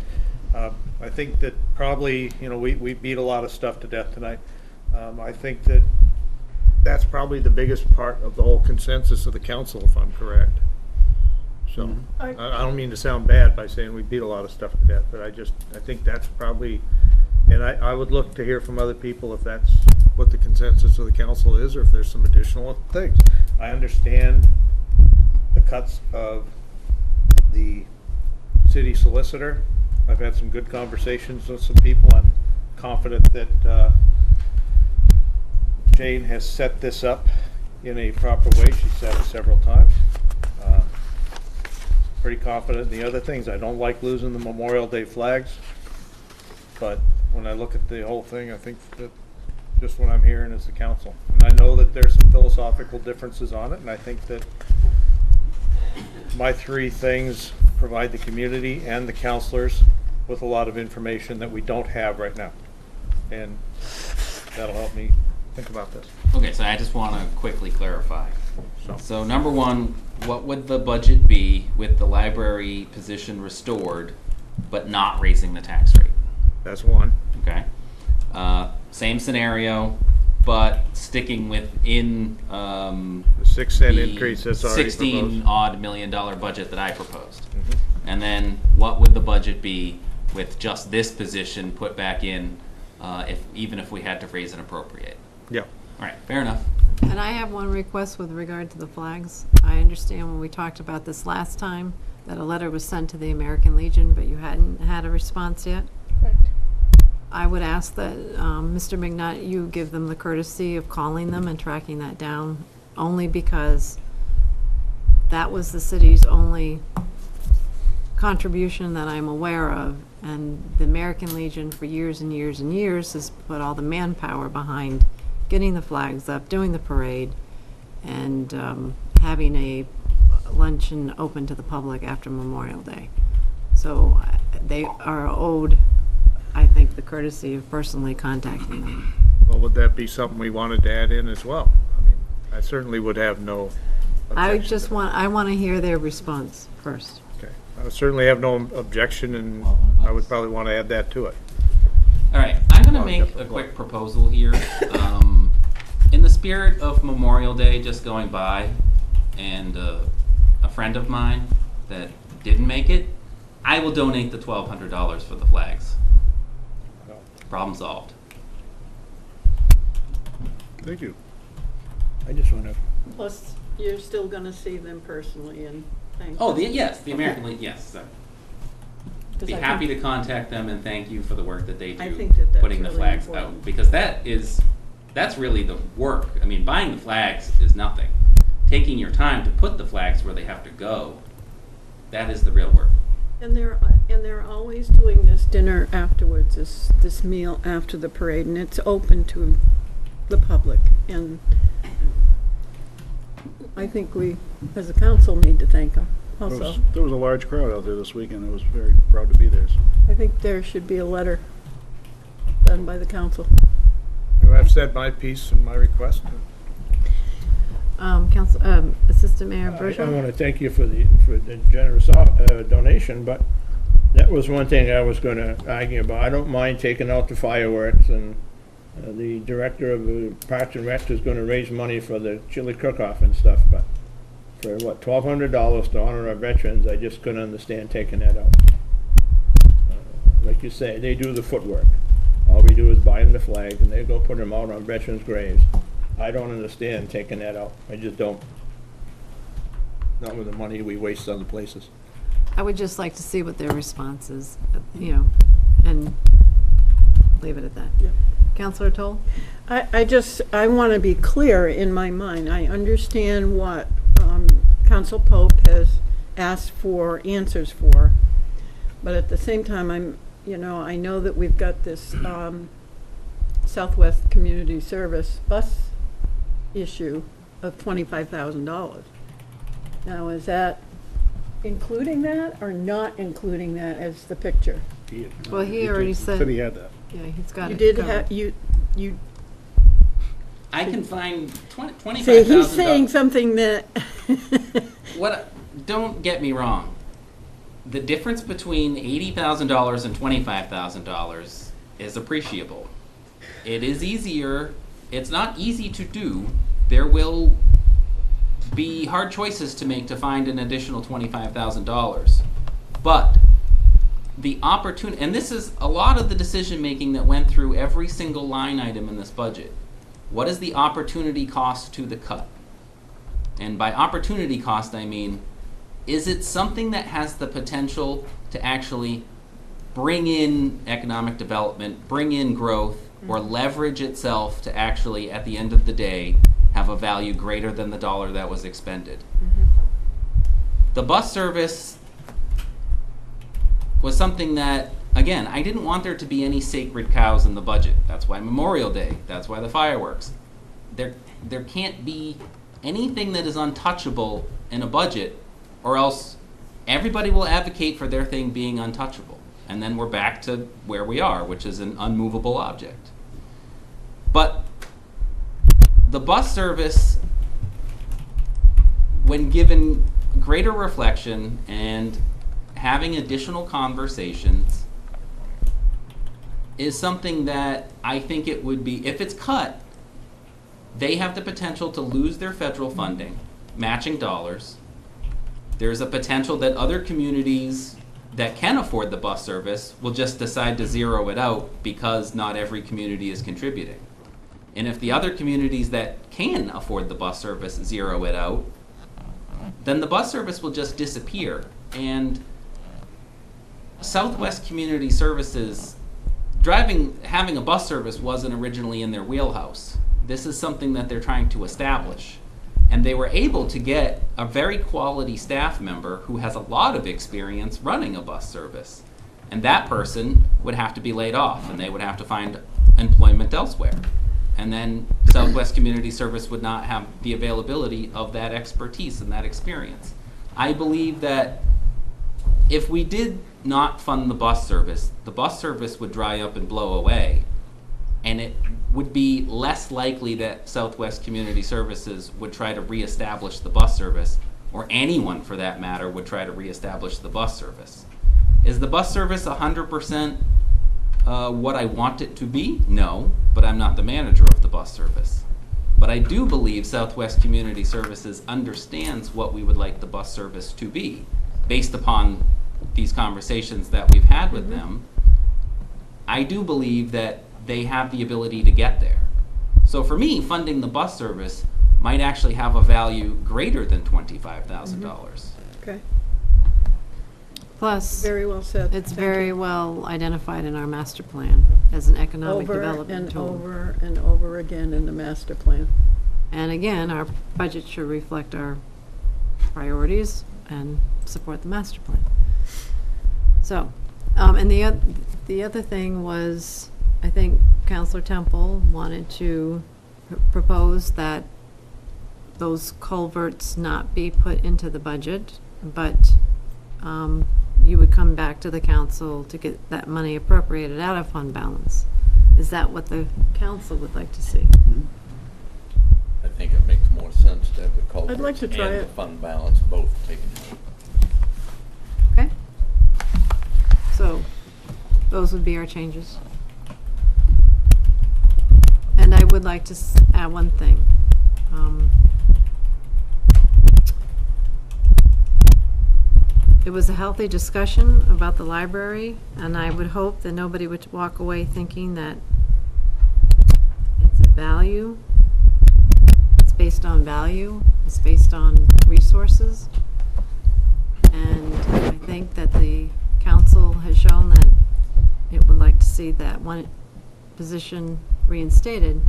Speaker 18: I think that probably, you know, we beat a lot of stuff to death tonight. I think that that's probably the biggest part of the whole consensus of the council, if I'm correct. So, I don't mean to sound bad by saying we beat a lot of stuff to death, but I think that's probably, and I would look to hear from other people if that's what the consensus of the council is, or if there's some additional things. I understand the cuts of the city solicitor. I've had some good conversations with some people. I'm confident that Jane has set this up in a proper way. She said it several times. Pretty confident in the other things. I don't like losing the Memorial Day flags, but when I look at the whole thing, I think that just what I'm hearing is the council. And I know that there's some philosophical differences on it, and I think that my 3 things provide the community and the counselors with a lot of information that we don't have right now. And that'll help me think about this.
Speaker 5: Okay, so I just want to quickly clarify. So number one, what would the budget be with the library position restored, but not raising the tax rate?
Speaker 18: That's one.
Speaker 5: Okay. Same scenario, but sticking within
Speaker 18: the 6 cent
Speaker 5: the
Speaker 18: increase that's already
Speaker 5: $16-odd million budget that I proposed.
Speaker 18: Mhm.
Speaker 5: And then what would the budget be with just this position put back in, even if we had to raise and appropriate?
Speaker 18: Yeah.
Speaker 5: All right, fair enough.
Speaker 1: And I have one request with regard to the flags. I understand when we talked about this last time, that a letter was sent to the American Legion, but you hadn't had a response yet.
Speaker 15: Correct.
Speaker 1: I would ask that, Mr. McNutt, you give them the courtesy of calling them and tracking that down, only because that was the city's only contribution that I'm aware of, and the American Legion for years and years and years has put all the manpower behind getting the flags up, doing the parade, and having a luncheon open to the public after Memorial Day. So they are owed, I think, the courtesy of personally contacting them.
Speaker 18: Well, would that be something we wanted to add in as well? I mean, I certainly would have no objection.
Speaker 1: I want to hear their response first.
Speaker 18: Okay. I would certainly have no objection, and I would probably want to add that to it.
Speaker 5: All right, I'm going to make a quick proposal here. In the spirit of Memorial Day just going by, and a friend of mine that didn't make it, I will donate the $1,200 for the flags. Problem solved.
Speaker 17: Thank you.
Speaker 4: I just want to.
Speaker 16: Plus, you're still going to see them personally and thank
Speaker 5: Oh,
Speaker 16: them.
Speaker 5: yes, the American Legion, yes.
Speaker 16: Because
Speaker 5: Be
Speaker 16: I
Speaker 5: happy
Speaker 16: think-
Speaker 5: to contact them and thank you for the work that they do,
Speaker 16: I think that that's
Speaker 5: putting the
Speaker 16: really
Speaker 5: flags
Speaker 16: important.
Speaker 5: out. Because that's really the work. I mean, buying the flags is nothing. Taking your time to put the flags where they have to go, that is the real work.
Speaker 16: And they're always doing this dinner afterwards, this meal after the parade, and it's open to the public. And I think we, as a council, need to thank them also.
Speaker 17: There was a large crowd out there this weekend. I was very proud to be there. So.
Speaker 16: I think there should be a letter done by the council.
Speaker 18: You know, I've said my piece and my request.
Speaker 1: Assistant Mayor
Speaker 4: I
Speaker 1: Bergeron?
Speaker 4: want to thank you for the generous donation, but that was one thing I was going to argue about. I don't mind taking out the fireworks, and the director of the Parks and Rec is going to raise money for the chili cook-off and stuff, but for what, $1,200 to honor our veterans, I just couldn't understand taking that out. Like you say, they do the footwork. All we do is buy them the flags, and they go put them out on veterans' graves. I don't understand taking that out. I just don't. Not with the money we waste other places.
Speaker 1: I would just like to see what their response is, you know, and leave it at that.
Speaker 16: Yeah.
Speaker 1: Councilor Toll?
Speaker 16: I want to be clear in my mind. I understand what Council Pope has asked for answers for, but at the same time, I know that we've got this Southwest Community Service bus issue of $25,000. Now, is that including that or not including that as the picture?
Speaker 1: Well, he already said.
Speaker 17: Said he had that.
Speaker 1: Yeah, he's got
Speaker 16: You
Speaker 1: it
Speaker 16: did
Speaker 1: covered.
Speaker 16: have, you.
Speaker 5: I can find $25,000.
Speaker 16: See, he's saying something that.
Speaker 5: Don't get me wrong. The difference between $80,000 and $25,000 is appreciable. It is easier. It's not easy to do. There will be hard choices to make to find an additional $25,000. But the opportunity, and this is a lot of the decision making that went through every single line item in this budget. What is the opportunity cost to the cut? And by opportunity cost, I mean, is it something that has the potential to actually bring in economic development, bring in growth, or leverage itself to actually, at the end of the day, have a value greater than the dollar that was expended? The bus service was something that, again, I didn't want there to be any sacred cows in the budget. That's why Memorial Day, that's why the fireworks. There can't be anything that is untouchable in a budget, or else everybody will advocate for their thing being untouchable. And then we're back to where we are, which is an unmovable object. But the bus service, when given greater reflection and having additional conversations, is something that I think it would be, if it's cut, they have the potential to lose their federal funding, matching dollars. There's a potential that other communities that can afford the bus service will just decide to zero it out because not every community is contributing. And if the other communities that can afford the bus service zero it out, then the bus service will just disappear. And Southwest Community Services, having a bus service wasn't originally in their wheelhouse. This is something that they're trying to establish. And they were able to get a very quality staff member who has a lot of experience running a bus service. And that person would have to be laid off, and they would have to find employment elsewhere. And then Southwest Community Service would not have the availability of that expertise and that experience. I believe that if we did not fund the bus service would dry up and blow away. And it would be less likely that Southwest Community Services would try to reestablish the bus service, or anyone for that matter would try to reestablish the bus service. Is the bus service 100% what I want it to be? No, but I'm not the manager of the bus service. But I do believe Southwest Community Services understands what we would like the bus service to be, based upon these conversations that we've had with them. I do believe that they have the ability to get there. So for me, funding the bus service might actually have a value greater than $25,000.
Speaker 16: Okay.
Speaker 1: Plus,
Speaker 16: Very well said.
Speaker 1: it's
Speaker 16: Thank
Speaker 1: very well identified in our master plan as an economic development tool.
Speaker 16: Over and over again in the master plan.
Speaker 1: And again, our budget should reflect our priorities and support the master plan. So, and the other thing was, I think Councilor Temple wanted to propose that those culverts not be put into the budget, but you would come back to the council to get that money appropriated out of fund balance. Is that what the council would like to see?
Speaker 19: I think it makes more sense to have the culverts
Speaker 16: I'd like to try
Speaker 19: and the
Speaker 16: it.
Speaker 19: fund balance both taken out.
Speaker 1: Okay? So, those would be our changes. And I would like to add one thing. It was a healthy discussion about the library, and I would hope that nobody would walk away thinking that it's a value. It's based on value. It's based on resources. And I think that the council has shown that it would like to see that one position reinstated.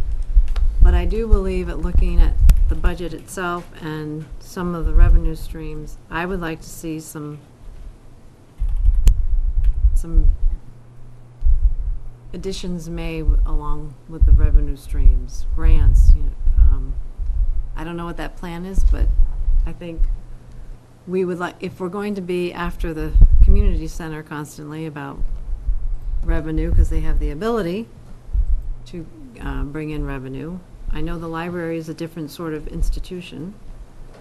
Speaker 1: But I do believe at looking at the budget itself and some of the revenue streams, I would like to see some additions made along with the revenue streams, grants. I don't know what that plan is, but I think we would like, if we're going to be after the community center constantly about revenue, because they have the ability to bring in revenue. I know the library is a different sort of institution.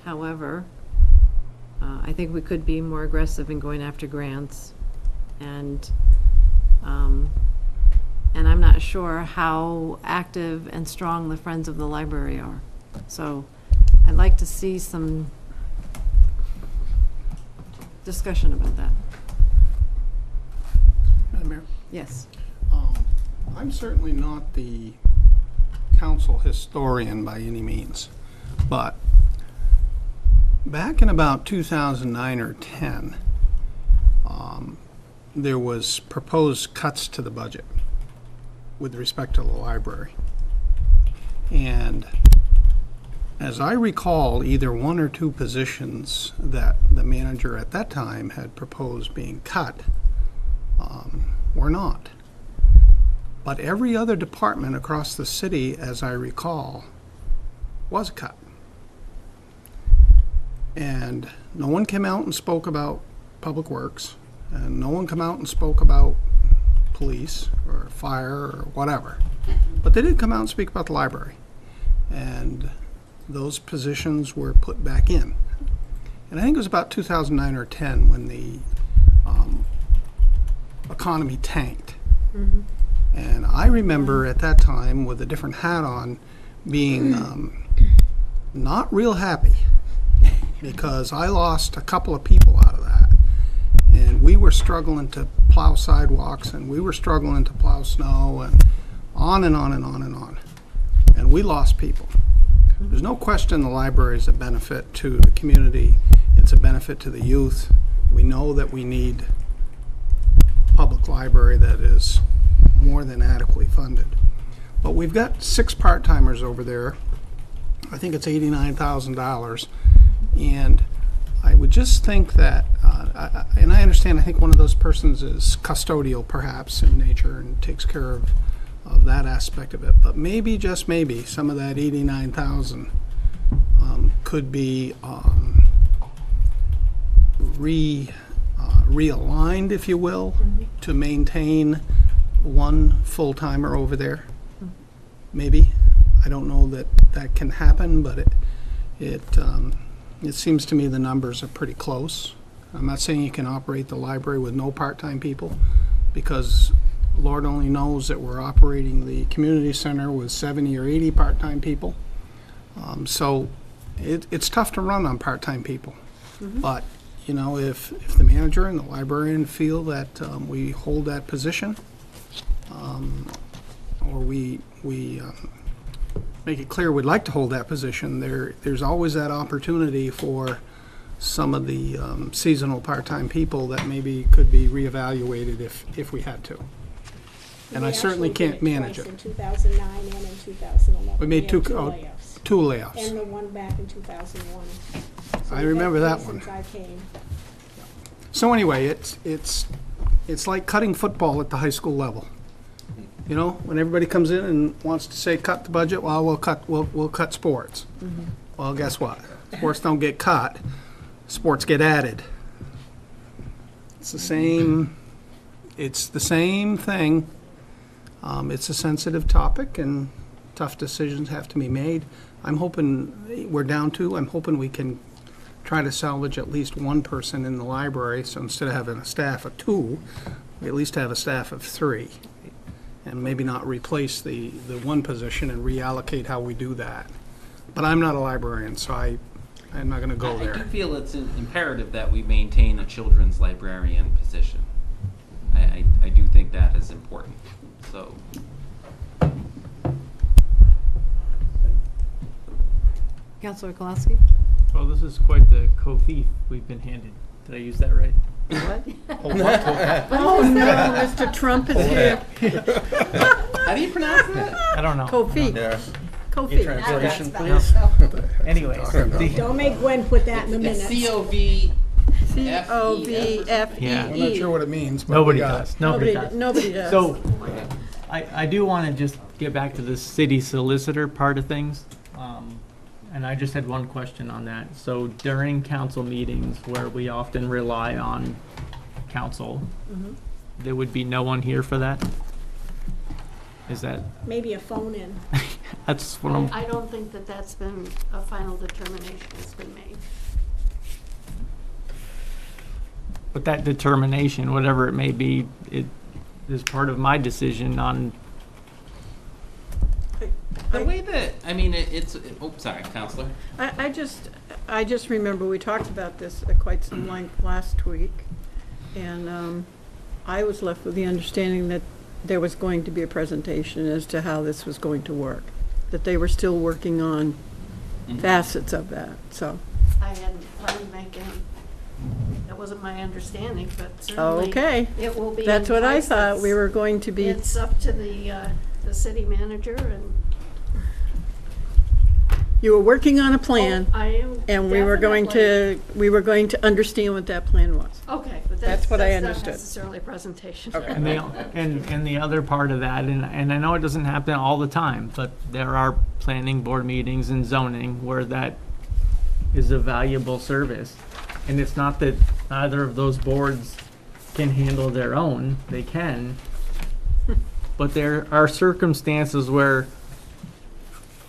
Speaker 1: However, I think we could be more aggressive in going after grants, and I'm not sure how active and strong the Friends of the Library are. So I'd like to see some discussion about that.
Speaker 20: Madam Mayor?
Speaker 1: Yes.
Speaker 20: I'm certainly not the council historian by any means, but back in about 2009 or 10, there was proposed cuts to the budget with respect to the library. And as I recall, either one or two positions that the manager at that time had proposed being cut were not. But every other department across the city, as I recall, was cut. And no one came out and spoke about Public Works, and no one came out and spoke about police or fire or whatever. But they did come out and speak about the library. And those positions were put back in. And I think it was about 2009 or 10 when the economy tanked.
Speaker 16: Mm-hmm.
Speaker 20: And I remember at that time, with a different hat on, being not real happy because I lost a couple of people out of that. And we were struggling to plow sidewalks, and we were struggling to plow snow, and on and on and on and on. And we lost people. There's no question the library is a benefit to the community. It's a benefit to the youth. We know that we need a public library that is more than adequately funded. But we've got 6 part-timers over there. I think it's $89,000. And I would just think that, and I understand, I think one of those persons is custodial perhaps in nature and takes care of that aspect of it. But maybe, just maybe, some of that $89,000 could be realigned, if you will, to maintain one full-timer over there. Maybe. I don't know that that can happen, but it seems to me the numbers are pretty close. I'm not saying you can operate the library with no part-time people, because Lord only knows that we're operating the community center with 70 or 80 part-time people. So it's tough to run on part-time people. But, you know, if the manager and the librarian feel that we hold that position, or we make it clear we'd like to hold that position, there's always that opportunity for some of the seasonal part-time people that maybe could be reevaluated if we had to. And I certainly can't manage it.
Speaker 15: In 2009 and in 2011.
Speaker 20: We made two
Speaker 15: layoffs.
Speaker 20: Two layoffs.
Speaker 15: And the one back in 2001. So
Speaker 20: I remember that
Speaker 15: since
Speaker 20: one.
Speaker 15: I came.
Speaker 20: So anyway, it's like cutting football at the high school level. You know, when everybody comes in and wants to say cut the budget, well, we'll cut sports. Well, guess what? Sports don't get cut. Sports get added. It's the same. It's the same thing. It's a sensitive topic, and tough decisions have to be made. I'm hoping, we're down two, I'm hoping we can try to salvage at least one person in the library, so instead of having a staff of two, we at least have a staff of three. And maybe not replace the one position and reallocate how we do that. But I'm not a librarian, so I'm not gonna go
Speaker 5: I do
Speaker 20: there.
Speaker 5: feel it's imperative that we maintain a children's librarian position. I do think that is important, so.
Speaker 1: Councilor Kolowski?
Speaker 6: Well, this is quite the cofief we've been handed. Did I use that right?
Speaker 1: What?
Speaker 16: Oh, no, Mr. Trump is here.
Speaker 5: How do you pronounce that?
Speaker 6: I don't know.
Speaker 16: Kofi.
Speaker 2: Yeah.
Speaker 16: Kofi.
Speaker 2: Translation,
Speaker 6: No.
Speaker 2: please.
Speaker 6: Anyways,
Speaker 15: Don't make Gwen put that in the minutes.
Speaker 5: It's C-O-V.
Speaker 16: C-O-V-F-E-E.
Speaker 6: Yeah.
Speaker 20: I'm not sure what it means, but
Speaker 6: nobody
Speaker 20: we got it.
Speaker 6: does. Nobody does.
Speaker 16: Nobody does.
Speaker 6: So, I do want to just get back to the city solicitor part of things. And I just had one question on that. So during council meetings where we often rely on council, there would be no one here for that? Is that,
Speaker 15: Maybe a phone in.
Speaker 6: that's what I'm,
Speaker 1: I don't think that that's been a final determination that's been made.
Speaker 6: but that determination, whatever it may be, it is part of my decision on.
Speaker 5: The way that, I mean, oh, sorry, Counselor.
Speaker 16: I just remember we talked about this at quite some length last week, and I was left with the understanding that there was going to be a presentation as to how this was going to work, that they were still working on facets of that, so.
Speaker 1: I hadn't planned to make any, that wasn't my understanding, but certainly
Speaker 16: Okay.
Speaker 1: it will be.
Speaker 16: That's
Speaker 1: in
Speaker 16: what I
Speaker 1: place.
Speaker 16: thought, we were going to be.
Speaker 1: It's up to the city manager and.
Speaker 16: You were working on a plan.
Speaker 1: I am.
Speaker 16: And we were going to understand what that plan was.
Speaker 1: Okay, but
Speaker 16: That's what I
Speaker 1: that's not
Speaker 16: understood.
Speaker 1: necessarily a presentation.
Speaker 6: And the other part of that, and I know it doesn't happen all the time, but there are planning board meetings and zoning where that is a valuable service. And it's not that either of those boards can handle their own, they can. But there are circumstances where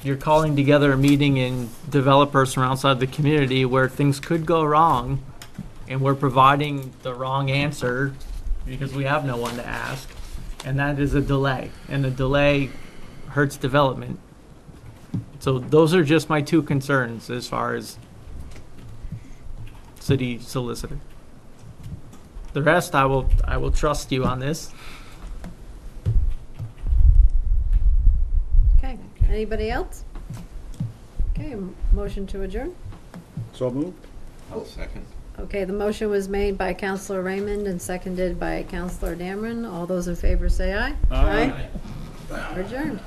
Speaker 6: you're calling together a meeting and developers from outside the community where things could go wrong, and we're providing the wrong answer because we have no one to ask, and that is a delay, and a delay hurts development. So those are just my two concerns as far as city solicitor. The rest, I will trust you on this.
Speaker 1: Okay, anybody else? Okay, motion to adjourn?
Speaker 17: So moved.
Speaker 19: I'll second.
Speaker 1: Okay, the motion was made by Counselor Raymond and seconded by Counselor Dameron. All those in favor say aye.
Speaker 17: Aye.
Speaker 1: We're adjourned.